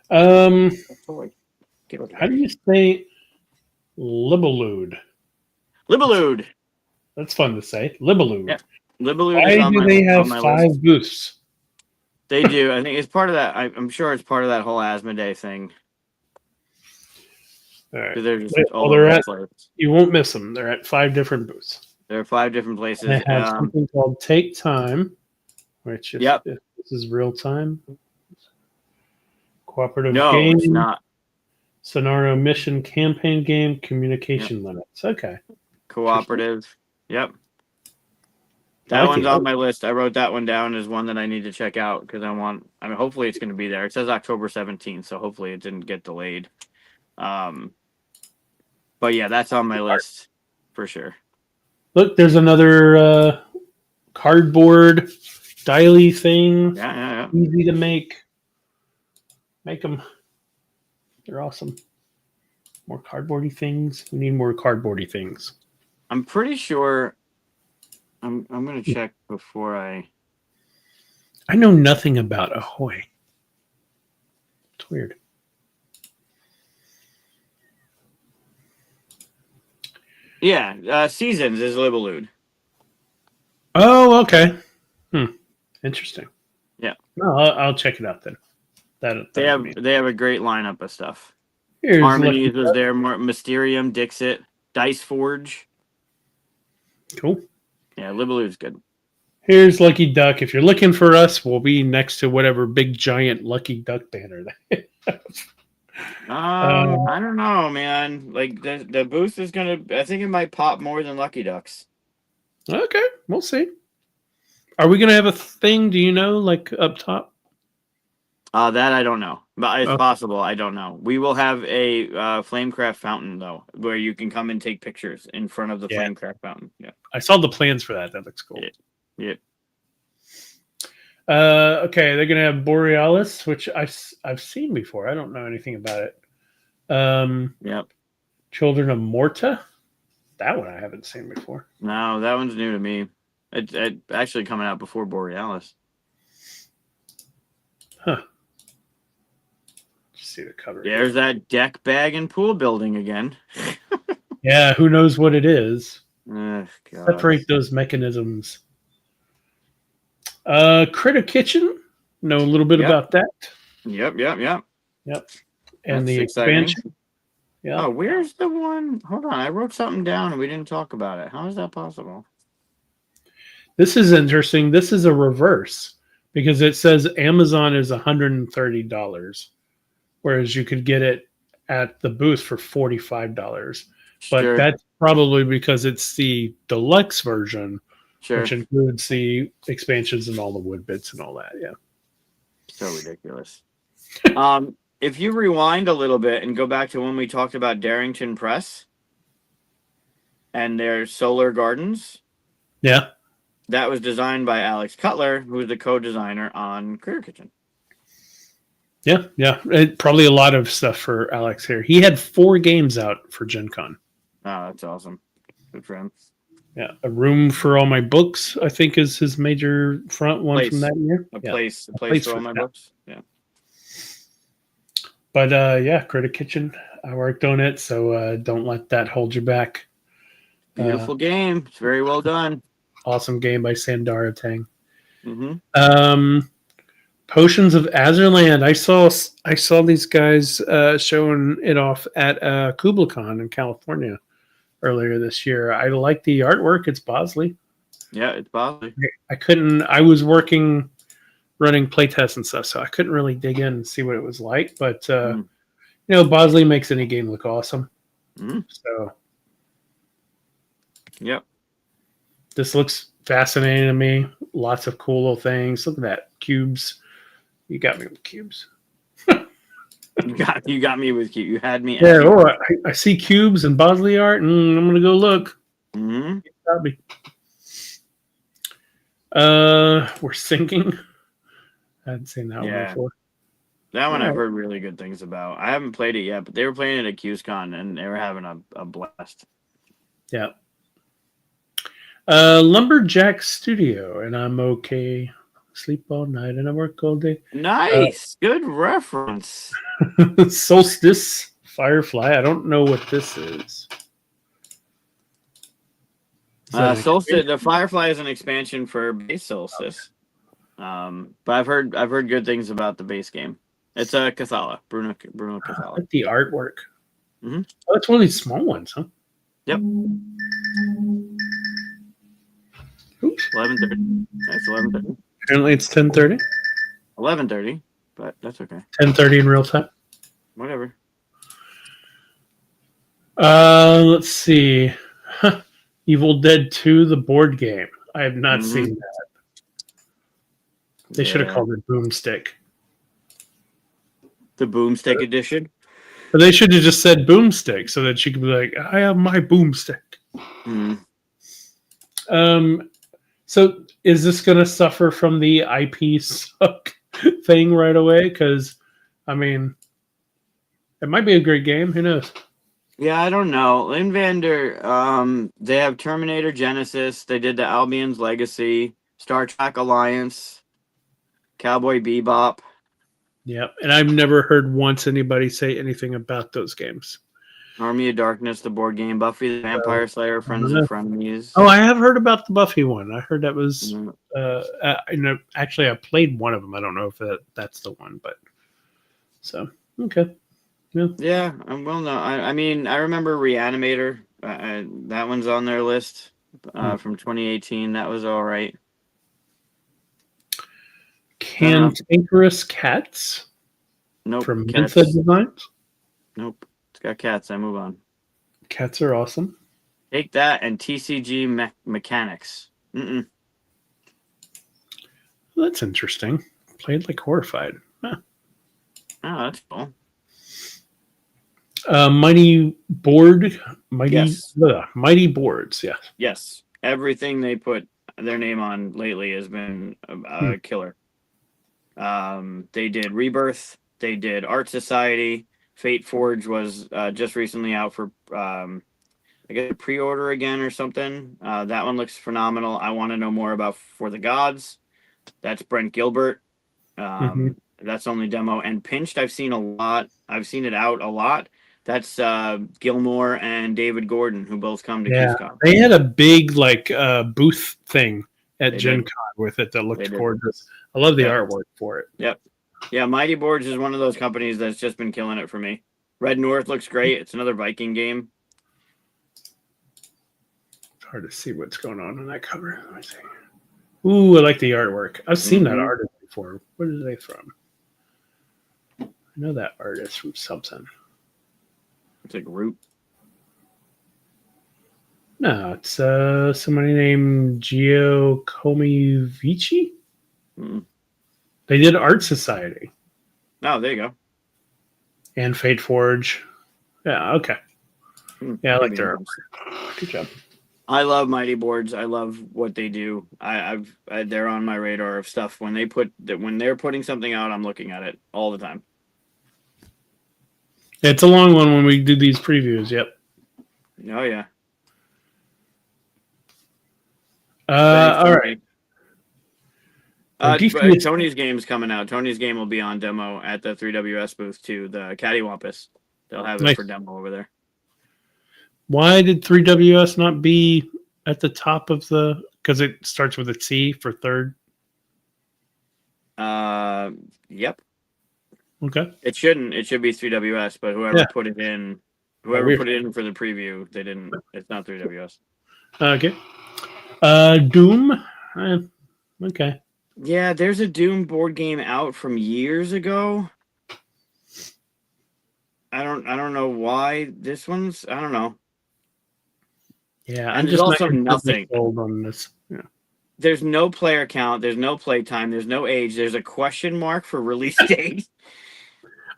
Um, Ahoy. how do you say Libellude? Libellude. That's fun to say. Libellude. Yeah. Libellude is Why do they have on my 5 list. booths? They do. I think it's part of that. I'm sure it's part of that whole Asmodee thing. All right. They're just Well, all over the place. you won't miss them. They're at 5 different booths. There are 5 different places. And they have something called Take Time, which if this is real time. Cooperative game. It's not. Scenario mission campaign game, communication limits. Okay. Cooperative. Yep. That one's on my list. I wrote that one down as one that I need to check out because hopefully it's going to be there. It says October 17th, so hopefully it didn't get delayed. But yeah, that's on my list for sure. Look, there's another cardboard dialy thing. Yeah. Easy to make. Make them. They're awesome. More cardboardy things. We need more cardboardy things. I'm pretty sure. I'm going to check before I know nothing about Ahoy. It's weird. Yeah, Seasons is Libellude. Oh, okay. Interesting. Yeah. No, I'll check it out then. They have a great lineup of stuff. Here's Harmonies was there, more Mysterium, Dixit, Dice Forge. Cool. Yeah, Libellude's good. Here's Lucky Duck. If you're looking for us, we'll be next to whatever big giant Lucky Duck banner they have. I don't know, man. Like the booth is gonna. I think it might pop more than Lucky Ducks. Okay, we'll see. Are we gonna have a thing? Do you know, like up top? That I don't know, but it's possible. I don't know. We will have a Flamecraft fountain though, where you can come and take pictures in front of the Flamecraft fountain. Yeah, I saw the plans for that. That looks cool. Yeah. Okay, they're gonna have Borealis, which I've seen before. I don't know anything about it. Yep. Children of Morta. That one I haven't seen before. No, that one's new to me. It's actually coming out before Borealis. Huh. Just see the cover. Yeah, there's that deck bag and pool building again. Yeah, who knows what it is? God. Separate those mechanisms. Critter Kitchen. Know a little bit about that. Yep. And that's the expansion. Yeah. Oh, where's the one? Hold on, I wrote something down and we didn't talk about it. How is that possible? This is interesting. This is a reverse because it says Amazon is $130, whereas you could get it at the booth for $45. But that's probably because it's the deluxe version, which includes the expansions and all the wood bits and all that. Yeah. So ridiculous. If you rewind a little bit and go back to when we talked about Darrington Press and their Solar Gardens. Yeah. That was designed by Alex Cutler, who is the co-designer on Critter Kitchen. Yeah. Probably a lot of stuff for Alex here. He had 4 games out for Gen Con. Oh, that's awesome. Good for him. Yeah. A room for all my books, I think, is his major front one from that year. A place for all my books. Yeah. But Critter Kitchen, I worked on it, so don't let that hold you back. Beautiful game. It's very well done. Awesome game by Sandara Tang. Mm-hmm. Potions of Azurland. I saw these guys showing it off at KublaCon in California earlier this year. I like the artwork. It's Bosley. Yeah, it's Bosley. I was running playtests and stuff, so I couldn't really dig in and see what it was like. But Bosley makes any game look awesome. So, yep. This looks fascinating to me. Lots of cool little things. Look at that. Cubes. You got me with cubes. You got me with cubes. You had me. Yeah, I see cubes and Bosley art, and I'm going to go look. Mm-hmm. We're sinking. I hadn't seen that one before. That one All I've right. heard really good things about. I haven't played it yet, but they were playing it at QSCon and they were having a blast. Yeah. Lumberjack Studio, and I'm okay. Sleep all night and I work all day. Nice. Good reference. Solstice Firefly. I don't know what this is. Is that an Solstice, expansion? the Firefly is an expansion for base Solstice. But I've heard good things about the base game. It's a Cathala, Bruno I Cathala. like the artwork. Mhm. Oh, it's one of these small ones, huh? Yep. Oops. 11:30. That's 11:30. Apparently it's 10:30. 11:30, but that's okay. 10:30 in real time. Whatever. Let's see. Evil Dead 2, the board game. I have not Mhm. seen that. They should have called it Boomstick. The Boomstick edition. But they should have just said Boomstick so that she could be like, I have my Boomstick. Mhm. So is this going to suffer from the IP suck thing right away? Because, I mean, it might be a great game. Who knows? Yeah, I don't know. Lynn Vander, they have Terminator Genesis. They did the Albion's Legacy, Star Trek Alliance, Cowboy Bebop. Yeah, and I've never heard once anybody say anything about those games. Army of Darkness, the board game, Buffy the Vampire Slayer, Friends and Frenemies. Oh, I have heard about the Buffy one. I heard that was. Mhm. Actually, I played one of them. I don't know if that's the one, but so okay. Yeah, well, no, I mean, I remember Reanimator. That one's on their list from 2018. That was all right. Cantankerous Cats Nope. from Cats. Mensa Designs. Nope. It's got cats. I move on. Cats are awesome. Take that and TCG Mechanics. Mm-mm. Well, that's interesting. Played like Horrified. Huh. Oh, that's cool. Mighty Board. Yes. Mighty Boards. Yeah. Yes. Everything they put their name on lately has been a killer. They did Rebirth. They did Art Society. Fate Forge was just recently out for I guess pre-order again or something. That one looks phenomenal. I want to know more about For the Gods. That's Brent Gilbert. That's only demo. And Pinched, I've seen a lot. I've seen it out a lot. That's Gilmore and David Gordon, who both come to QSCon. They had a big booth thing at They Gen did. Con with it that They looked did. gorgeous. I love the Yep. artwork for it. Yep. Yeah, Mighty Boards is one of those companies that's just been killing it for me. Red North looks great. It's another Viking game. It's hard to see what's going on in that cover. Let me see. Ooh, I like the artwork. I've seen that artist before. Where are they from? I know that artist from something. It's like Root. No, it's somebody named Gio Comivici. They did Art Society. Oh, there you go. And Fate Forge. Yeah, okay. Yeah, I like their artwork. Good job. I love Mighty Boards. I love what they do. They're on my radar of stuff. When they're putting something out, I'm looking at it all the time. It's a long one when we do these previews. Yep. Oh yeah. All right. Tony's game's coming out. Tony's game will be on demo at the 3WS booth too. The Cattywampus. They'll have it for demo over there. Why did 3WS not be at the top of the? Because it starts with a T for third. Yep. Okay. It shouldn't. It should be 3WS, but whoever put it in for the preview, they didn't. It's not 3WS. Okay. Doom. Okay. Yeah, there's a Doom board game out from years ago. I don't know why this one's. I don't know. Yeah, and there's also nothing on this. Yeah. There's no player count. There's no play time. There's no age. There's a question mark for release date.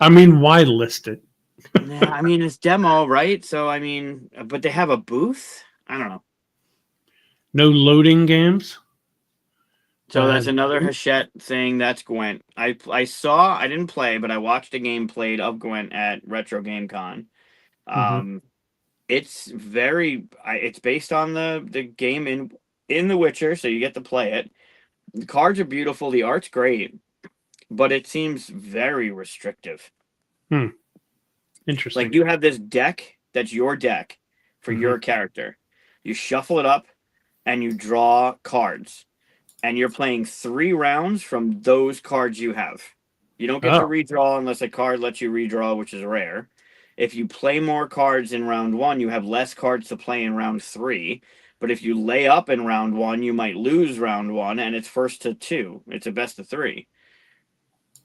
I mean, why list it? Yeah, I mean, it's demo, right? So, I mean, but they have a booth? I don't know. No loading games? So that's another Hachette thing. That's Gwent. I didn't play, but I watched a game played of Gwent at Retro Game Con. It's it's based on the game in The Witcher, so you get to play it. The cards are beautiful, the art's great, but it seems very restrictive. Interesting. Like you have this deck that's your deck for your character. You shuffle it up and you draw cards. And you're playing 3 rounds from those cards you have. You don't get to redraw unless a card lets you redraw, which is rare. If you play more cards in round 1, you have less cards to play in round 3. But if you lay up in round 1, you might lose round 1, and it's first to 2. It's a best of 3.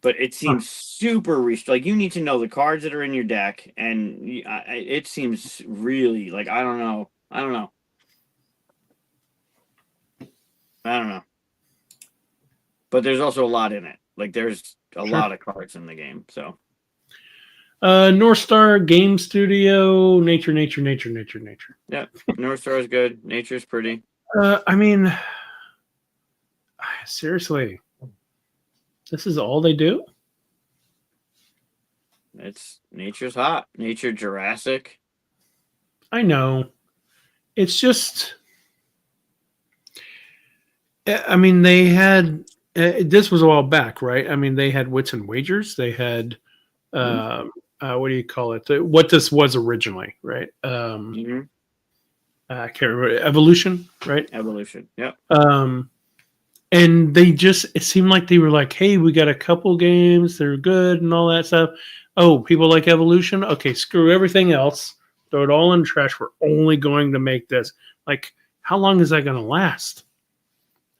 But it seems super like you need to know the cards that are in your deck, and it seems really like I don't know. But there's also a lot in it. Like there's a lot of cards in the game. So North Star Game Studio, nature. Yeah, North Star is good. Nature's pretty. I mean, seriously, this is all they do? Nature's hot. Nature Jurassic. I know. It's just, I mean, they had, this was a while back, right? I mean, they had Wits and Wagers. They had, what do you call it? What this was originally, right? I can't remember. Evolution, right? Evolution, yeah. And it seemed like they were like, hey, we got a couple games. They're good and all that stuff. Oh, people like Evolution? Okay, screw everything else. Throw it all in the trash. We're only going to make this. Like, how long is that going to last?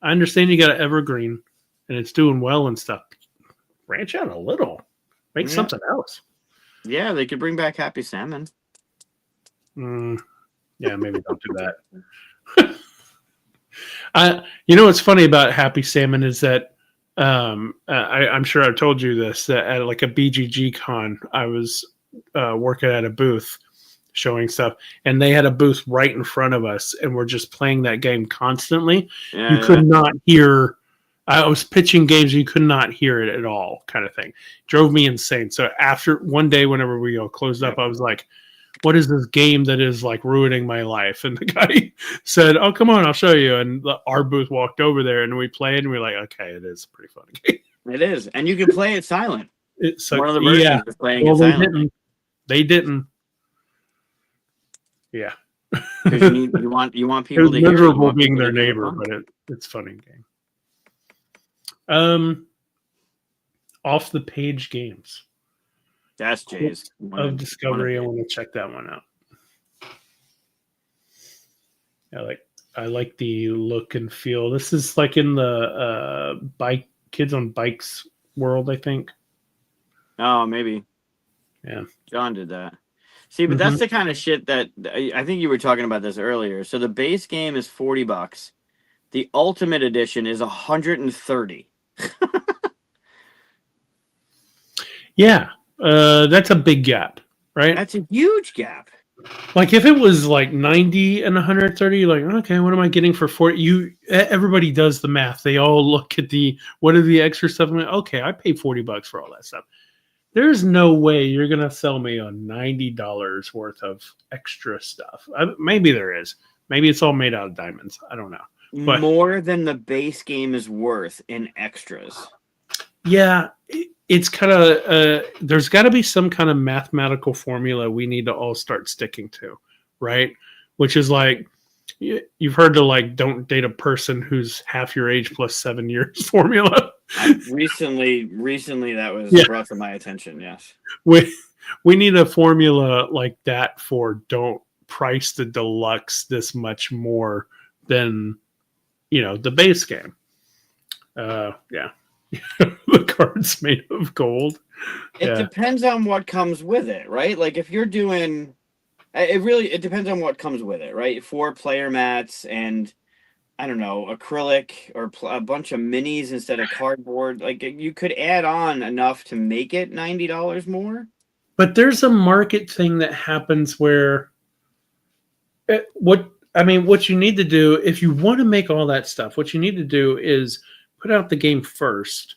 I understand you got an Evergreen and it's doing well and stuff. Branch out a little. Make something else. Yeah, they could bring back Happy Salmon. Yeah, maybe don't do that. You know what's funny about Happy Salmon is that I'm sure I've told you this, that at like a BGG con, I was working at a booth showing stuff, and they had a booth right in front of us, and we're just playing that game constantly. You could not hear. I was pitching games, you could not hear it at all, kind of thing. Drove me insane. So after one day, whenever we closed up, I was like, what is this game that is like ruining my life? And the guy said, oh, come on, I'll show you. And our booth walked over there and we played and we were like, okay, it is a pretty fun game. It is. And you can play it silent. One of the versions is playing it silent. They didn't. Yeah. Because you want people to hear it. It's miserable being their neighbor, but it's a funny game. Off the page games. That's Jay's of Discovery. I want to check that one out. I like the look and feel. This is like in the bike kids on bikes world, I think. Oh, maybe. Yeah. John did that. See, but that's the kind of shit that I think you were talking about this earlier. So the base game is $40. The Ultimate Edition is $130. Yeah. That's a big gap, right? That's a huge gap. Like if it was like 90 and 130, you're like, okay, what am I getting for 40? Everybody does the math. They all look at what are the extra stuff? I'm like, okay, I paid $40 for all that stuff. There's no way you're going to sell me on $90 worth of extra stuff. Maybe there is. Maybe it's all made out of diamonds. I don't know. But more than the base game is worth in extras. Yeah, it's kind of there's got to be some kind of mathematical formula we need to all start sticking to, right? Which is like you've heard the like don't date a person who's half your age plus 7 years formula. Recently that was brought to my attention. Yes, we need a formula like that for don't price the deluxe this much more than the base game. Yeah. The card's made of gold. It depends on what comes with it, right? Like if you're doing it depends on what comes with it, right? 4 player mats and I don't know, acrylic or a bunch of minis instead of cardboard. Like you could add on enough to make it $90 more. But there's a market thing that happens where what you need to do if you want to make all that stuff, what you need to do is put out the game first,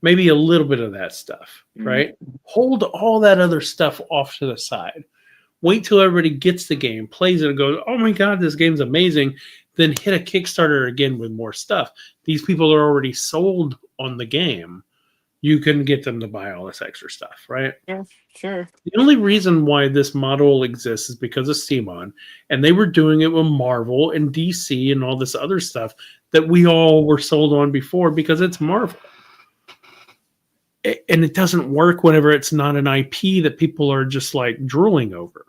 maybe a little bit of that stuff, right? Hold all that other stuff off to the side. Wait till everybody gets the game, plays it, and goes, "Oh my god, this game's amazing." Then hit a Kickstarter again with more stuff. These people are already sold on the game. You can get them to buy all this extra stuff, right? Yeah, sure. The only reason why this model exists is because of Simon, and they were doing it with Marvel and DC and all this other stuff that we all were sold on before because it's Marvel. And it doesn't work whenever it's not an IP that people are just like drooling over.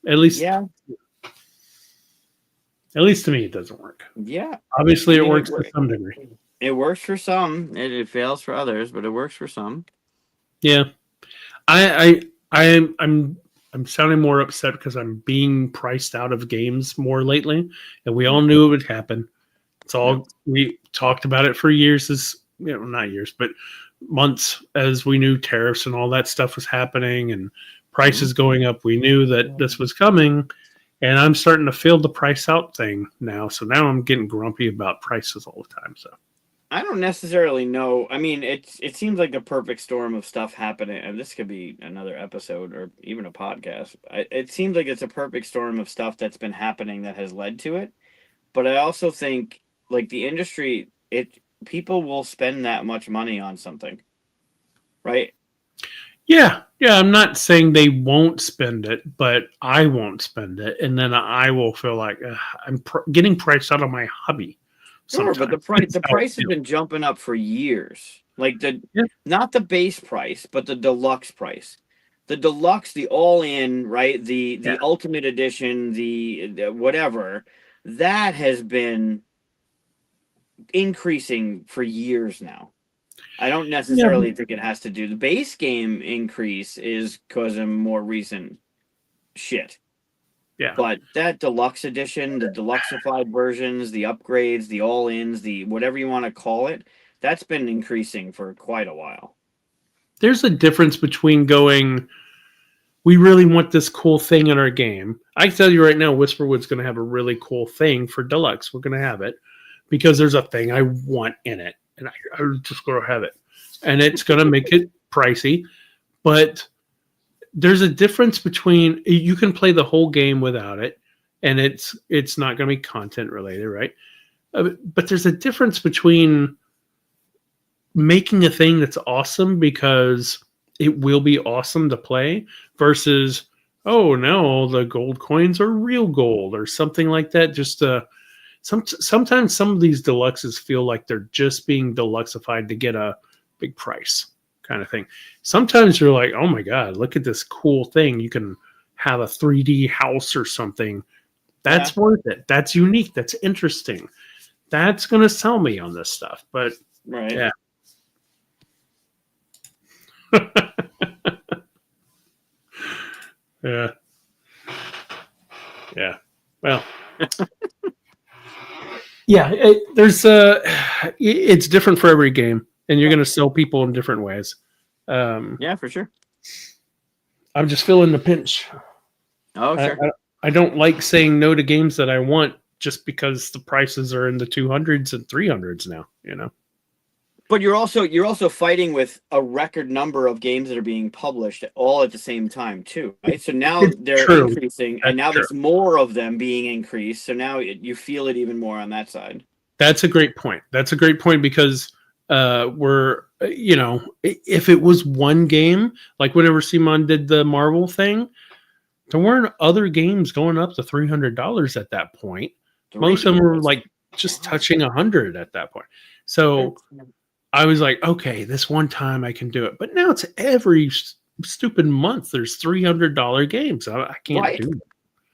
At least, Yeah. At least to me, it doesn't work. Yeah. Obviously, it works to some degree. It works for some. It fails for others, but it works for some. Yeah, I'm sounding more upset because I'm being priced out of games more lately, and we all knew it would happen. It's all we talked about it for years. Not years, but months, as we knew tariffs and all that stuff was happening and prices going up. We knew that this was coming, and I'm starting to feel the price out thing now. So now I'm getting grumpy about prices all the time. So I don't necessarily know. I mean, it seems like a perfect storm of stuff happening, and this could be another episode or even a podcast. It seems like it's a perfect storm of stuff that's been happening that has led to it. But I also think, like, the industry, people will spend that much money on something, right? Yeah. I'm not saying they won't spend it, but I won't spend it, and then I will feel like I'm getting priced out of my hobby. Sure, but the price has been jumping up for years. Like not the base price, but the deluxe price. The deluxe, the all-in, right? The ultimate edition, the whatever, that has been increasing for years now. I don't necessarily think it has to do. The base game increase is because of more recent shit. Yeah. But that deluxe edition, the deluxeified versions, the upgrades, the all-ins, the whatever you want to call it, that's been increasing for quite a while. There's a difference between going, we really want this cool thing in our game. I can tell you right now, Whisperwood's going to have a really cool thing for deluxe. We're going to have it because there's a thing I want in it, and I just going to have it. And it's going to make it pricey, but there's a difference between, you can play the whole game without it, and it's not going to be content related, right? But there's a difference between making a thing that's awesome because it will be awesome to play versus, oh, now all the gold coins are real gold or something like that. Just sometimes some of these deluxes feel like they're just being deluxeified to get a big price kind of thing. Sometimes you're like, oh my god, look at this cool thing. You can have a 3D house or something. That's worth it. That's unique. That's interesting. That's going to sell me on this stuff. But right. Yeah. Well, it's different for every game, and you're going to sell people in different ways. Yeah, for sure. I'm just feeling the pinch. Oh, sure. I don't like saying no to games that I want just because the prices are in the 200s and 300s now, But you're also fighting with a record number of games that are being published all at the same time too, right? So now they're increasing, and now there's more of them being increased. So now you feel it even more on that side. That's a great point. Because if it was one game, like whenever Simon did the Marvel thing, there weren't other games going up to $300 at that point. Most of them were like just touching 100 at that point. So I was like, okay, this one time I can do it. But now it's every stupid month. There's $300 games. I can't do it.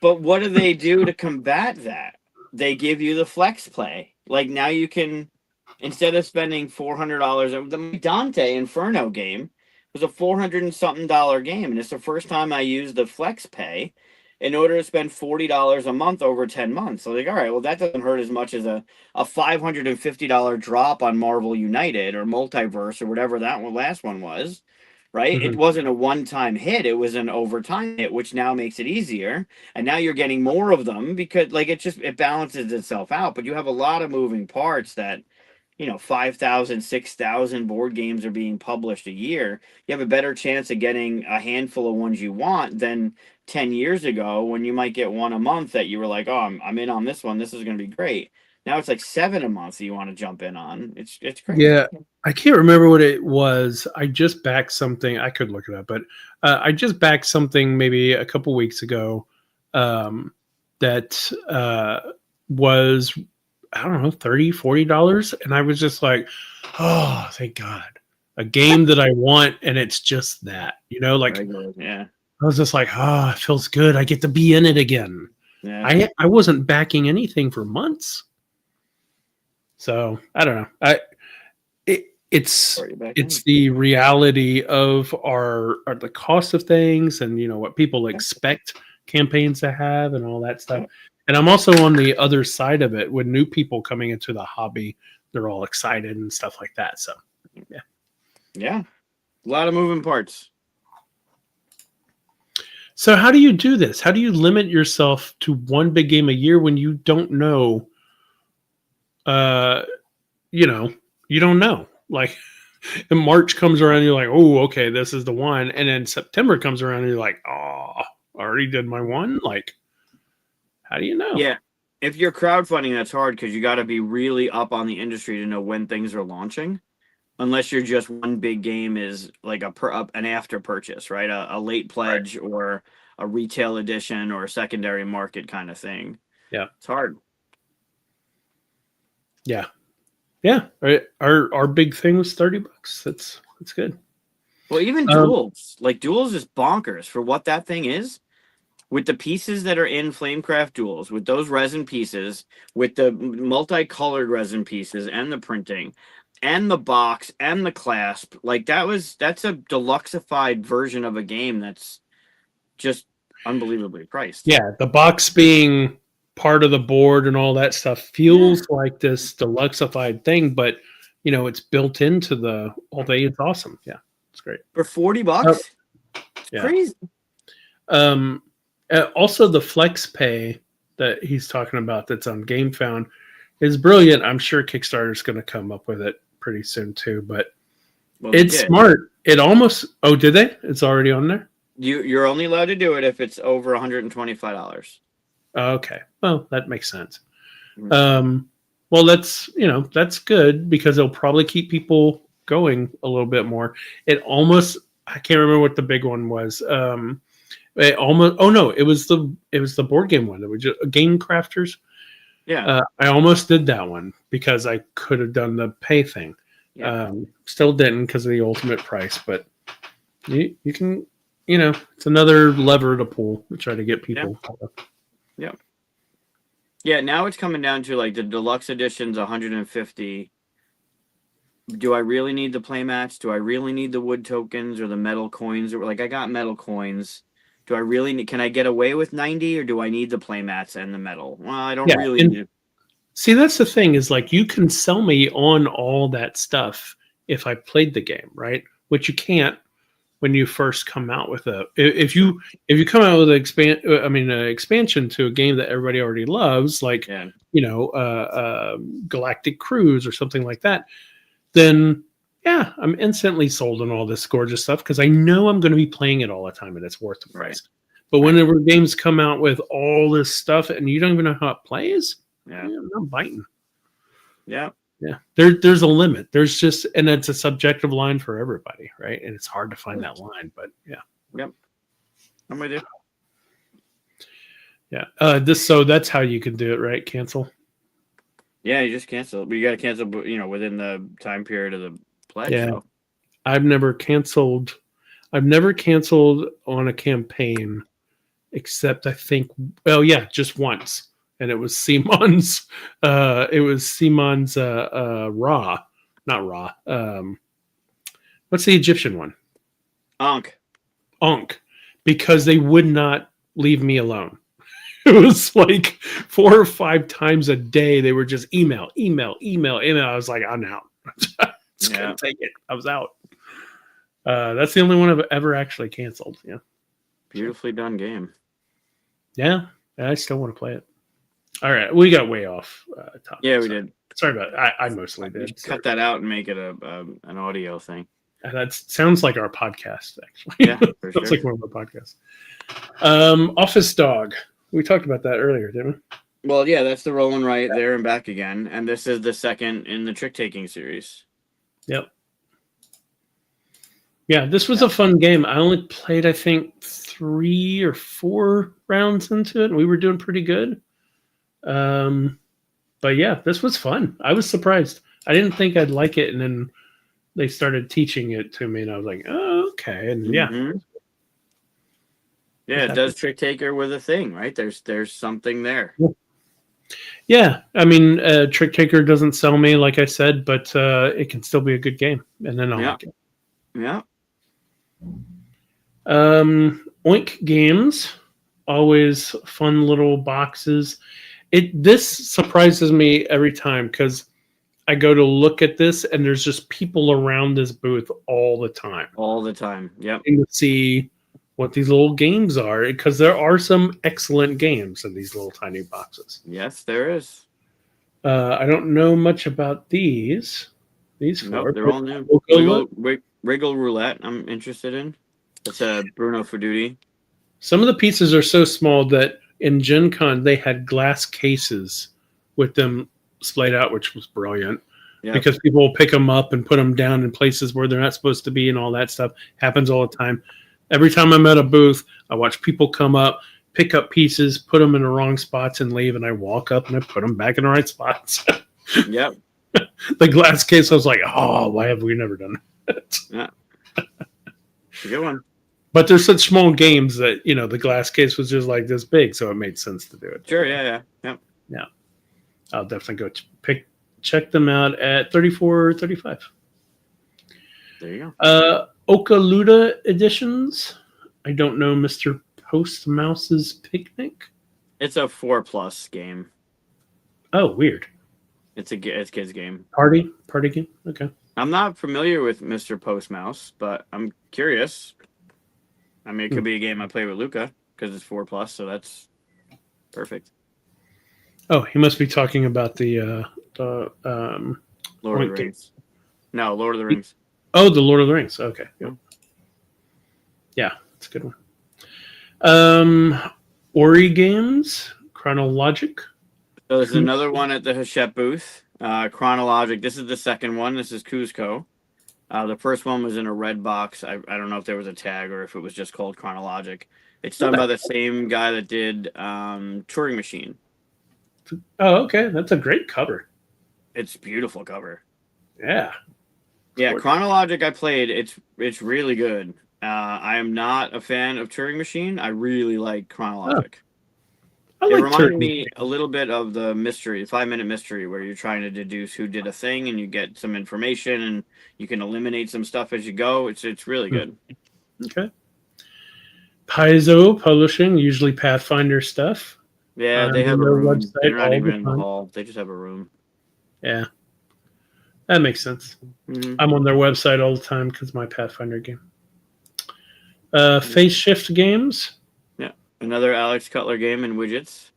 But what do they do to combat that? They give you the flex play. Like now you can, instead of spending $400, the Dante Inferno game was a $400 and something game, and it's the first time I used the flex pay in order to spend $40 a month over 10 months. So like, all right, well, that doesn't hurt as much as a $550 drop on Marvel United or Multiverse or whatever that last one was, right? Mm-hmm. It wasn't a one-time hit. It was an overtime hit, which now makes it easier. And now you're getting more of them because like it balances itself out. But you have a lot of moving parts that, 5,000, 6,000 board games are being published a year, you have a better chance of getting a handful of ones you want than 10 years ago when you might get one a month that you were like, oh, I'm in on this one. This is going to be great. Now it's like 7 a month that you want to jump in on. It's crazy. Yeah, I can't remember what it was. I just backed something. I could look it up, but I just backed something maybe a couple weeks ago that was, I don't know, $30, $40. And I was just like, oh, thank God. A game that I want, and it's just that. Like Yeah. I was just like, oh, it feels good. I get to be in it again. Yeah. I wasn't backing anything for months. So I don't know. It's the reality of the cost of things, and what people expect campaigns to have and all that stuff. And I'm also on the other side of it with new people coming into the hobby. They're all excited and stuff like that. So yeah, a lot of moving parts. So how do you do this? How do you limit yourself to one big game a year when you don't know? You don't know. Like, and March comes around, and you're like, oh, okay, this is the one. And then September comes around, and you're like, oh, I already did my one. Like, how do you know? Yeah, if you're crowdfunding, that's hard because you got to be really up on the industry to know when things are launching. Unless you're just one big game is like an after purchase, right? A late pledge or a retail edition or a secondary market kind of thing. Yeah, it's hard. Yeah. Our big thing was $30. That's good. Well, even Duels, Duels is bonkers for what that thing is. With the pieces that are in Flamecraft Duels, with those resin pieces, with the multicolored resin pieces and the printing, and the box and the clasp, that's a deluxeified version of a game that's just unbelievably priced. Yeah, the box being part of the board and all that stuff feels like this deluxeified thing, but it's built into the whole thing. It's awesome. Yeah, it's great. For $40? It's crazy. Also, the Flex Pay that he's talking about that's on GameFound is brilliant. I'm sure Kickstarter's going to come up with it pretty soon too, but it's smart. It almost did they? It's already on there? You're only allowed to do it if it's over $125. Okay. Well, that makes sense. Well, that's good because it'll probably keep people going a little bit more. I can't remember what the big one was. It was the board game one. It was just Game Crafters. Yeah. I almost did that one because I could have done the pay thing. Yeah. Still didn't because of the ultimate price, but you can, it's another lever to pull to try to get people. Yeah. Yeah. Now it's coming down to the deluxe edition's 150. Do I really need the playmats? Do I really need the wood tokens or the metal coins? Or I got metal coins. Do I really need? Can I get away with 90, or do I need the playmats and the metal? Well, I don't really need. See, that's the thing is you can sell me on all that stuff if I played the game, right? Which you can't when you first come out with if you come out with an expansion to a game that everybody already loves, Galactic Cruise or something like that, then yeah, I'm instantly sold on all this gorgeous stuff because I know I'm going to be playing it all the time and it's worth the price. Right. But whenever games come out with all this stuff and you don't even know how it plays, I'm not biting. Yeah. Yeah. There's a limit. There's just, and it's a subjective line for everybody, right? And it's hard to find that line, but yeah. Yep. I'm with you. Yeah. So that's how you can do it, right? Cancel. Yeah, you just cancel. But you got to cancel, within the time period of the pledge. Yeah. So. I've never canceled on a campaign except I think, just once. And it was Simon's, Ra, not Ra. What's the Egyptian one? Ankh. Because they would not leave me alone. It was 4 or 5 times a day. They were just email. I was like, I'm out. Just couldn't take it. I was out. That's the only one I've ever actually canceled. Yeah. Beautifully done game. Yeah. I still want to play it. All right, we got way off topic. Yeah, we did. Sorry about I mostly did. Cut that out and make it an audio thing. That sounds like our podcast, actually. Yeah, for Sounds sure. like one of our podcasts. Office Dog. We talked about that earlier, didn't we? Well, yeah, that's the Roll and Write there and back again, and this is the second in the trick taking series. Yep. Yeah, this was a fun game. I only played, I think, 3 or 4 rounds into it, and we were doing pretty good. But yeah, this was fun. I was surprised. I didn't think I'd like it, and then they started teaching it to me, and I was like, "Oh, okay." And yeah, yeah, it does trick taker with a thing, right? There's something there. Yeah, I mean, Trick Taker doesn't sell me, like I said, but it can still be a good game, and then I'll like it. Yeah. Oink Games, always fun little boxes. This surprises me every time because I go to look at this and there's just people around this booth all the time. All the time. Yep. And to see what these little games are, because there are some excellent games in these little tiny boxes. Yes, there is. I don't know much about these. These 4. Nope, they're all new. Wriggle Roulette, I'm interested in. That's Bruno Ferduti. Some of the pieces are so small that in Gen Con they had glass cases with them splayed out, which was brilliant. Yep. Because people will pick them up and put them down in places where they're not supposed to be, and all that stuff happens all the time. Every time I'm at a booth, I watch people come up, pick up pieces, put them in the wrong spots, and leave. And I walk up and I put them back in the right spots. Yep. The glass case, I was like, oh, why have we never done that? Yeah. It's a good one. But there's such small games that, the glass case was just like this big, so it made sense to do it. Sure, yeah. Yep. Yeah. I'll definitely go check them out at $34.35. There you go. Okaluda editions. I don't know Mr. Post Mouse's Picnic. It's a 4+ game. Oh, weird. It's kids game. Party game. Okay. I'm not familiar with Mr. Post Mouse, but I'm curious. I mean, it could be a game I play with Luca because it's 4+, so that's perfect. Oh, he must be talking about the Lord of the Rings. No, Lord of the Rings. Oh, the Lord of the Rings. Okay. Yep. Yeah, it's a good one. Ori Games, Chronologic. So there's another one at the Hachette booth. Chronologic. This is the second one. This is Cusco. The first one was in a red box. I don't know if there was a tag or if it was just called Chronologic. It's done by the same guy that did Turing Machine. Oh, okay. That's a great cover. It's a beautiful cover. Yeah. Yeah, Chronologic I played. It's really good. I am not a fan of Turing Machine. I really like Chronologic. Oh. It reminded me a little bit of the mystery, 5-minute mystery, where you're trying to deduce who did a thing and you get some information and you can eliminate some stuff as you go. It's really good. Okay. Paizo Publishing, usually Pathfinder stuff. Yeah, they have a room. They're not even in the hall. They just have a room. Yeah. That makes sense. Mm-hmm. I'm on their website all the time because of my Pathfinder game. Phase Shift Games. Yeah. Another Alex Cutler game in Widgets.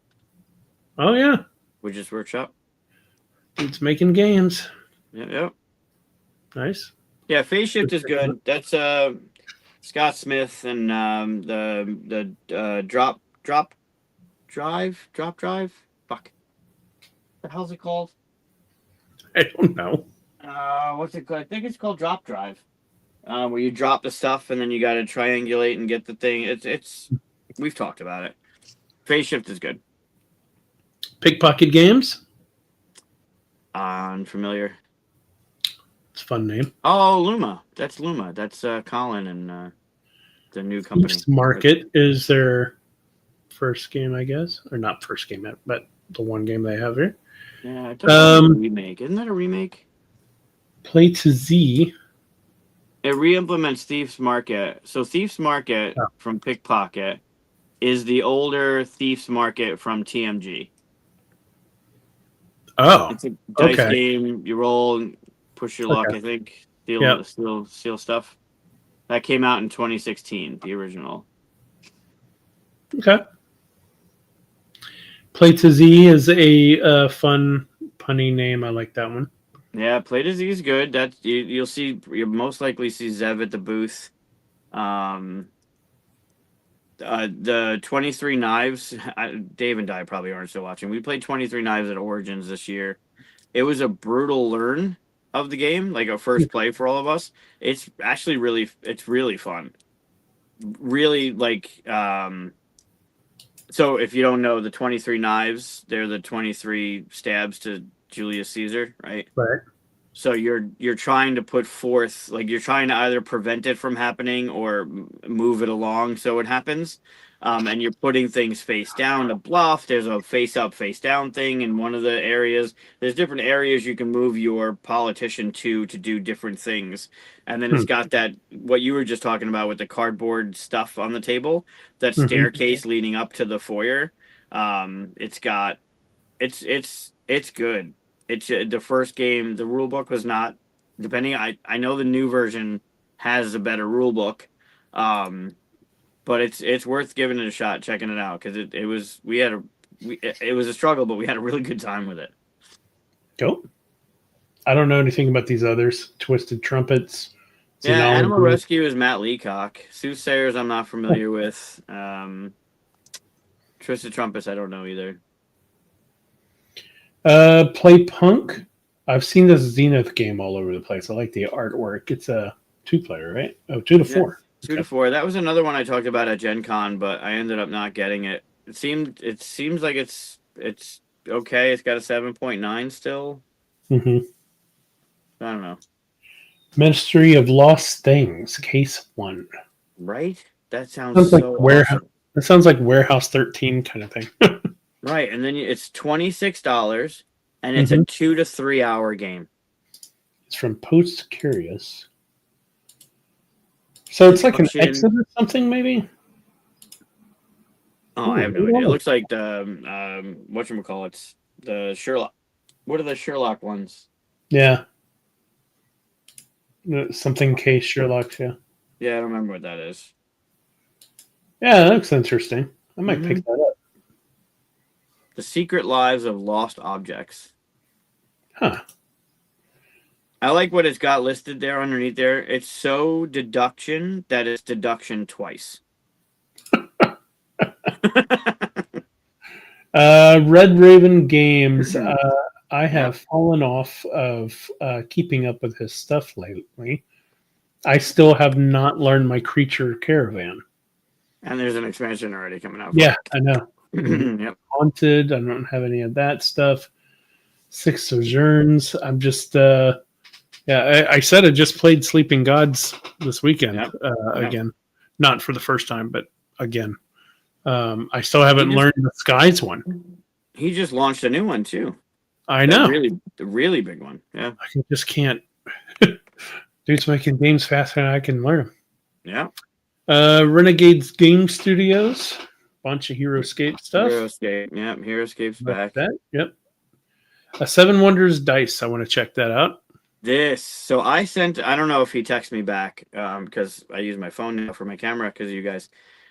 Oh, yeah. Widgets Workshop. It's making games. Yep. Nice. Yeah, Phase Shift is good. That's Scott Smith and the Drop Drive. Fuck. What the hell's it called? I don't know. What's it called? I think it's called Drop Drive. Where you drop the stuff and then you got to triangulate and get the thing. It's we've talked about it. Phase Shift is good. Pickpocket Games. Unfamiliar. It's a fun name. Oh, Luma. That's Luma. That's Colin and the new company. Thieves Market is their first game, I guess, or not first game, but the one game they have here. Yeah, it's a remake. Isn't that a remake? Play to Z. It re-implements Thieves Market. So Thieves Market from Pickpocket is the older Thieves Market from TMG. Oh, it's a dice game. You roll and push your luck. I think steal stuff. That came out in 2016. The original. Okay. Play to Z is a fun punny name. I like that one. Yeah, Play to Z is good. That you'll most likely see Zev at the booth. The 23 Knives, Dave and I probably aren't still watching. We played 23 Knives at Origins this year. It was a brutal learn of the game, like a first play for all of us. It's actually it's really fun. Really so if you don't know, the 23 Knives, they're the 23 stabs to Julius Caesar, right? Right. So you're trying to put forth, like you're trying to either prevent it from happening or move it along so it happens. And you're putting things face down to bluff. There's a face up, face down thing in one of the areas. There's different areas you can move your politician to do different things. And then it's got that, what you were just talking about with the cardboard stuff on the table, that staircase leading up to the foyer. It's got, it's good. It's the first game. The rule book was not, depending. I know the new version has a better rule book, but it's worth giving it a shot, checking it out, because it was it was a struggle, but we had a really good time with it. Cool. I don't know anything about these others. Twisted Trumpets. Yeah, Animal Rescue is Matt Leacock. Soothsayers I'm not familiar with. Twisted Trumpets I don't know either. Play Punk. I've seen this Zenith game all over the place. I like the artwork. It's a 2-player, right? Oh, 2 to 4. 2 to 4. That was another one I talked about at Gen Con, but I ended up not getting it. It seems like it's okay. It's got a 7.9 still. I don't know. Ministry of Lost Things, Case 1. Right? That sounds so like warehouse. awesome. It sounds like Warehouse 13 kind of thing. Right, and then it's $26, and it's a 2 to 3 hour game. It's from Post Curious. So it's like an exit or something, maybe? Oh, I have no idea. It looks like the whatchamacallits, the Sherlock. What are the Sherlock ones? Yeah. Something case Sherlock, yeah. Yeah, I don't remember what that is. Yeah, that looks interesting. I might pick that up. The Secret Lives of Lost Objects. Huh. I like what it's got listed there underneath there. It's so deduction that it's deduction twice. Red Raven Games. I have fallen off of keeping up with his stuff lately. I still have not learned my Creature Caravan. And there's an expansion already coming out. Yeah, I know. Yep. Haunted. I don't have any of that stuff. Six Sojourns. I'm just I said I just played Sleeping Gods this weekend again. Not for the first time, but again. I still haven't learned the Skies one. He just launched a new one too. I know. The really big one. Yeah. I just can't. Dude's making games faster than I can learn them. Yeah. Renegades Game Studios. Bunch of HeroScape stuff. HeroScape. Yeah. HeroScape's back. Yep. Seven Wonders Dice. I want to check that out. So I don't know if he texted me back because I use my phone now for my camera because of you guys.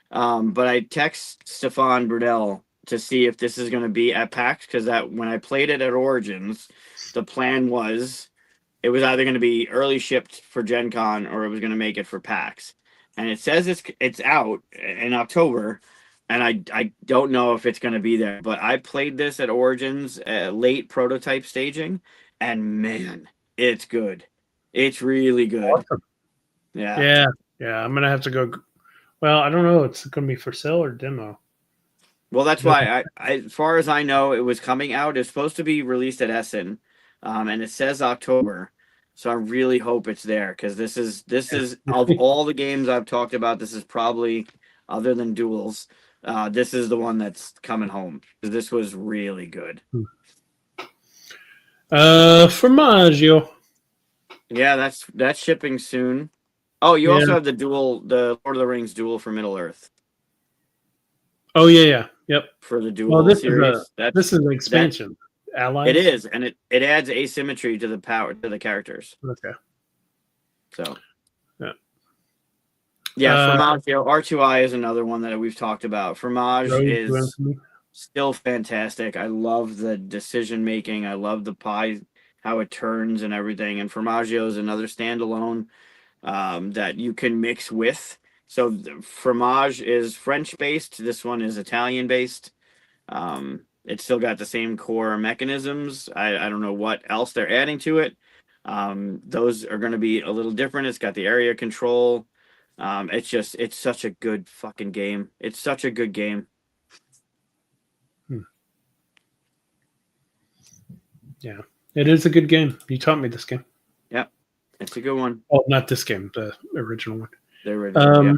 But I text Stefan Brudel to see if this is going to be at PAX, because when I played it at Origins, the plan was it was either going to be early shipped for Gen Con or it was going to make it for PAX. And it says it's out in October, and I don't know if it's going to be there. But I played this at Origins late prototype staging, and man, it's good. It's really good. Awesome. Yeah. I'm going to have to go. Well, I don't know. It's going to be for sale or demo. Well, that's why as far as I know, it was coming out. It's supposed to be released at Essen, and it says October. So I really hope it's there, because this is of all the games I've talked about, this is probably, other than Duels, this is the one that's coming home, because this was really good. Formaggio. Yeah, that's shipping soon. Oh, you also have the Lord of the Rings Duel for Middle Earth. Oh yeah. Yep. For the Duel series. This is an expansion. Allies? It is, and it adds asymmetry to the characters. Okay. So. Yeah. Formaggio. R2I is another one that we've talked about. Fromage is. Still fantastic. I love the decision making. I love the pie, how it turns and everything. And Formaggio is another standalone that you can mix with. So fromage is French based. This one is Italian based. It's still got the same core mechanisms. I don't know what else they're adding to it. Those are going to be a little different. It's got the area control. It's such a good fucking game. It's such a good game. Yeah, it is a good game. You taught me this game. Yep, it's a good one. Oh, not this game, the original one. The original, yeah.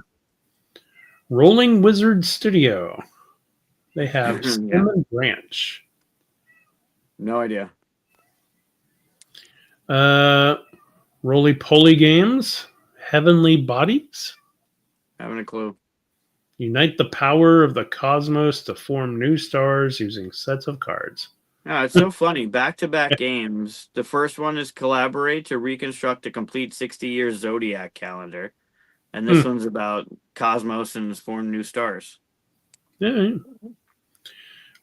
Rolling Wizard Studio. They have Yeah. Stem and Branch. No idea. Roly Poly Games. Heavenly Bodies. Having a clue. Unite the power of the cosmos to form new stars using sets of cards. Yeah, it's so funny. Back-to-back games. The first one is collaborate to reconstruct a complete 60-year zodiac calendar. And this one's about cosmos and form new stars. Yeah.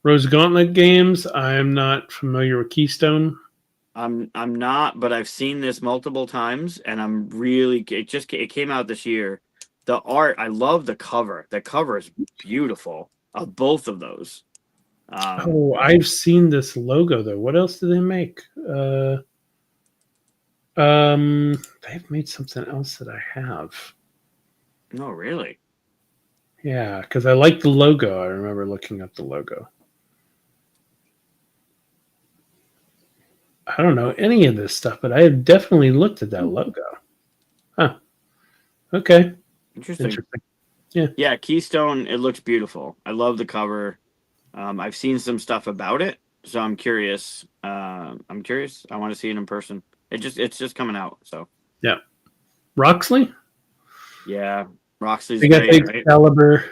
Rose Gauntlet Games. I am not familiar with Keystone. I'm not, but I've seen this multiple times, and I'm really. It came out this year. The art, I love the cover. The cover is beautiful of both of those. I've seen this logo though. What else do they make? They've made something else that I have. No, really. Yeah, because I like the logo. I remember looking up the logo. I don't know any of this stuff, but I have definitely looked at that logo. Huh. Okay. Interesting. Yeah. Yeah, Keystone, it looks beautiful. I love the cover. I've seen some stuff about it, so I'm curious. I want to see it in person. It's just coming out, so. Yeah. Roxley? Yeah. Roxley's They got great, the Excalibur.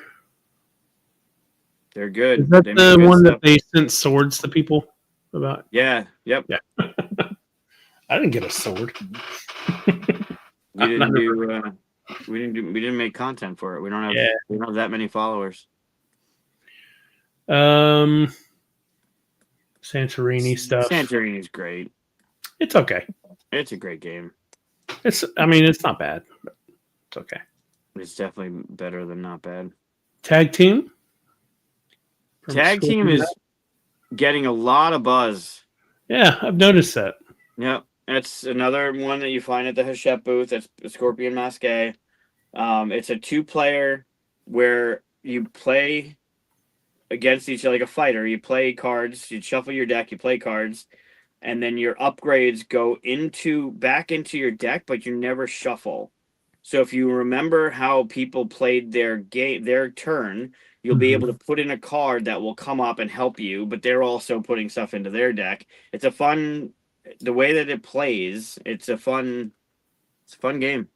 They're good. Is that they the one that they sent swords to people about? Yeah. Yep. Yeah. I didn't get a sword. We didn't make content for it. We don't have that many followers. Santorini stuff. Santorini's great. It's okay. It's a great game. It's not bad, but it's okay. It's definitely better than not bad. Tag team. Tag team is getting a lot of buzz. Yeah, I've noticed that. Yep. It's another one that you find at the Hachette booth. It's Scorpion Masque. It's a 2-player where you play against each other like a fighter. You play cards, you shuffle your deck, you play cards, and then your upgrades go back into your deck, but you never shuffle. So if you remember how people played their turn, you'll be able to put in a card that will come up and help you, but they're also putting stuff into their deck. It's the way that it plays, it's a fun game.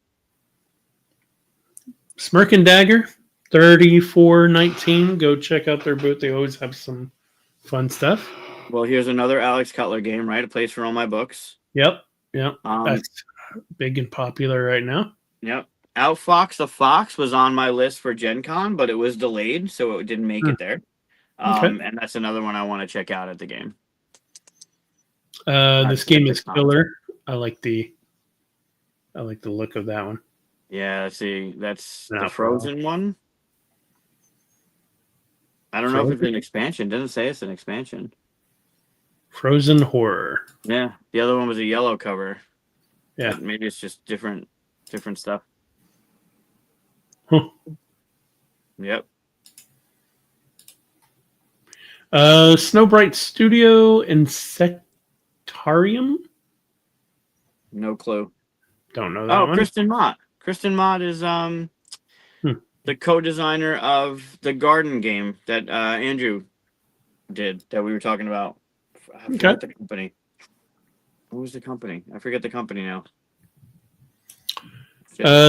Smirk and Dagger, 3419. Go check out their booth. They always have some fun stuff. Well, here's another Alex Cutler game, right? A place for all my books. Yep. That's big and popular right now. Yep. Outfox the Fox was on my list for Gen Con, but it was delayed, so it didn't make it there. And that's another one I want to check out at the game. This game is killer. I like the look of that one. Yeah, see, that's the Frozen one. I don't know if it's an expansion. It doesn't say it's an expansion. Frozen Horror. Yeah, the other one was a yellow cover. Yeah, but maybe it's just different stuff. Huh. Yep. Snowbright Studio Insectarium. No clue. Don't know that one. Kristen Mott. Kristen Mott is the co-designer of the garden game that Andrew did that we were talking about. I forget the company. What was the company? I forget the company now.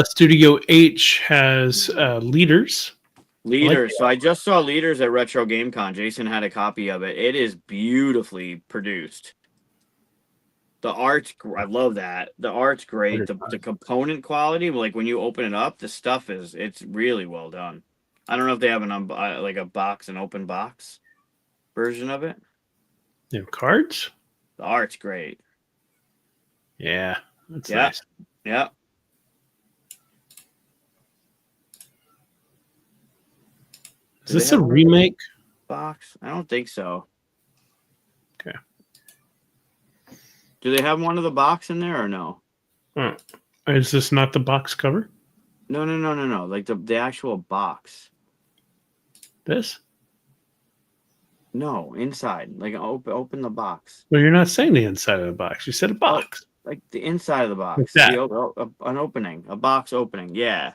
Studio H has Leaders. Leaders. So I just saw Leaders at Retro Game Con. Jason had a copy of it. It is beautifully produced. The art's, I love that. The art's great. The component quality, like when you open it up, the stuff it's really well done. I don't know if they have a box, an open box. version of it. New cards? The art's great. Yeah, that's nice. Yeah. Is this a remake? Box? I don't think so. Okay. Do they have one of the box in there or no? Oh. Is this not the box cover? No. Like the actual box. This? No, inside. Like open the box. Well, you're not saying the inside of the box. You said a box. Like the inside of the box. Like that. An opening. A box opening. Yeah.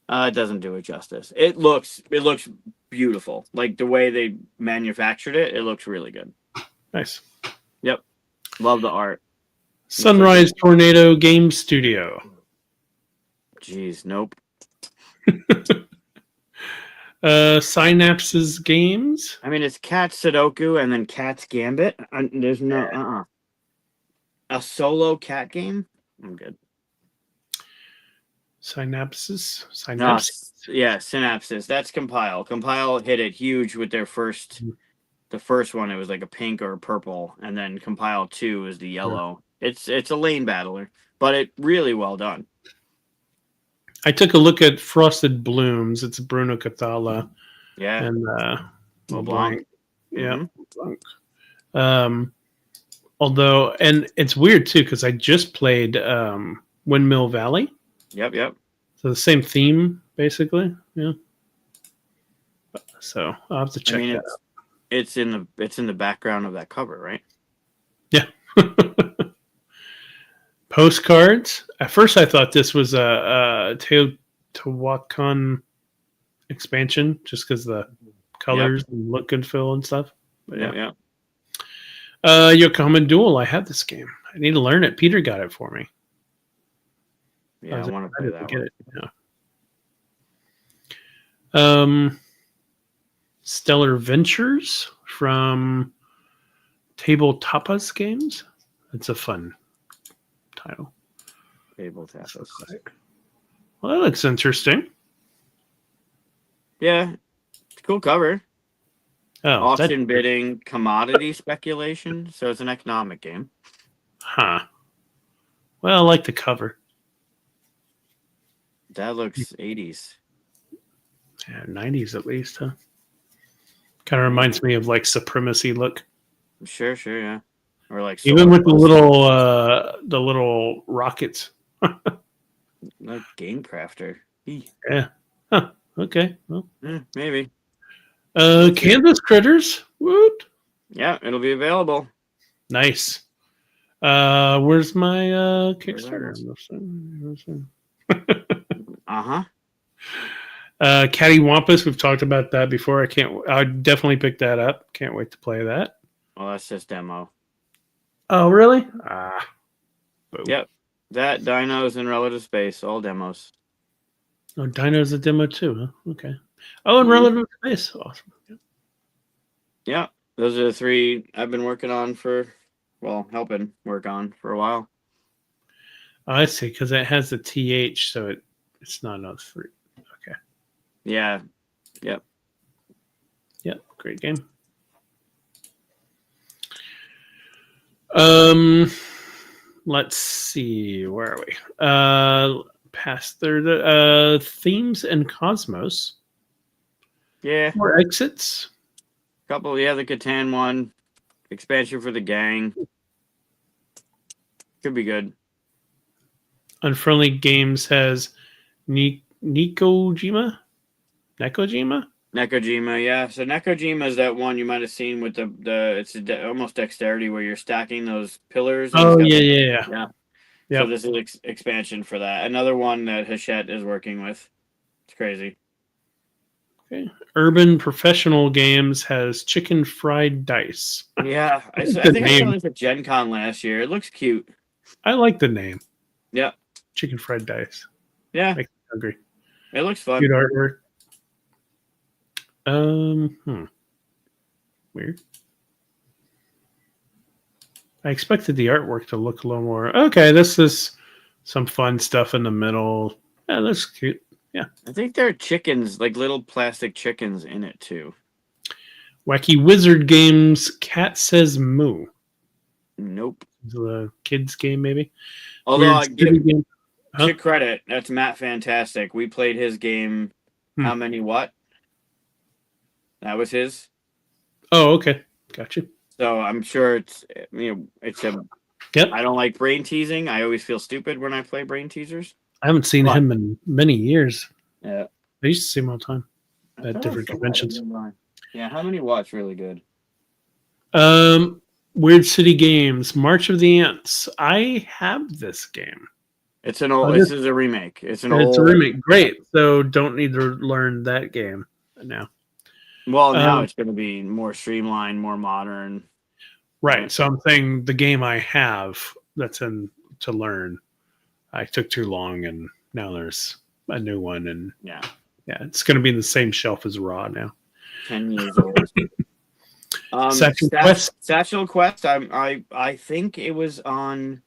It doesn't do it justice. It looks beautiful. Like the way they manufactured it, it looks really good. Nice. Yep. Love the art. Sunrise Tornado Game Studio. Jeez, nope. Synapses Games. I mean, it's Cat Sudoku and then Cat's Gambit. There's no a solo cat game. I'm good. Synapses. Yeah, Synapses. That's Compile. Compile hit it huge with their first. The first one, it was like a pink or a purple, and then Compile 2 is the yellow. Yeah. It's a lane battler, but it really well done. I took a look at Frosted Blooms. It's Bruno Cathala. Yeah. And LeBlanc. Yeah. LeBlanc. Although, and it's weird too, because I just played Windmill Valley. Yep. So the same theme, basically. Yeah. So I'll have to check that out. It's in the background of that cover, right? Yeah. Postcards. At first, I thought this was a Teotihuacan expansion, just because the colors look good, Phil, and stuff. But yeah. Yokohama Duel. I have this game. I need to learn it. Peter got it for me. Yeah, I want to play that one. It. Stellar Ventures from Table Tapas Games. It's a fun title. Table Tapas. Well, that looks interesting. Yeah, cool cover. Oh, auction bidding, commodity speculation. So it's an economic game. Huh. Well, I like the cover. That looks 80s. Yeah, 90s at least, huh? Kind of reminds me of like Supremacy look. Sure, yeah. Or like even with the little rockets. Like Game Crafter. Yeah. Huh. Okay. Well, maybe. Kansas Critters. Woot. Yeah, it'll be available. Nice. Where's my Kickstarter? Cattywampus. We've talked about that before. I'd definitely pick that up. Can't wait to play that. Well, that's just demo. Oh, really? Yep. That Dinos in Relative Space, all demos. Oh, Dino's a demo too, huh? Okay. Oh, and Relative Space. Awesome. Yeah. Those are the 3 I've been working on helping work on for a while. Oh, I see, because it has the TH, so it's not another 3. Okay. Yeah. Yep. Great game. Let's see. Where are we? Past third. Themes and Cosmos. Yeah. 4 exits. Couple. Yeah, the Catan one. Expansion for the gang. Could be good. Unfriendly Games has Nekojima. Nekojima, yeah. So Nekojima is that one you might have seen with it's almost dexterity where you're stacking those pillars. Oh, yeah. So this is expansion for that. Another one that Hachette is working with. It's crazy. Okay. Urban Professional Games has Chicken Fried Dice. Yeah, I think I saw this at Gen Con last year. It looks cute. I like the name. Yeah. Chicken Fried Dice. Yeah. Makes me hungry. It looks fun. Good artwork. Weird. I expected the artwork to look a little more. Okay, this is some fun stuff in the middle. Yeah, that's cute. Yeah. I think there are chickens, like little plastic chickens in it too. Wacky Wizard Games. Cat Says Moo. Nope. It's a kids game, maybe. Although I give game. Huh? to credit, that's Matt Fantastic. We played his game. How many what? That was his. Oh, okay, gotcha. So I'm sure it's it's a. Yep. I don't like brain teasing. I always feel stupid when I play brain teasers. I haven't seen him in many years. Yeah, I used to see him all the time at different conventions. Yeah, how many watch really good? Weird City Games, March of the Ants. I have this game. It's an old. This is a remake. It's a remake. Great. So don't need to learn that game now. Well, now it's going to be more streamlined, more modern. Right. So I'm saying the game I have that's in to learn. I took too long, and now there's a new one, and yeah, it's going to be in the same shelf as Raw now. 10 years old. Satchel Quest. I think it was on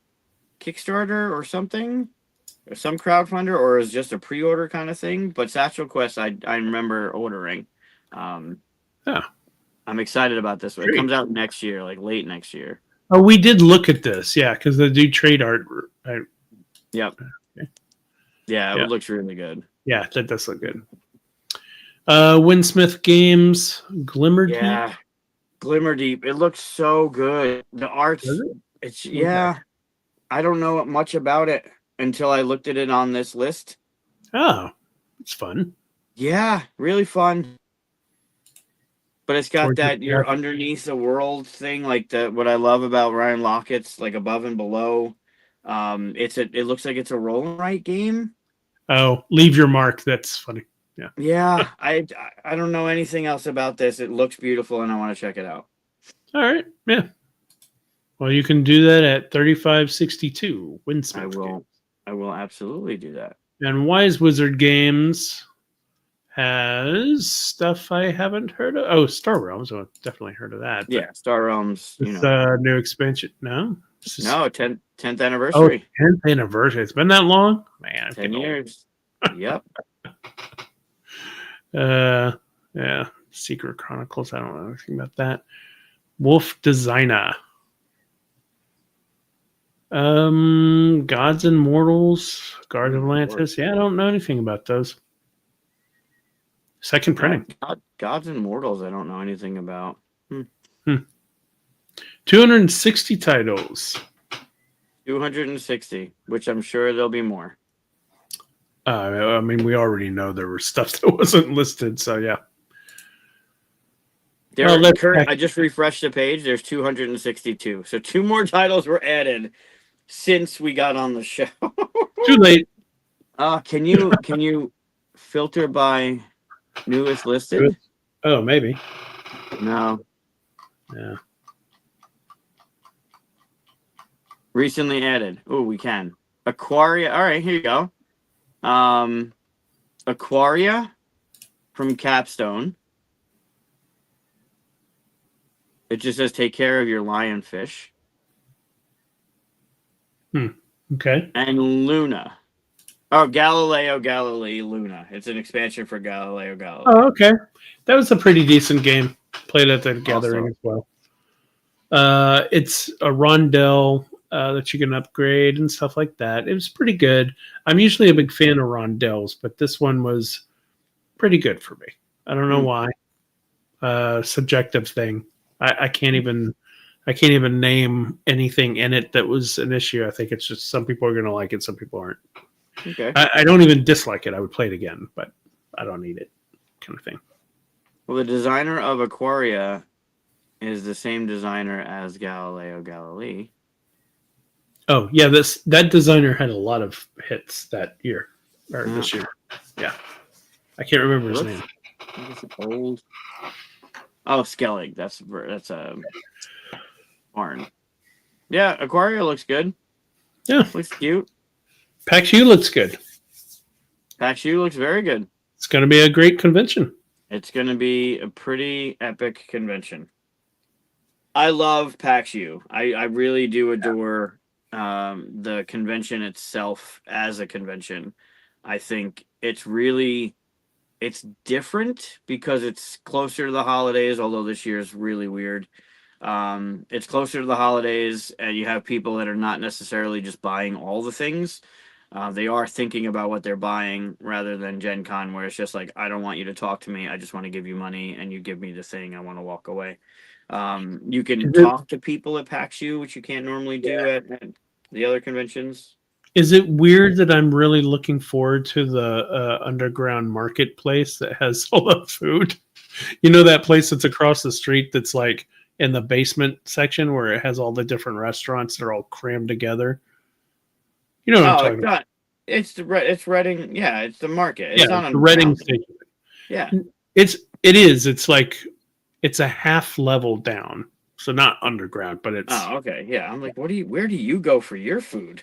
Kickstarter or something, or some crowdfunder, or it was just a pre-order kind of thing. But Satchel Quest, I remember ordering. I'm excited about this one. It comes out next year, like late next year. Oh, we did look at this, yeah, because they do trade art. Yep. Okay. Yeah, it looks really good. Yeah, that does look good. Winsmith Games, Glimmer Deep. Yeah, Glimmer Deep. It looks so good. The art's it's I don't know much about it until I looked at it on this list. Oh, it's fun. Yeah, really fun. But it's got that you're underneath the world thing, like what I love about Ryan Lockett's, like above and below. It looks like it's a roll and write game. Oh, Leave Your Mark. That's funny. Yeah. Yeah, I don't know anything else about this. It looks beautiful, and I want to check it out. All right. Yeah. Well, you can do that at 3562 Winsmith. I will absolutely do that. And Wise Wizard Games has stuff I haven't heard of. Oh, Star Realms. I've definitely heard of that. Yeah, Star Realms. It's new expansion. No? No, 10th anniversary. Oh, 10th anniversary. It's been that long? Man, 10 years. Yep. Yeah. Secret Chronicles. I don't know anything about that. Wolf Designer. Gods and Mortals. Guard of Atlantis. Yeah, I don't know anything about those. Second printing. Gods and Mortals, I don't know anything about. 260 titles. 260, which I'm sure there'll be more. I mean, we already know there was stuff that wasn't listed, so yeah. I just refreshed the page. There's 262. So 2 more titles were added since we got on the show. Too late. Can you filter by newest listed? Oh, maybe. No. Yeah. Recently added. Oh, we can. Aquaria. All right, here you go. Aquaria from Capstone. It just says take care of your lionfish. Okay. And Luna. Oh, Galileo Galilei Luna. It's an expansion for Galileo Galilei. Oh, okay. That was a pretty decent game. Played at the gathering as well. It's a rondel that you can upgrade and stuff like that. It was pretty good. I'm usually a big fan of rondels, but this one was pretty good for me. I don't know why. Subjective thing. I can't even name anything in it that was an issue. I think it's just some people are going to like it, some people aren't. Okay. I don't even dislike it. I would play it again, but I don't need it, kind of thing. Well, the designer of Aquaria is the same designer as Galileo Galilei. Oh yeah, that designer had a lot of hits that year or this year. Yeah, I can't remember his name. It's old. Oh, Skellig. That's a barn. Yeah, Aquaria looks good. Yeah, looks cute. PaxU looks good. PaxU looks very good. It's going to be a great convention. It's going to be a pretty epic convention. I love PaxU. I really do adore the convention itself as a convention. I think it's it's different because it's closer to the holidays, although this year is really weird. It's closer to the holidays, and you have people that are not necessarily just buying all the things. They are thinking about what they're buying rather than Gen Con, where it's just like, I don't want you to talk to me. I just want to give you money, and you give me the thing. I want to walk away. You can talk to people at PaxU, which you can't normally do at the other conventions. Is it weird that I'm really looking forward to the underground marketplace that has all the food? You know that place that's across the street that's like in the basement section where it has all the different restaurants that are all crammed together? You know what I'm talking about? It's Reading. Yeah, it's the market. It's Yeah, not the Reading underground. station. Yeah. It is. It's like it's a half level down. So not underground, but it's Oh, okay. Yeah. I'm like, where do you go for your food?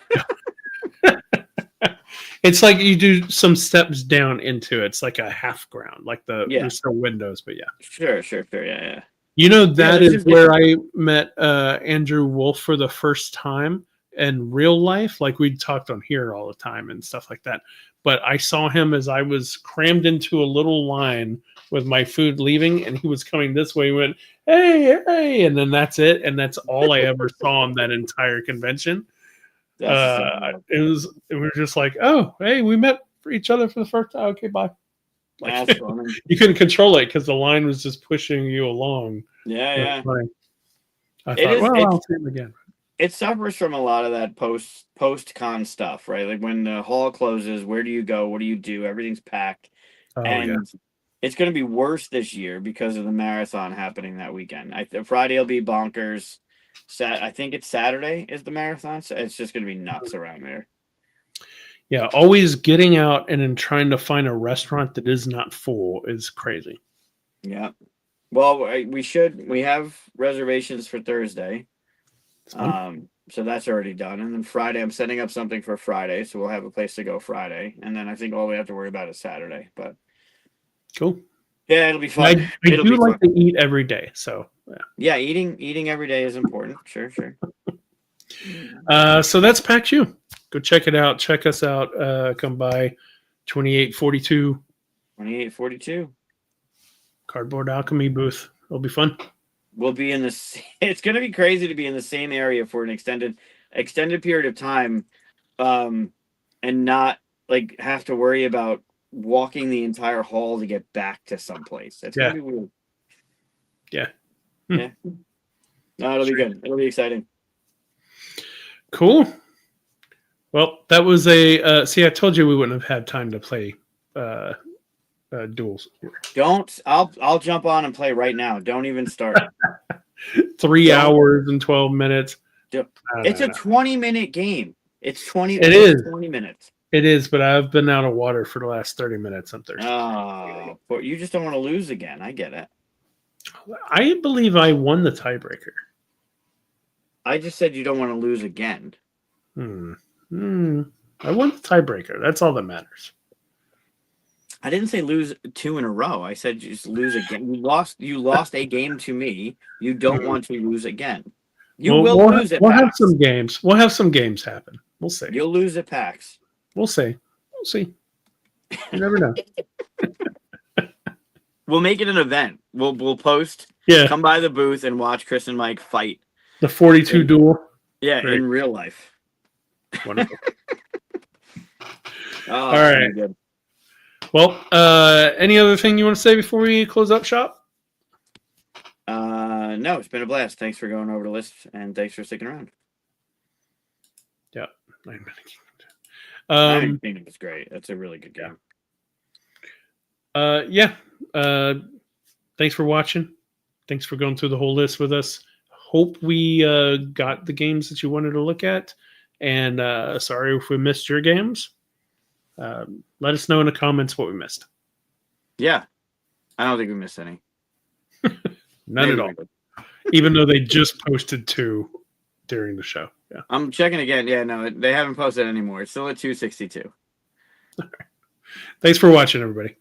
it's like you do some steps down into it. It's like a half ground, like there's no windows, but yeah. Sure. Yeah. You know, that is where I met Andrew Wolf for the first time in real life. Like we talked on here all the time and stuff like that. But I saw him as I was crammed into a little line with my food leaving, and he was coming this way. He went, hey, and then that's it. And that's all I ever saw on that entire convention. We were just like, oh, hey, we met for each other for the first time. Okay, bye. Like, that's funny. You couldn't control it because the line was just pushing you along. Yeah. I thought, well, I'll see him again. It suffers from a lot of that post-con stuff, right? Like when the hall closes, where do you go? What do you do? Everything's packed. It's going to be worse this year because of the marathon happening that weekend. Friday will be bonkers. I think it's Saturday is the marathon. So it's just going to be nuts around there. Yeah, always getting out and then trying to find a restaurant that is not full is crazy. Yeah. Well, we have reservations for Thursday. So that's already done. And then Friday, I'm setting up something for Friday. So we'll have a place to go Friday. And then I think all we have to worry about is Saturday. But cool. Yeah, it'll be fun. I do like to eat every day. So yeah, eating every day is important. Sure. So that's PaxU. Go check it out. Check us out. Come by 2842. 2842. Cardboard Alchemy booth. It'll be fun. We'll be in this. It's going to be crazy to be in the same area for an extended period of time, and not like have to worry about walking the entire hall to get back to someplace. It's going to be weird. Yeah. Yeah. No, it'll be good. It'll be exciting. Cool. Well, that was a. See, I told you we wouldn't have had time to play duels. I'll jump on and play right now. Don't even start. 3 hours and 12 minutes. It's a 20-minute game. It's 20. It is 20 minutes. It is, but I've been out of water for the last 30 minutes on Thursday. Oh, but you just don't want to lose again. I get it. I believe I won the tiebreaker. I just said you don't want to lose again. I won the tiebreaker. That's all that matters. I didn't say lose 2 in a row. I said just lose again. You lost a game to me. You don't want to lose again. We'll lose at PAX. We'll have some games. We'll have some games happen. We'll see. You'll lose at PAX. We'll see. We'll see. You never know. We'll make it an event. We'll post. Yeah. Come by the booth and watch Chris and Mike fight. The 42 duel. Yeah, great. In real life. Wonderful. All right. Good. Well, any other thing you want to say before we close up shop? No, it's been a blast. Thanks for going over the list, and thanks for sticking around. Yeah. Iron Kingdom is great. That's a really good game. Thanks for watching. Thanks for going through the whole list with us. Hope we got the games that you wanted to look at. And sorry if we missed your games. Let us know in the comments what we missed. Yeah. I don't think we missed any. None at all. Even though they just posted 2 during the show. Yeah. I'm checking again. Yeah, no, they haven't posted anymore. It's still at 262. All right. Thanks for watching, everybody.